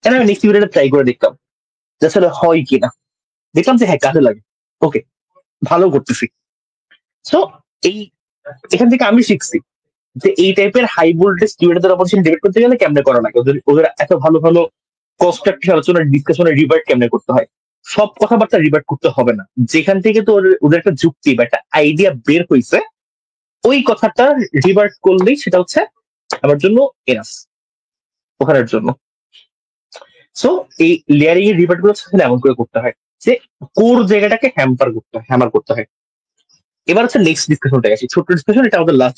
আমি নেক্সট ডিবেটটা ট্রাই করে দেখলাম যে আসলে হয় কিনা। দেখলাম যে হ্যাঁ কাজে লাগে, ওকে ভালো করতেছি। সো এই এখান থেকে আমি শিখছি যে এই টাইপের হাই ভোল্টেজ ডিবেটদের অপোজিশন ডিবেট করতে গেলে কেমনে করা লাগে, ওদের ওদের এত ভালো ভালো কনস্ট্রাকটিভ আলোচনা ডিসকাশনের রিভার্ট কেমনে করতে হয়। সব কথাবার্তা রিভার্ট করতে হবে না, যেখান থেকে তো ওদের একটা যুক্তি বা একটা আইডিয়া বের হয়েছে, ওই কথাটা রিভার্ট করলেই সেটা হচ্ছে আমার জন্য এনাফ ওখানের জন্য। সো এই লেয়ারিং এর রিভার্ট গুলো এমন করে করতে হয় যে কোর জায়গাটাকে হ্যামার করতে হয়। এবার হচ্ছে নেক্সট ডিসকাশনটা আসি, ছোট্ট ডিসকাশন, এটা আমাদের লাস্ট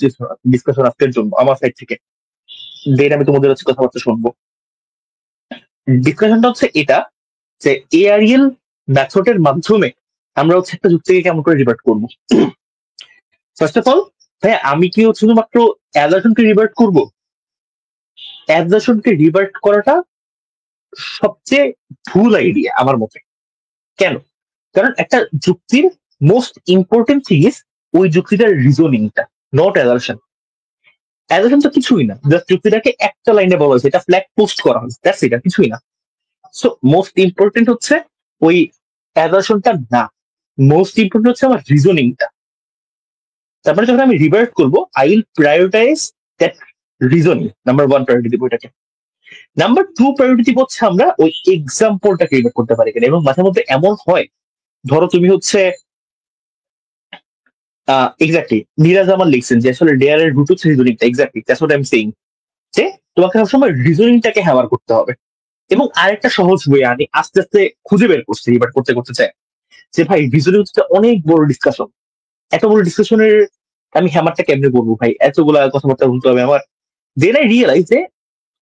ডিসকাশন আজকের জন্য আমার সাইড থেকে। দেন আমি তোমাদের হচ্ছে কথাবার্তা শুনবো। ডিসকাশনটা হচ্ছে এটা যে এআরিএল মেথডের মাধ্যমে আমরা হচ্ছে একটা যুক্তিকে কেমন করে রিভার্ট করবো। ফার্স্ট অফ অল ভাই আমি কি হচ্ছে শুধুমাত্র অ্যাজারশনকে রিভার্ট করবো? অ্যাজারশনকে রিভার্ট করাটা সবচেয়ে ভুল আইডিয়া আমার মতে। কেন? কারণ একটা যুক্তির মোস্ট ইম্পর্টেন্ট থিং ইজ ওই যুক্তিটার রিজনিংটা, নট অ্যাজারশন। অ্যাজারশন তো কিছুই না, জাস্ট যুক্তিটাকে একটা লাইনে বলা হয়েছে, এটা ফ্ল্যাগ পোস্ট করা হয়েছে, দ্যাটস ইট, কিছুই না। সো মোস্ট ইম্পর্টেন্ট হচ্ছে ওই অ্যাজারশনটা না, মোস্ট ইম্পর্টেন্ট হচ্ছে আমার রিজনিংটা। তারপরে যখন আমি রিভার্ট করবো I will prioritise that reasoning, number 1 priority দিব এটাকে। নাম্বার 2 প্রায়োরিটি দিব হচ্ছে আমরা ওই এক্সাম্পলটাকে রিভার্ট করতে পারি কিনা। এবং মাঝে মধ্যে এমন হয়, ধরো তুমি হচ্ছে এক্স্যাক্টলি নিরাজ আমার লিখছেন যে আসলে ডেয়ারের রুট হচ্ছে রিজনিংটা, exactly that's what I am saying, যে তোমাকে সবসময় রিজনিংটাকে হ্যামার করতে হবে। এবং আরেকটা সহজ বই আমি আস্তে আস্তে খুঁজে বের করছি, রিভার্ট করতে করতে চাই যে ভাই রিজনিং হচ্ছে অনেক বড় ডিসকাশন, এত বড় ডিসকাশনের আমি হ্যামারটা কেমনে করবো ভাই, এতগুলা কথাবার্তা বলতে হবে আমার। দেন আই রিয়েলাইজ যে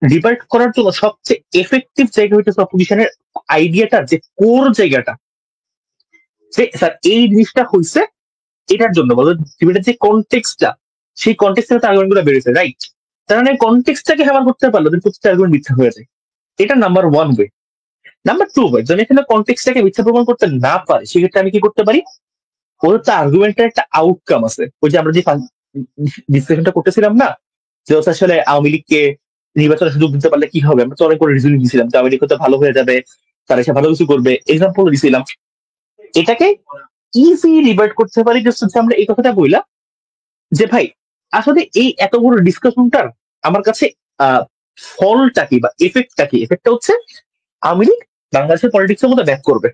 ডিবাট করার জন্য সবচেয়ে এফেক্টিভ জায়গা হইতেছে অপোজিশনের আইডিয়াটা, যে কোর জায়গাটা, যে স্যার এই জিনিসটা হয়েছে এটার জন্য বলো, ডিবেটের যে কনটেক্সটটা, সেই কনটেক্সট থেকে আর্গুমেন্ট গুলো বেরোছে, রাইট? তার মানে কনটেক্সটটাকে হ্যামার করতে পারলো, দেন প্রত্যেকটা আর্গুমেন্ট মিথ্যা হয়ে যায়। এটা number one way. Number two way, যদি এখানে কনটেক্সটটাকে মিথ্যা প্রমাণ করতে না পারে, সেক্ষেত্রে আমি কি করতে পারি, ওদের তো আর্গুমেন্টের একটা আউটকাম আছে, ওই যে আমরা যে ডিসকাশনটা করতেছিলাম না, যে হচ্ছে আসলে আওয়ামী লীগকে নির্বাচনে সুযোগ দিতে পারলে কি হবে, আমরা তো অনেক করে রিজনিং দিয়েছিলাম যে আওয়ামী লীগ হয়তো ভালো হয়ে যাবে, তারা এসে ভালো কিছু করবে, এক্সাম্পল দিয়েছিলাম। এটাকে ইজি রিভার্ট করতে পারি, জাস্ট হচ্ছে আমরা এই কথাটা বললাম যে ভাই আসলে এই এত বড় ডিসকাশনটার আমার কাছে আহ ফলটা কি বা এফেক্টটা কি, এফেক্টটা হচ্ছে আওয়ামী লীগ বাংলাদেশের পলিটিক্স এর মধ্যে ব্যাক করবে,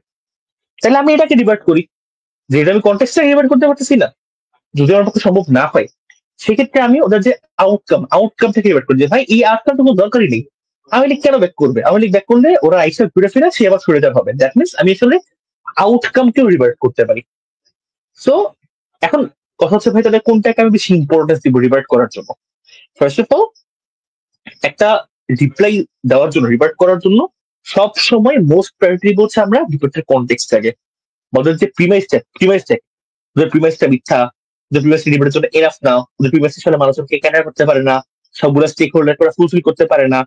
তাহলে আমি এটাকে রিভার্ট করি, যেটা আমি কন্টেক্সটে রিভার্ট করতে পারতেছি না, যদি আমার পক্ষে সম্ভব না হয়, সেক্ষেত্রে আমি ওদের যে আউটকাম থেকে রিভার্ট করি, যে ভাই এই আউটকাম তো কোনো দরকারই নেই, আওয়ামী লীগ কেন ব্যাক করবে, আওয়ামী লীগ ব্যাক করলে ওরা আইসা ঘুরে ফিরে সে আবার সরে যাওয়া হবে, দ্যাট মিনস আমি আসলে আউটকামকেও রিভার্ট করতে পারি। সো এখন কথা হচ্ছে ভাই তাহলে কোনটাকে আমি বেশি ইম্পর্টেন্স দিব রিভার্ট করার জন্য। ফার্স্ট অফ অল, একটা রিপ্লাই দেওয়ার জন্য, রিভার্ট করার জন্য সব সময় মোস্ট প্রায়োরিটি বলছে আমরা রিপোর্টের কনটেক্সটটাকে, ওদের যে প্রিমাইসটা ওদের প্রিমাইসটা মিথ্যা, ওদের প্রিমাইসটা রিপোর্টের জন্য এনাফ না, ওদের প্রিমাইসের সাথে মানুষকে ক্যাটার করতে পারে না, সবগুলো স্টেক হোল্ডার করে ফুলফিল করতে পারে না,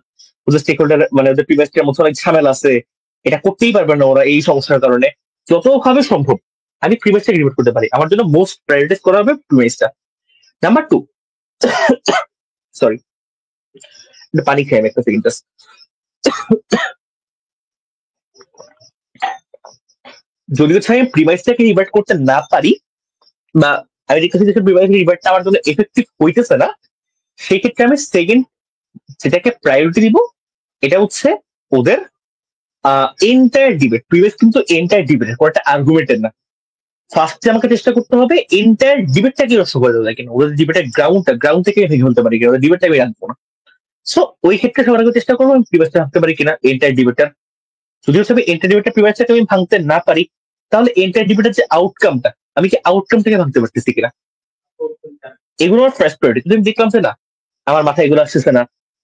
ওদের স্টেক হোল্ডার মানে ওদের প্রিমাইসটার মধ্যে অনেক ঝামেলা আছে, এটা করতেই পারবে না ওরা এই সমস্যার কারণে। যতভাবে সম্ভব আমি প্রিমাইসটাকে রিপোর্ট করতে পারি, আমার জন্য মোস্ট প্রায়োরিটাইজ করা হবে প্রিমাইসটা। নাম্বার টু, সরি পানি খাই আমি একটা সেকেন্ড। যদি হচ্ছে আমি প্রিমাইসটাকে রিভার্ট করতে না পারি, বা আমি দেখতেছি যে প্রিমাইস রিভার্টটা আমার জন্য এফেক্টিভ হইতেছে না, সেই ক্ষেত্রে আমি সেকেন্ড যেটাকে প্রায়োরিটি দিব, এটা হচ্ছে ওদের এন্টায়ার ডিবেট। প্রিভিয়াস কিন্তু এন্টায়ার ডিবেট, একটা আর্গুমেন্টের না। ফার্স্টে আমাকে চেষ্টা করতে হবে এন্টায়ার ডিবেটটাকে নষ্ট করে দেওয়া যায় কিনা, ওদের ডিবেটের গ্রাউন্ড থেকে ভেঙে ফেলতে পারি কিনা, ওদের ডিবেটটা আমি রাখবো না। সো ওই ক্ষেত্রে সবার আগে চেষ্টা করবো আমি প্রিভিয়াসটা ভাবতে পারি কিনা এন্টায়ার ডিবেটার। যদি হচ্ছে আমি এন্টায়ার ডিবেটার প্রিভিয়াসটাকে আমি ভাঙতে না পারি, তাহলে এন্টায়ার ডিবেটের যে আউটকামটা, আমি কি আউটকাম থেকে ভাঙতে পারতেছি কিনা, এগুলো আমার ফার্স্ট প্রায়োরিটি। যদি আমি দেখলাম যে না আমার মাথায় এগুলো আসতেছে না,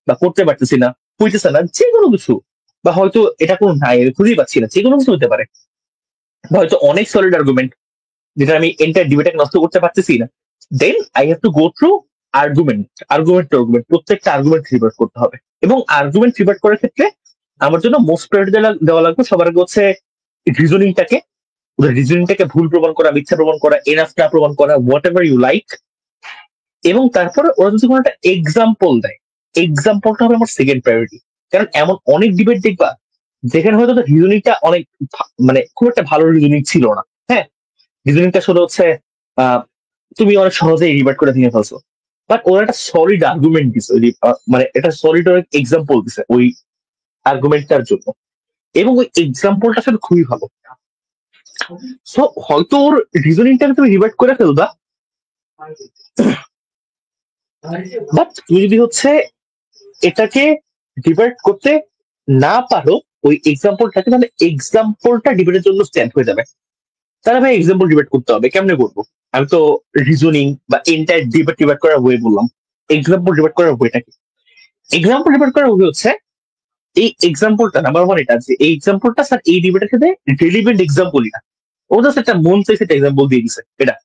বা করতে পারতেছি না, হইতেছে না, যে কোনো কিছু, বা হয়তো এটা কোনো নাই আমি খুঁজেই পাচ্ছি না, যে কোনো কিছু হতে পারে, বা হয়তো অনেক সলিড আর্গুমেন্ট যেটা আমি এন্টার ডিবেটটাকে নষ্ট করতে পারতেছি না, then I have to go through argument প্রত্যেকটা আর্গুমেন্ট রিভার্ট করতে হবে। এবং আর্গুমেন্ট রিভার্ট করার ক্ষেত্রে আমার জন্য মোস্ট প্রায়োরিটি দেওয়া লাগবে সবার আগে হচ্ছে রিজনিংটাকে, ওদের রিজনিংটাকে ভুল প্রমাণ করা, মিথ্যা প্রমাণ করা, এনাফ না প্রমাণ করা, হোয়াট এভার ইউ লাইক। এবং তারপরে ওরা যদি কোনো একটা এক্সাম্পল দেয়, এক্সাম্পলটা হবে আমার সেকেন্ড প্রায়োরিটি। কারণ এমন অনেক ডিবেট দেখবা যেখানে হয়তো রিজনিংটা অনেক মানে খুব একটা ভালো রিজনিং ছিল না, হ্যাঁ, রিজনিংটা শুধু হচ্ছে তুমি অনেক সহজেই রিভার্ট করে ভেঙে ফেলছো, বাট ওরা একটা সলিড আর্গুমেন্ট দিছে, মানে এটা সলিড এক্সাম্পল দিছে ওই আর্গুমেন্টটার জন্য, এবং ওই এক্সাম্পলটা আসলে খুবই ভালো। সো হয়তো ওর রিজনিংটাকে তুমি রিভার্ট করে ফেলবা, বাট তুমি যদি হচ্ছে এটাকে ডিবেট করতে না পারো ওই এক্সাম্পলটাকে, তাহলে এক্সাম্পলটা ডিবেটের জন্য স্ট্যান্ড হয়ে যাবে। তাহলে ভাই এক্সাম্পল ডিবেট করতে হবে, কেমনে করবো? আমি তো রিজনিং বা এন্টায়ার ডিবেট করার ওয়ে বললাম, এক্সাম্পল ডিবেট করার ওয়েটা কি? এক্সাম্পল ডিবেট করার ওয়ে হচ্ছে এই এক্সাম্পলটা নাম্বার ওয়ান এটা, যে এই এক্সাম্পলটা স্যার এই ডিবেটের সাথে রিলিভেন্ট এক্সাম্পলই না, ও জাস্ট একটা মন চাইছে একটা এক্সাম্পল দিয়ে দিছে এটা।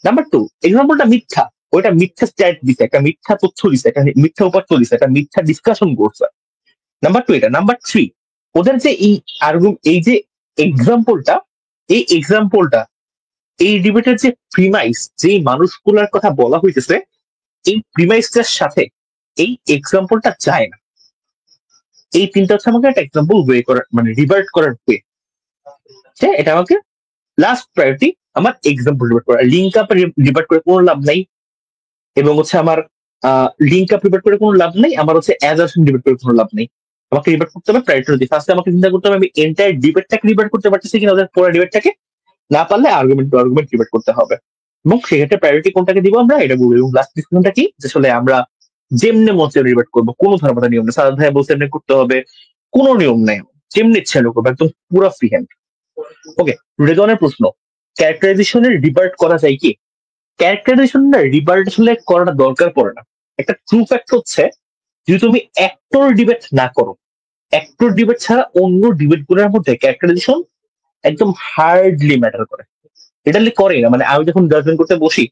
নাম্বার টু, এক্সাম্পলটা মিথ্যা, ওইটা মিথ্যা স্ট্যাট দিছে, একটা মিথ্যা তথ্য দিছে, একটা মিথ্যা উপাত্ত দিছে, একটা মিথ্যা ডিসকাশন করছে। নাম্বার টু এটা। নাম্বার থ্রি, ওদের যে এই যে এক্সাম্পলটা, এই এক্সাম্পলটা এই ডিবেটের যে প্রিমাইস, যে মানুষগুলার কথা বলা হইতেছে, এই প্রিমাইসটার সাথে এই এক্সাম্পলটা যায় না। এই তিনটা হচ্ছে আমাকে একটা এক্সাম্পল ওয়ে করার মানে রিভার্ট করার ওয়ে। এটা আমাকে লাস্ট প্রায়োরিটি, আমার এক্সাম্পল রিভার্ট করা। লিঙ্ক আপ রিভার্ট করে কোনো লাভ নাই, এবং হচ্ছে আমার লিঙ্ক আপ রিভার্ট করে কোনো লাভ নেই, আমার হচ্ছে অ্যাজারশন রিভার্ট করে কোনো লাভ নেই। আমাকে রিভার্ট করতে হবে প্রায়োরিটি। ফার্স্টে আমাকে চিন্তা করতে হবে আমি এন্টায়ার ডিবেটটাকে রিভার্ট করতে পারতেছি কিনা, ওদের পুরো ডিবেটটাকে, না পারলে আর্গুমেন্ট টু আর্গুমেন্ট রিভার্ট করতে হবে। এবং সেক্ষেত্রে প্রায়োরিটি কোনটাকে দিব আমরা এটা বলবো। এবং লাস্ট ডিসিশনটা কি, যে আসলে আমরা যেমনে মঞ্চে রিভার্ট করবো, কোনো ধর্মতা নিয়ম নেই, সারাদ ভাই বলছে এমনি করতে হবে, কোনো নিয়ম নেই, যেমনি ইচ্ছা করবো, একদম পুরো ফ্রি হ্যান্ড। ওকে, রেজনের প্রশ্ন, ক্যারেক্টারাইজেশনের রিভার্ট করা যায় কি? ক্যারেক্টারাইজেশন না রিভার্ট আসলে করাটা দরকার পড়ে না। একটা ট্রু ফ্যাক্ট হচ্ছে যদি তুমি অ্যাক্টর ডিবেট না করো, অ্যাক্টর ডিবেট ছাড়া অন্য ডিবেট গুলোর মধ্যে ক্যারেক্টারাইজেশন একদম হার্ডলি ম্যাটার করে। এটা করে না, মানে আমি যখন জাজমেন্ট করতে বসি,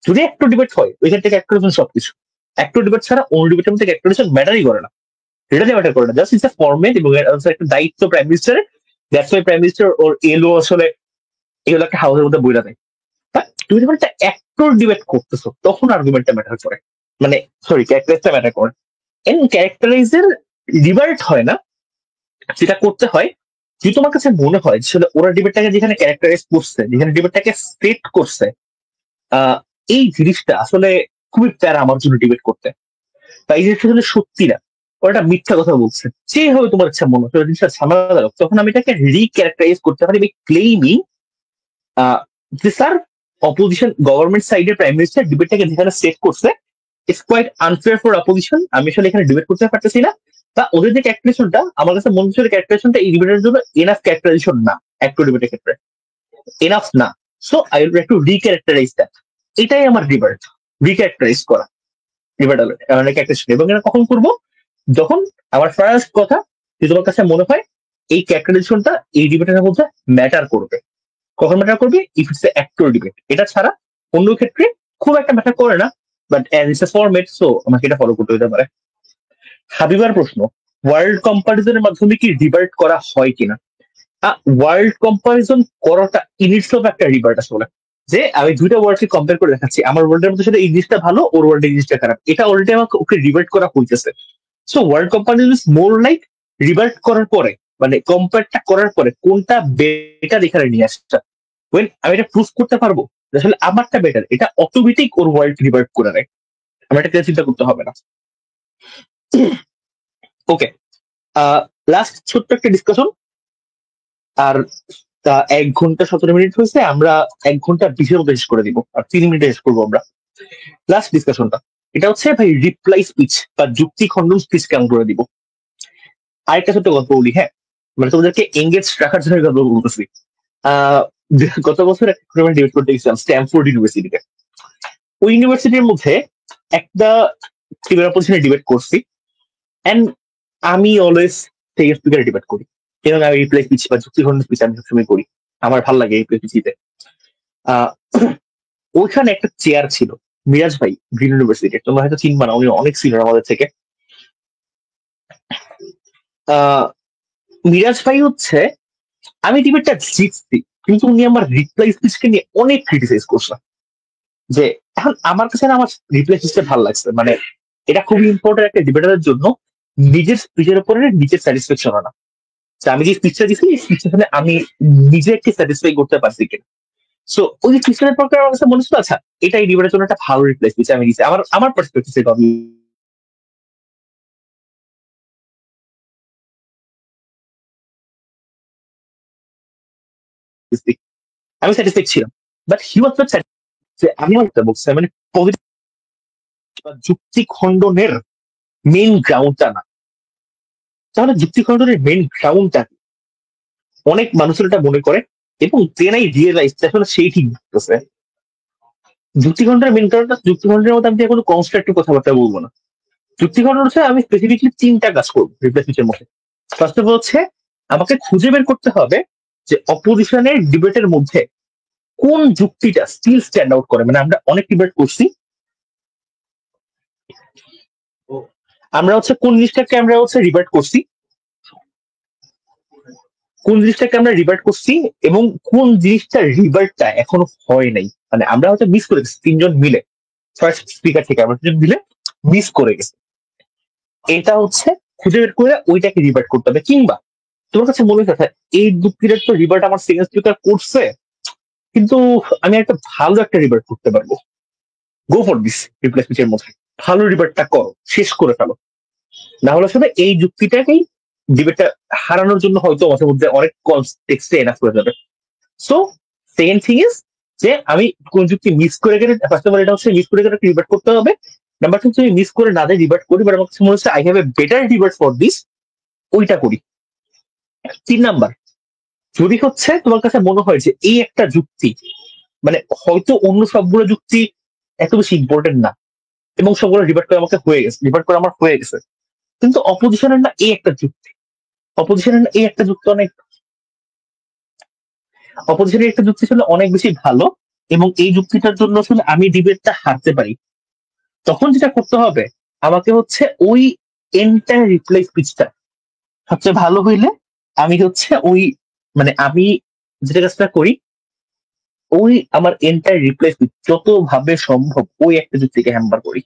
যদি অ্যাক্টর ডিবেট হয় ওইখান থেকে ক্যারেক্টারাইজেশন সবকিছু, অ্যাক্টর ডিবেট ছাড়া অন্য ডিবেটের মধ্যে ক্যারেক্টারাইজেশন ম্যাটারই করে না, এটা ম্যাটার করে না, জাস্ট ইটস আ ফরম্যাট এবং একটা দায়িত্ব প্রাইম মিনিস্টারের। দ্যাটস ওয়াই প্রাইম মিনিস্টার ওর এলো আসলে এগুলো একটা হাউসের মধ্যে বইরা দেয়। তুমি যখন একটা অ্যাক্টর ডিবেট করতেছো তখন আর্গুমেন্টটা ম্যাটার করে, মানে সরি ক্যারেক্টারাইজটা ম্যাটার করে। এন্ড ক্যারেক্টারাইজের রিভার্ট হয় না, যেটা করতে হয় যদি তোমার কাছে মনে হয় যে ওরা ডিবেটটাকে যেখানে ক্যারেক্টারাইজ করছে, যেখানে ডিবেটটাকে স্টেট করছে, এই জিনিসটা আসলে খুবই প্যারা আমার জন্য ডিবেট করতে, বা এই জিনিসটা আসলে সত্যি না, ওরা একটা মিথ্যা কথা বলছে, যে হবে তোমার ইচ্ছা মনে হয় জিনিসটা ঝামেলাদায়ক, তখন আমি এটাকে রিক্যারেক্টারাইজ করতে পারি বাই ক্লেইমিং যে স্যার অপোজিশন গভর্নমেন্ট সাইডের প্রাইম মিনিস্টার ডিবেটটাকে যেখানে সেট করছে it's quite unfair for opposition, আমি আসলে এখানে ডিবেট করতে পারতেছি না, বা ওদের যে ক্যারেক্টারাইজেশনটা আমার কাছে মনে হচ্ছে ক্যারেক্টারাইজেশনটা এই ডিবেটের জন্য এনাফ ক্যারেক্টারাইজেশন না, একটা ডিবেটের ক্ষেত্রে এনাফ না, so I will two রিক্যারেক্টারাইজ that. এটাই আমার ডিবেট, রিক্যারেক্টারাইজ করা ডিবেট ক্যারেক্টারাইজেশন। এবং এটা কখন করবো, যখন আমার ফার্স্ট কথা যে তোমার কাছে মনে হয় এই ক্যারেক্টারাইজেশনটা এই ডিবেটের মধ্যে ম্যাটার করবে। কখন ম্যাটার করবে? If it's a actor debate. এটা ছাড়া অন্য ক্ষেত্রে খুব একটা ম্যাটার করে না, but as it's a format so আমাকে এটা ফলো করতে হতে পারে। হাবিবার প্রশ্ন, ওয়ার্ল্ড কম্পারিজনের মাধ্যমে কি ডিবেট করা হয় কিনা? ওয়ার্ল্ড কম্পারিজন করাটা ইনিটস অফ একটা ডিবেট আসলে, যে আমি দুইটা ওয়ার্ডকে কম্পেয়ার করে দেখাচ্ছি, আমার ওয়ার্ল্ডের মধ্যে সেটা ইংলিশটা ভালো, ওর ওয়ার্ল্ডের ইংলিশটা খারাপ, এটা অলরেডি আমাকে ওকে ডিবেট করা হইতেছে। So world comparison is more like debate করার পরে, মানে কম্পেয়ারটা করার পরে কোনটা বেটার এখানে নিয়ে আসছে। ওয়েন আমি এটা প্রুফ করতে পারবো আসলে আমারটা বেটার, এটা অটোমেটিক ওর ওয়ার্ল্ড রিভার্ট করে দেয়, আমার এটা চিন্তা করতে হবে না। ওকে, লাস্ট ছোট্ট একটা ডিসকাশন, আর 1 ঘন্টা 17 মিনিট হয়েছে, আমরা 1 ঘন্টা 20-এর মধ্যে শেষ করে দিব, আর 3 মিনিটে শেষ করবো আমরা লাস্ট ডিসকাশনটা। এটা হচ্ছে ভাই রিপ্লাই স্পিচ বা যুক্তি খণ্ডন স্পিচ কেমন করে দিব। আরেকটা ছোট্ট গল্প বলি, হ্যাঁ, মানে তোমাদেরকে এঙ্গেজ রাখার জন্য গল্প বলতেছি। গত বছর একটা টুর্নামেন্ট ডিবেট করতে গেছিলাম স্ট্যামফোর্ড ইউনিভার্সিটিতে। ওই ইউনিভার্সিটির মধ্যে একটা টিমের অপোজিশনে ডিবেট করছি, এন্ড আমি অলওয়েজ স্টেজ স্পিকারে ডিবেট করি, এবং আমি রিপ্লাই স্পিচ বা যুক্তি খণ্ডন স্পিচ আমি সবসময় করি, আমার ভালো লাগে রিপ্লাই স্পিচিতে। ওইখানে একটা চেয়ার ছিল, মিরাজ ভাই, গ্রিন ইউনিভার্সিটি, তোমরা হয়তো চিনবা না, উনি অনেক সিনিয়র আমাদের থেকে। মিরাজ ভাই হচ্ছে, আমি ডিবেটটা জিতছি, কিন্তু উনি আমার রিপ্লাই স্পিচকে নিয়ে অনেক ক্রিটিসাইজ করছে, যে এখন আমার কাছে না আমার রিপ্লাই স্পিচটা ভালো লাগছে, মানে এটা খুবই ইম্পর্টেন্ট একটা ডিবেটারের জন্য, নিজের স্পিচের উপরে নিজের স্যাটিসফ্যাকশন আনা, আমি যে স্পিচটা দিচ্ছি এই স্পিচটা আমি নিজেকে স্যাটিসফাই করতে পারছি কিনা। সো ওই স্পিচটার পর আমার কাছে মনে হচ্ছিল আচ্ছা এটা এই ডিবেটের জন্য একটা ভালো রিপ্লাই স্পিচ আমি দিচ্ছি, আমার আমার পার্সপেক্টিভ থেকে আমি স্যাটিসফাইড ছিলাম, বাট হি ওয়াজ নট যে আমি আমার বলছি মানে পজিটিভ যুক্তি খণ্ডনের মেইন গ্রাউন্ডটা না, তাহলে যুক্তি খণ্ডনের মেইন গ্রাউন্ডটা অনেক মানুষের এটা মনে করে, এবং দেন আই রিয়েলাইজ আসলে সেই ঠিক বলতেছে। যুক্তিখণ্ডের মেন কারণটা, যুক্তিখণ্ডের মধ্যে আমি কোনো কনস্ট্রাকটিভ কথাবার্তা বলবো না। যুক্তিখণ্ড হচ্ছে আমি স্পেসিফিকলি 3টা কাজ করবো রিপ্লাই স্পিচের মধ্যে। ফার্স্ট অফ অল হচ্ছে আমাকে খুঁজে বের করতে হবে যে অপোজিশনের ডিবেটের মধ্যে কোন যুক্তিটা স্টিল স্ট্যান্ড আউট করে, মানে আমরা অনেক ডিবেট করছি, আমরা হচ্ছে কোন জিনিসটাকে আমরা হচ্ছে রিবার্ট করছি, কোন জিনিসটাকে আমরা রিবার্ট করছি, এবং কোন জিনিসটা রিবার্টটা এখনো হয় নাই, মানে আমরা হয়তো মিস করে গেছি, 3জন মিলে ফার্স্ট স্পিকার থেকে আমরা 3জন মিলে মিস করে গেছি, এটা হচ্ছে খুঁজে বের করে ওইটাকে রিবার্ট করতে হবে। কিংবা তোমার কাছে মনে হচ্ছে এই যুক্তিটার তো রিবার্ট আমার সেকেন্ড স্পিকার করছে, কিন্তু আমি একটা ভালো একটা রিবার্ট করতে পারবো, গো ফর দিস রিপ্লাই স্পিচের মধ্যে ভালো রিবার্টটা করো, শেষ করে ফেলো, না হলে আসলে এই যুক্তিটাকেই ডিবেটটা হারানোর জন্য হয়তো মাঝে মধ্যে অনেক কনটেক্সটে এনাফ করে যাবে। সো সেকেন্ড থিং ইজ যে আমি কোন যুক্তি মিস করে গেলে, ফার্স্ট অফ অল এটা হচ্ছে মিস করে গেলে রিবার্ট করতে হবে। নাম্বার 2 যদি মিস করে না দেয় রিবার্ট করি, বাট আমার কাছে মনে হচ্ছে I have a better rebuttal for this, ওইটা করি। 3 নাম্বার, যদি হচ্ছে তোমার কাছে মনে হয় যে এই একটা যুক্তি মানে হয়তো অন্য সবগুলো যুক্তি এত বেশি ইম্পর্টেন্ট না, এবং সবগুলো রিবার্ট করে আমাকে হয়ে গেছে, রিবার্ট করে আমার হয়ে গেছে, কিন্তু অপোজিশনের না এই একটা যুক্তি, অপোজিশনের না এই একটা যুক্তি অনেক, অপোজিশনের একটা যুক্তি ছিল অনেক বেশি ভালো, এবং এই যুক্তিটার জন্য আসলে আমি ডিবেটটা হারতে পারি। তখন যেটা করতে হবে, আমাকে হচ্ছে ওই এন্টায়ার রিপ্লাই স্পিচটা সবচেয়ে ভালো হইলে আমি হচ্ছে ওই, মানে আমি যেটা কাজটা করি, ওই আমার এন্টায়ার রিপ্লাই স্পিচ যত ভাবে সম্ভব ওই একটা যুক্তিকে হ্যাম্বার করি।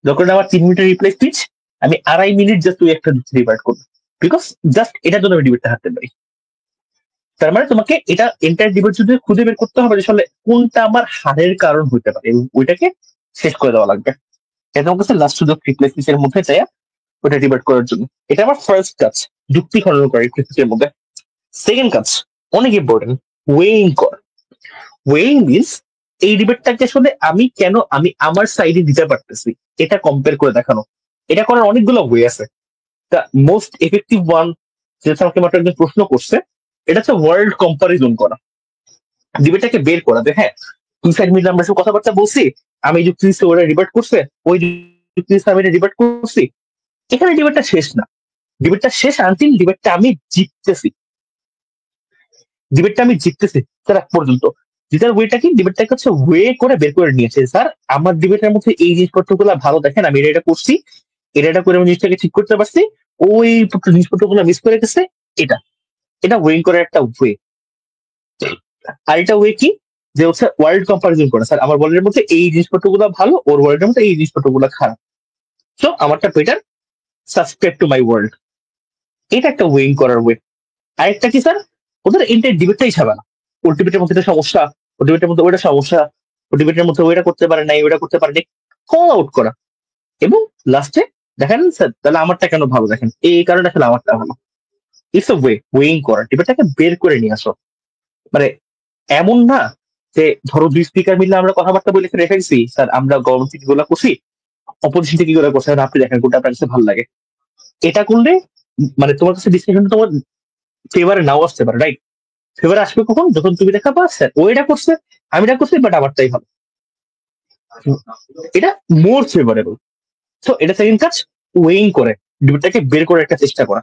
যখন আমার 3 মিনিটের রিপ্লাই স্পিচ, আমি 2.5 মিনিট জাস্ট ওই একটা যুক্তি ডিবেট করবো, বিকজ জাস্ট এটার জন্য আমি ডিবেটটা হারতে পারি। তার মানে তোমাকে এটা এন্টায়ার ডিবেট যদি খুঁজে বের করতে হবে আসলে কোনটা আমার হারের কারণ হইতে পারে, এবং ওইটাকে শেষ করে দেওয়া লাগবে। এটা আমার কাছে লাস্ট সুযোগ রিপ্লাই স্পিচের মধ্যে চাই ওটা ডিবেট করার জন্য। এটা আমার ফার্স্ট কাজ, যুক্তি খনন করা রিপ্লাই স্পিচের মধ্যে। সেকেন্ড কাজ অনেক ইম্পর্টেন্ট, ওয়েইং করা। ওয়েইং মিনস এই ডিবেটটাকে আসলে আমি কেন আমি আমার সাইডে দিতে পারতেছি এটা কম্পেয়ার করে দেখানো। এটা করার অনেকগুলো ওয়ে আছে। দ্য মোস্ট এফেক্টিভ ওয়ান, যেটা আমাকে মাত্র একজন প্রশ্ন করছে, এটা হচ্ছে ওয়ার্ল্ড কম্পারিজন করা, ডিবেটটাকে বের করা যে হ্যাঁ দুই সাইড মিলে আমরা সব কথাবার্তা বলছি, আমি এই যুক্তি দিচ্ছি ওরা ডিবেট করছে, ওই যুক্তি দিচ্ছে আমি এটা ডিবেট করছি। এখানে ডিবেটটা শেষ না, ডিবেটটা শেষ আনটিল ডিবেটটা আমি জিততেছি, ডিবেটটা আমি জিততেছি তার আগ পর্যন্ত। জিতার ওয়েটা কি, ডিবেটটাকে হচ্ছে ওয়ে করে বের করে নিয়েছে, স্যার আমার ডিবেটের মধ্যে এই জিনিসপত্রগুলো ভালো, দেখেন আমি এটা করছি, এটা করে আমি জিনিসটাকে ঠিক করতে পারছি, ওই জিনিসপত্রগুলো মিস করে গেছে। এটা এটা ওয়েইং করার একটা ওয়ে। আর এটা ওয়ে কি, যে হচ্ছে ওয়ার্ল্ড কম্পারিজন করে, স্যার আমার ওয়ার্ল্ডের মধ্যে এই জিনিসপত্রগুলো ভালো, ওর ওয়ার্ল্ডের মধ্যে এই জিনিসপত্রগুলো খারাপ, তো আমারটা better, subscribe to my world. এটা একটা ওয়েইং করার ওয়ে। আরেকটা কি স্যার, ওদের এন্টার ডিবেটটাই ছাড়বে না, ওর ডিবেটের মধ্যে এটা সমস্যা, ওর ডিবেটের মধ্যে ওইটা সমস্যা, ওর ডিবেটের মধ্যে ওইটা করতে পারে নাই, ওইটা করতে পারে নাই, কল আউট করা, এবং লাস্টে দেখেন স্যার তাহলে আমারটা কেন ভালো, দেখেন এই কারণে আসলে আমারটা ভালো। ইটস আ ওয়ে, ওয়েইং করা, ডিবেটটাকে বের করে নিয়ে আসো। মানে এমন না যে ধরো দুই স্পিকার মিলে আমরা কথাবার্তা বলে রেখে দিছি, স্যার আমরা গভর্নমেন্ট থেকে গুলা করছি, অপোজিশন থেকে গুলা করছে, আপনি দেখেন কোনটা আপনার কাছে ভালো লাগে। এটা করলে মানে তোমার কাছে ডিসিশন তোমার ফেভারে নাও আসতে পারে, রাইট? ফেভারে আসবে কখন, যখন তুমি দেখা পা স্যার ও এটা করছে, আমি এটা করছি, বাট আমারটাই ভালো, এটা মোর ফেভারেবল। সো এটা সেকেন্ড কাজ, ওয়েইং করে ডিবেটটাকে বের করার একটা চেষ্টা করা।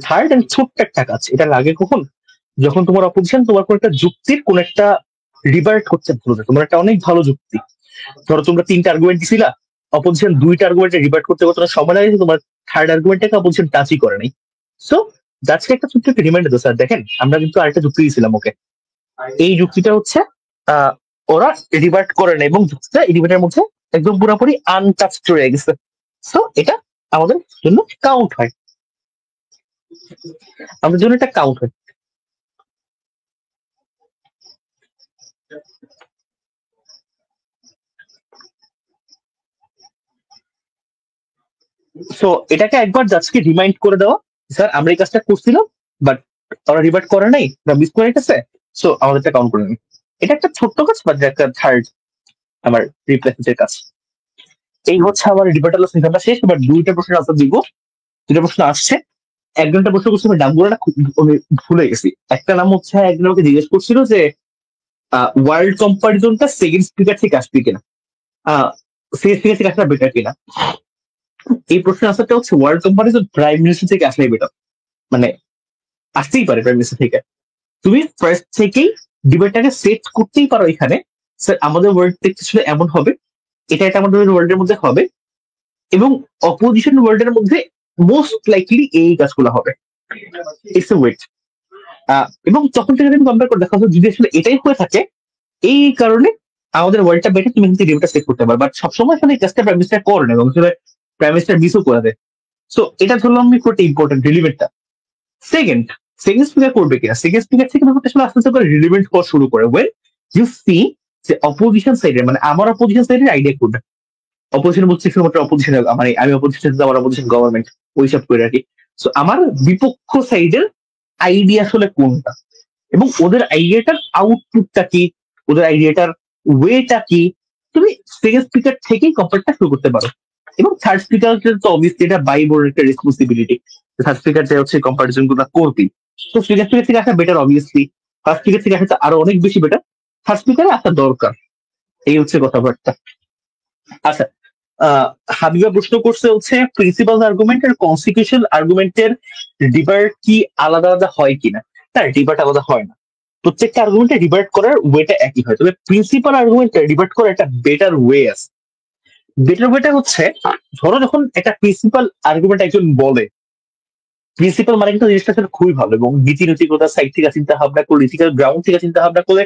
থার্ড এন্ড ছোট্ট একটা কাজ, এটা লাগে কখন, যখন তোমার অপোজিশন তোমার কোন একটা যুক্তির কোন একটা রিভার্ট করতে বলবে, তোমার একটা অনেক ভালো যুক্তি, ধরো তোমরা 3টা আর্গুমেন্ট দিছিলা, অপোজিশন 2টা আর্গুমেন্টে রিভার্ট করতে তোমার সময় লাগে, তোমার থার্ড আর্গুমেন্টটাকে অপোজিশন টাচই করে নাই। সো জাস্ট একটা ছোট্ট একটা রিমাইন্ডার দাও, স্যার দেখেন আমরা কিন্তু আরেকটা যুক্তি দিয়েছিলাম ওকে, এই যুক্তিটা হচ্ছে ওরা রিভার্ট করে না, এবং যুক্তিটা এই ডিবেটের মধ্যে একদম পুরোপুরি আনটাচড রয়ে গেছে। সো এটা আমাদের জন্য কাউন্ট হয়, আমাদের জন্য এটা কাউন্ট হয়। সো এটাকে একবার জাজকে রিমাইন্ড করে দেওয়া, স্যার আমরা এই কাজটা করছিলাম, বাট ওরা রিভার্ট করে নাই বা মিস করে গেছে, সো আমাদেরটা কাউন্ট করে নিই। এটা একটা ছোট্ট কাজ, বাট একটা থার্ড আমার রিপ্লেসমেন্টের কাজ। এই হচ্ছে আমার রিভার্টাল সেশনটা শেষ। এবার 2টা প্রশ্নের আনসার দিব, 2টা প্রশ্ন আসছে। একজনটা প্রশ্ন করছে, আমি নামগুলো না আমি ভুলে গেছি। একটা নাম হচ্ছে একজন আমাকে জিজ্ঞেস করছিল যে ওয়ার্ল্ড কম্পারিজনটা সেকেন্ড স্পিকার থেকে আসবে কিনা, সেকেন্ড স্পিকার থেকে আসলে বেটার কিনা। এই প্রশ্নের আনসারটা হচ্ছে ওয়ার্ল্ড কম্পারিজন প্রাইম মিনিস্টার থেকে আসলে বেটার, মানে আসতেই পারে প্রাইম মিনিস্টার থেকে। তুমি ফার্স্ট থেকেই ডিবেটটাকে সেট করতেই পারো এখানে, স্যার আমাদের ওয়ার্ল্ড আসলে এমন হবে, এটা আমাদের ওয়ার্ল্ডের মধ্যে হবে, এবং অপোজিশন ওয়ার্ল্ডের মধ্যে মোস্ট লাইকলি এই কাজগুলো হবে। It's a wait. এবং তখন থেকে তুমি কম্পেয়ার করে দেখা যদি আসলে এটাই হয়ে থাকে, এই কারণে আমাদের ওয়ার্ল্ডটা বেটার, তুমি কিন্তু ডিবেটটা সেট করতে পারো। বাট সবসময় আসলে এই কাজটা প্রাইম মিনিস্টার করে না, এবং প্রাইম মিনিস্টার মিসও করে দেয়। সো এটা ধরলাম আমি খুব ইম্পর্টেন্ট রিলিভেন্টটা। সেকেন্ড, সেকেন্ড স্পিকার করবে কিনা, সেকেন্ড স্পিকার থেকে ব্যাপারটা আসলে আস্তে আস্তে করে রিলিভেন্ট হওয়া শুরু করে ওয়েন ইউ সি যে অপোজিশন সাইডের, মানে আমার অপোজিশন সাইডের আইডিয়া করবে। অপোজিশন বলছে শুধুমাত্র অপোজিশন, মানে আমি অপোজিশন, আমার অপোজিশন গভর্নমেন্ট, ওই সব করে রাখি। সো আমার বিপক্ষ সাইডের আইডিয়া আসলে কোনটা, এবং ওদের আইডিয়াটার আউটপুটটা কি, ওদের আইডিয়াটার ওয়েটা কি, তুমি সেকেন্ড স্পিকার থেকেই কম্পেয়ারটা শুরু করতে পারো। এবং থার্ড স্পিকার তো অবভিয়াসলি এটা বাই বোর্ডের একটা রেসপন্সিবিলিটি, থার্ড স্পিকার যে হচ্ছে কম্পারিজন গুলো করবেই। তো সেকেন্ড স্পিকার থেকে আসা বেটার অবভিয়াসলি, ফার্স্ট স্পিকার থেকে আসা আরো অনেক বেশি বেটার, থার্ড স্পিকারে আসা দরকার। এই হচ্ছে কথাবার্তা। আচ্ছা, হাবিবা প্রশ্ন করছে হচ্ছে প্রিন্সিপাল আর্গুমেন্ট আর কনসিকুয়েন্সিয়াল আর্গুমেন্টের ডিবার্ট কি আলাদা আলাদা হয় কিনা? না, ডিবার্ট আলাদা হয় না। প্রত্যেকটা আর্গুমেন্টে ডিবার্ট করার ওয়েটা একই হয়, তবে প্রিন্সিপাল আর্গুমেন্টে ডিবার্ট করার একটা বেটার ওয়ে আছে। বেটার ওয়েটা হচ্ছে, ধরো যখন একটা প্রিন্সিপাল আর্গুমেন্ট একজন বলে, প্রিন্সিপাল মানে কিন্তু জিনিসটা আসলে খুবই ভালো, এবং নীতি নৈতিকতার সাইড থেকে চিন্তা ভাবনা করলে, ইথিক্যাল গ্রাউন্ড থেকে চিন্তা ভাবনা করলে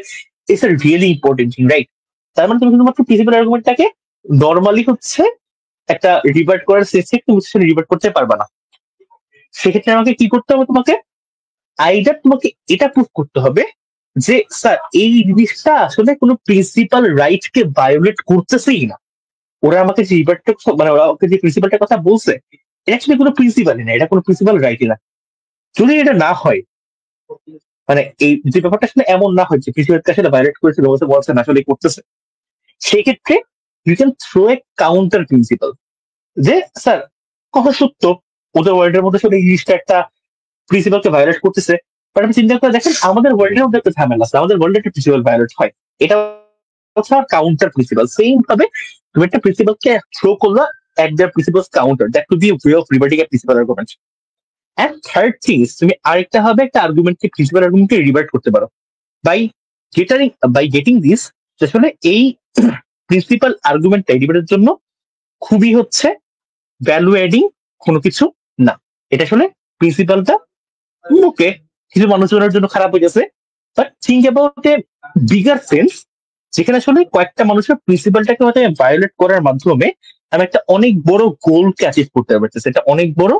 it's a really important thing, right? তার মানে তুমি শুধুমাত্র প্রিন্সিপাল আর্গুমেন্টটাকে নর্মালি হচ্ছে একটা রিভার্ট করার শেষে তুমি সেটা রিভার্ট করতে পারবে না। সেক্ষেত্রে আমাকে কি করতে হবে? তোমাকে আইডার তোমাকে এটা প্রুভ করতে হবে যে স্যার এই জিনিসটা আসলে কোনো প্রিন্সিপাল রাইট কে ভায়োলেট করতেছেই না। ওরা আমাকে যে রিভার্টটা, মানে ওরা আমাকে যে প্রিন্সিপালটার কথা বলছে, এটা অ্যাকচুয়ালি কোনো প্রিন্সিপালই না, এটা কোনো প্রিন্সিপাল রাইটই না। যদি এটা না হয়, মানে এই যে ব্যাপারটা আসলে এমন না হয় যে প্রিন্সিপালকে আসলে ভায়োলেট করেছে, বলছে না আসলে করতেছে, সেই ক্ষেত্রে you can throw a counter principle যে স্যার কথা সত্য, ওদের ওয়ার্ল্ডের মধ্যে আসলে এই জিনিসটা একটা প্রিন্সিপালকে ভায়োলেট করতেছে, বাট আপনি চিন্তা করে দেখেন আমাদের ওয়ার্ল্ডের মধ্যে একটা ঝামেলা আছে, আমাদের ওয়ার্ল্ডে একটা প্রিন্সিপাল ভায়োলেট হয়, এটা হচ্ছে কাউন্টার প্রিন্সিপাল। সেম ভাবে তুমি একটা প্রিন্সিপালকে থ্রো করলা at their principal's counter, that could be a way of rebutting a principal argument. And third thing is, তুমি আরেকটা হবে একটা আর্গুমেন্টকে, প্রিন্সিপাল আর্গুমেন্টকে রিভার্ট করতে পারো বাই গেটিং দিস। আসলে এই প্রিন্সিপাল আর্গুমেন্টটা রিভার্টের জন্য খুবই হচ্ছে ভ্যালু এডিং কোনো কিছু না। এটা আসলে প্রিন্সিপালটা ওকে কিছু মানুষজনের জন্য খারাপ হয়ে গেছে, but think about a bigger sense, যেখানে আসলে কয়েকটা মানুষের প্রিন্সিপালটাকে হয়তো ভায়োলেট করার মাধ্যমে আমি একটা অনেক বড় গোলকে অ্যাচিভ করতে পারতেছি, এটা অনেক বড়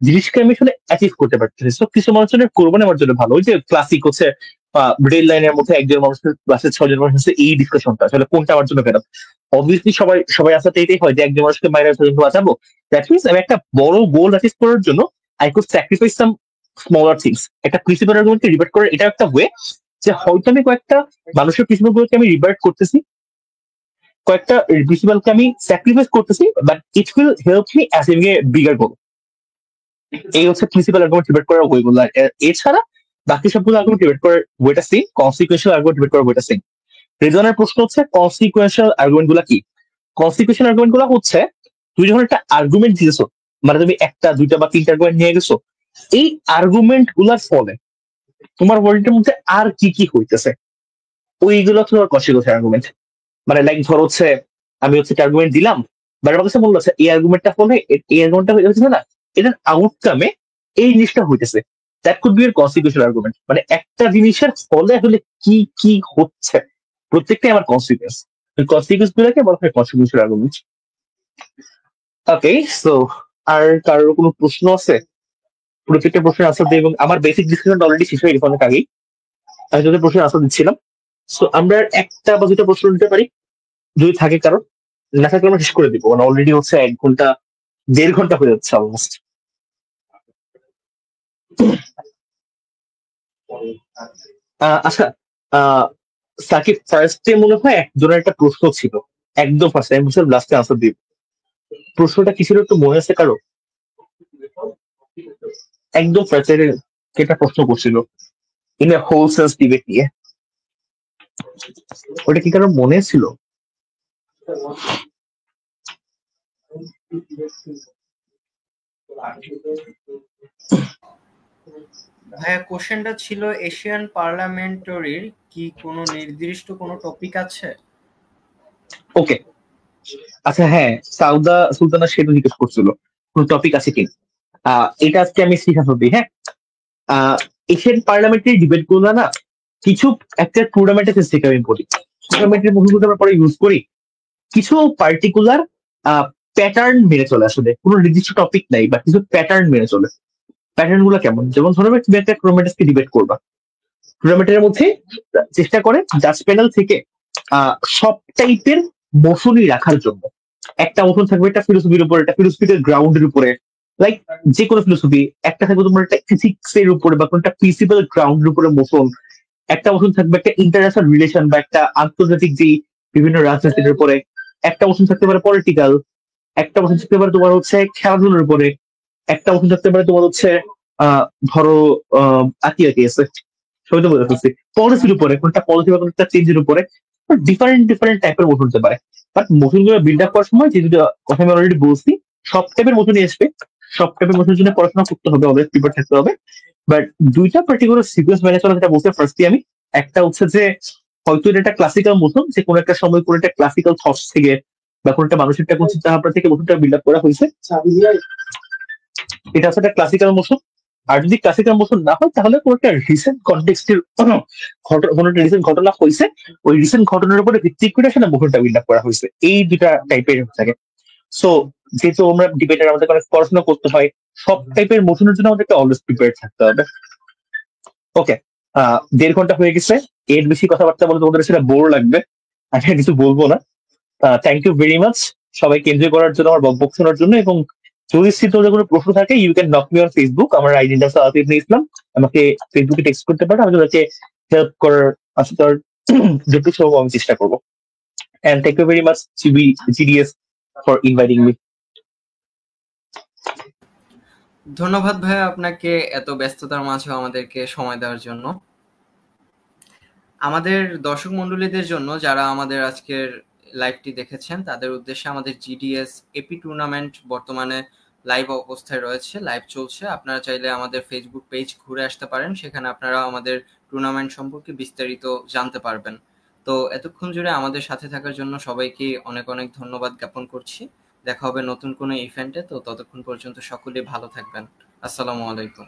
জিনিসকে আমি আসলে অ্যাচিভ করতে পারতেছি। তো কিছু মানুষজনের করবো না আমার জন্য ভালো। ওই যে ক্লাসিক হচ্ছে রেড লাইনের মধ্যে একজন মানুষের ক্লাসে 6 জন মানুষ হচ্ছে, এই ডিসকাশনটা আসলে কোনটা আমার জন্য বেরো। অবভিয়াসলি সবাই সবাই আসাতে এটাই হয় যে একজন মানুষকে মাইনাস 6 জনকে বাঁচাবো। দ্যাট মিনস আমি একটা বড় গোল অ্যাচিভ করার জন্য I could sacrifice some smaller things. একটা প্রিন্সিপাল আর্গুমেন্টকে রিভার্ট করার এটা একটা ওয়ে, যে হয়তো আমি কয়েকটা মানুষের প্রিন্সিপাল গুলোকে আমি রিভার্ট করতেছি, কয়েকটা প্রিন্সিপালকে আমি স্যাক্রিফাইস করতেছি, but it will help me achieving a bigger goal. এই হচ্ছে প্রিন্সিপাল আর্গুমেন্ট ডিবেট করার ওয়েগুলো। এছাড়া বাকি সবগুলো আর্গুমেন্ট ডিবেট করার ওয়েটা সেম, কনসিকুয়েন্সিয়াল আর্গুমেন্ট ডিবেট করার ওয়েটা সেম। রিজনের প্রশ্ন হচ্ছে কনসিকুয়েন্সিয়াল আর্গুমেন্ট গুলা কি? কনসিকুয়েন্সিয়াল আর্গুমেন্ট গুলা হচ্ছে তুমি যখন একটা আর্গুমেন্ট দিয়েছো, মানে তুমি একটা দুইটা বা তিনটা আর্গুমেন্ট নিয়ে গেছো, এই আর্গুমেন্ট গুলার ফলে তোমার ওয়ার্ল্ডের মধ্যে আর কি কি হইতেছে, ওইগুলো তোমার কনসিকুয়েন্সিয়াল আর্গুমেন্ট। মানে লাইক ধরো হচ্ছে আমি হচ্ছে একটা আর্গুমেন্ট দিলাম, বাট আমার কাছে মনে হচ্ছে এই আর্গুমেন্টটা ফলে এই আর্গুমেন্টটা হয়েছে না, এটার আউটকামে এই জিনিসটা হইতেছে, দ্যাট কুড বি এর কনসিকুয়েন্সিয়াল আর্গুমেন্ট। মানে একটা জিনিসের ফলে আসলে কি কি হচ্ছে, প্রত্যেকটাই আমার কনসিকুয়েন্স, কনসিকুয়েন্স গুলোকে বলা হয় কনসিকুয়েন্সিয়াল আর্গুমেন্ট। ওকে, সো আর কারোর কোনো প্রশ্ন আছে? প্রত্যেকটা প্রশ্নের আনসার দিই, এবং আমার বেসিক ডিসকাশন অলরেডি শেষ হয়ে গেছে অনেক আগেই, আমি তোদের প্রশ্নের আনসার দিচ্ছিলাম। সো আমরা একটা বা দুটো প্রশ্ন নিতে পারি যদি থাকে কারণ, না থাকলে আমরা শেষ করে দিব, মানে অলরেডি হচ্ছে 1 ঘন্টা 1.5 ঘন্টা হয়ে যাচ্ছে অলমোস্ট। আচ্ছা, সাকিব ফার্স্টে মনে হয় একজনের একটা প্রশ্ন ছিল, একদম ফার্স্ট, আমি বলছিলাম লাস্টে আনসার দিব। প্রশ্নটা কি ছিল একটু মনে আছে কারো? একদম ফার্স্টে একটা প্রশ্ন করছিল in a whole sense debate নিয়ে, ওটা কি কারো মনে ছিল? ভাইয়া কোশ্চেনটা ছিল এশিয়ান পার্লামেন্টারির কি কোনো নির্দিষ্ট কোনো টপিক আছে? ওকে, আচ্ছা হ্যাঁ, সাউদা সুলতানা সেটা জিজ্ঞেস করছিল কোন টপিক আছে কি। এটা আজকে আমি শিখাতে দিই। হ্যাঁ, এশিয়ান পার্লামেন্টারি ডিবেট গুলো না কিছু একটা টুর্নামেন্টের থেকে আমি বলি, টুর্নামেন্টের মুভিগুলো আমরা পরে ইউজ করি, কিছু পার্টিকুলার প্যাটার্ন মেনে চলে, আসলে কোনো নির্দিষ্ট টপিক নাই বা কিছু প্যাটার্ন মেনে চলে। প্যাটার্ন গুলো কেমন? যেমন ধরো তুমি একটা টুর্নামেন্টকে ডিবেট করবা, টুর্নামেন্টের মধ্যে চেষ্টা করে জাজ প্যানেল থেকে সব টাইপের মোশনই রাখার জন্য। একটা মোশন থাকবে একটা ফিলোসফির উপরে, একটা ফিলোসফির গ্রাউন্ডের উপরে, লাইক যে কোনো ফিলোসফি। একটা থাকবে তোমার একটা ফিজিক্স এর উপরে বা কোনটা প্রিন্সিপাল গ্রাউন্ডের উপরে মোশন। একটা মোশন থাকবে একটা ইন্টারন্যাশনাল রিলেশন বা একটা আন্তর্জাতিক যে বিভিন্ন রাজনীতির উপরে। একটা মোশন থাকতে পারে পলিটিক্যাল, একটা মোশন থাকতে পারে তোমার হচ্ছে খেলাধুলার উপরে, একটা মোশন থাকতে পারে তোমার হচ্ছে ধরো আকি আকি আছে, সবাই তো বোঝা যাচ্ছে পলিসির উপরে, কোনটা পলিসি বা কোনটা চেঞ্জের উপরে। ডিফারেন্ট ডিফারেন্ট টাইপের মোশন হতে পারে। বাট মোশনগুলো বিল্ড আপ করার সময় যে দুটো কথা আমি অলরেডি বলছি, সব টাইপের মোশনই আসবে, সব টাইপের মোশনের জন্য পড়াশোনা করতে হবে, অলওয়েজ প্রিপেয়ার থাকতে হবে। বাট দুইটা পার্টিকুলার সিকোয়েন্স মেনে চলা, যেটা বলতে ফার্স্টলি আমি, একটা হচ্ছে যে হয়তো এটা একটা ক্লাসিক্যাল মোশন, যে কোনো একটা সময় কোনো একটা ক্লাসিক্যাল থটস থেকে বা কোনো একটা মানুষের একটা কোন চিন্তা ভাবনা থেকে মোশনটা বিল্ড আপ করা হয়েছে, এটা হচ্ছে একটা ক্লাসিক্যাল মোশন। আর যদি ক্লাসিক্যাল মোশন না হয়, তাহলে কোনো একটা রিসেন্ট কনটেক্সটের কোনো একটা রিসেন্ট ঘটনা হয়েছে, ওই রিসেন্ট ঘটনার উপরে ভিত্তি করে সেটা মোশনটা বিল্ড আপ করা হয়েছে। এই দুটা টাইপের থাকে। সো যেহেতু আমরা ডিবেটার, আমাদের অনেক পড়াশোনা করতে হয়, সব টাইপের মোশনের জন্য আমাদেরকে অলওয়েজ প্রিপেয়ার থাকতে হবে। ওকে, 1.5 ঘন্টা হয়ে গেছে, এর বেশি কথাবার্তা বলে তোমাদের সেটা বোর লাগবে, আমি আর কিছু বলবো না। থ্যাংক ইউ ভেরি মাচ সবাইকে এনজয় করার জন্য, আমার বকবক শোনার জন্য। এবং যদি তোমাদের কোনো প্রশ্ন থাকে, you can knock me on Facebook, আমার আইডিটা সালাত ইবনে ইসলাম। আমাকে ফেসবুকে টেক্সট করতে পারো, আমি তোমাকে হেল্প করার আসলে যতটুকু সম্ভব আমি চেষ্টা করবো। And thank you very much GDS for inviting me. ধন্যবাদ ভাইয়া আপনাকে এত ব্যস্ততার মাঝেও আমাদেরকে সময় দেওয়ার জন্য। আমাদের দর্শক মণ্ডলীদের জন্য, যারা আমাদের আজকের লাইভটি দেখেছেন, তাদের উদ্দেশ্যে আমাদের জিডিএস এপি টুর্নামেন্ট বর্তমানে লাইভ অবস্থায় রয়েছে, লাইভ চলছে। আপনারা চাইলে আমাদের ফেসবুক পেজ ঘুরে আসতে পারেন, সেখানে আপনারা আমাদের টুর্নামেন্ট সম্পর্কে বিস্তারিত জানতে পারবেন। তো এতক্ষণ জুড়ে আমাদের সাথে থাকার জন্য সবাইকে অনেক অনেক ধন্যবাদ জ্ঞাপন করছি। দেখা হবে নতুন কোনো ইভেন্টে। তো ততক্ষণ পর্যন্ত সকলে ভালো থাকবেন। আসসালামু আলাইকুম।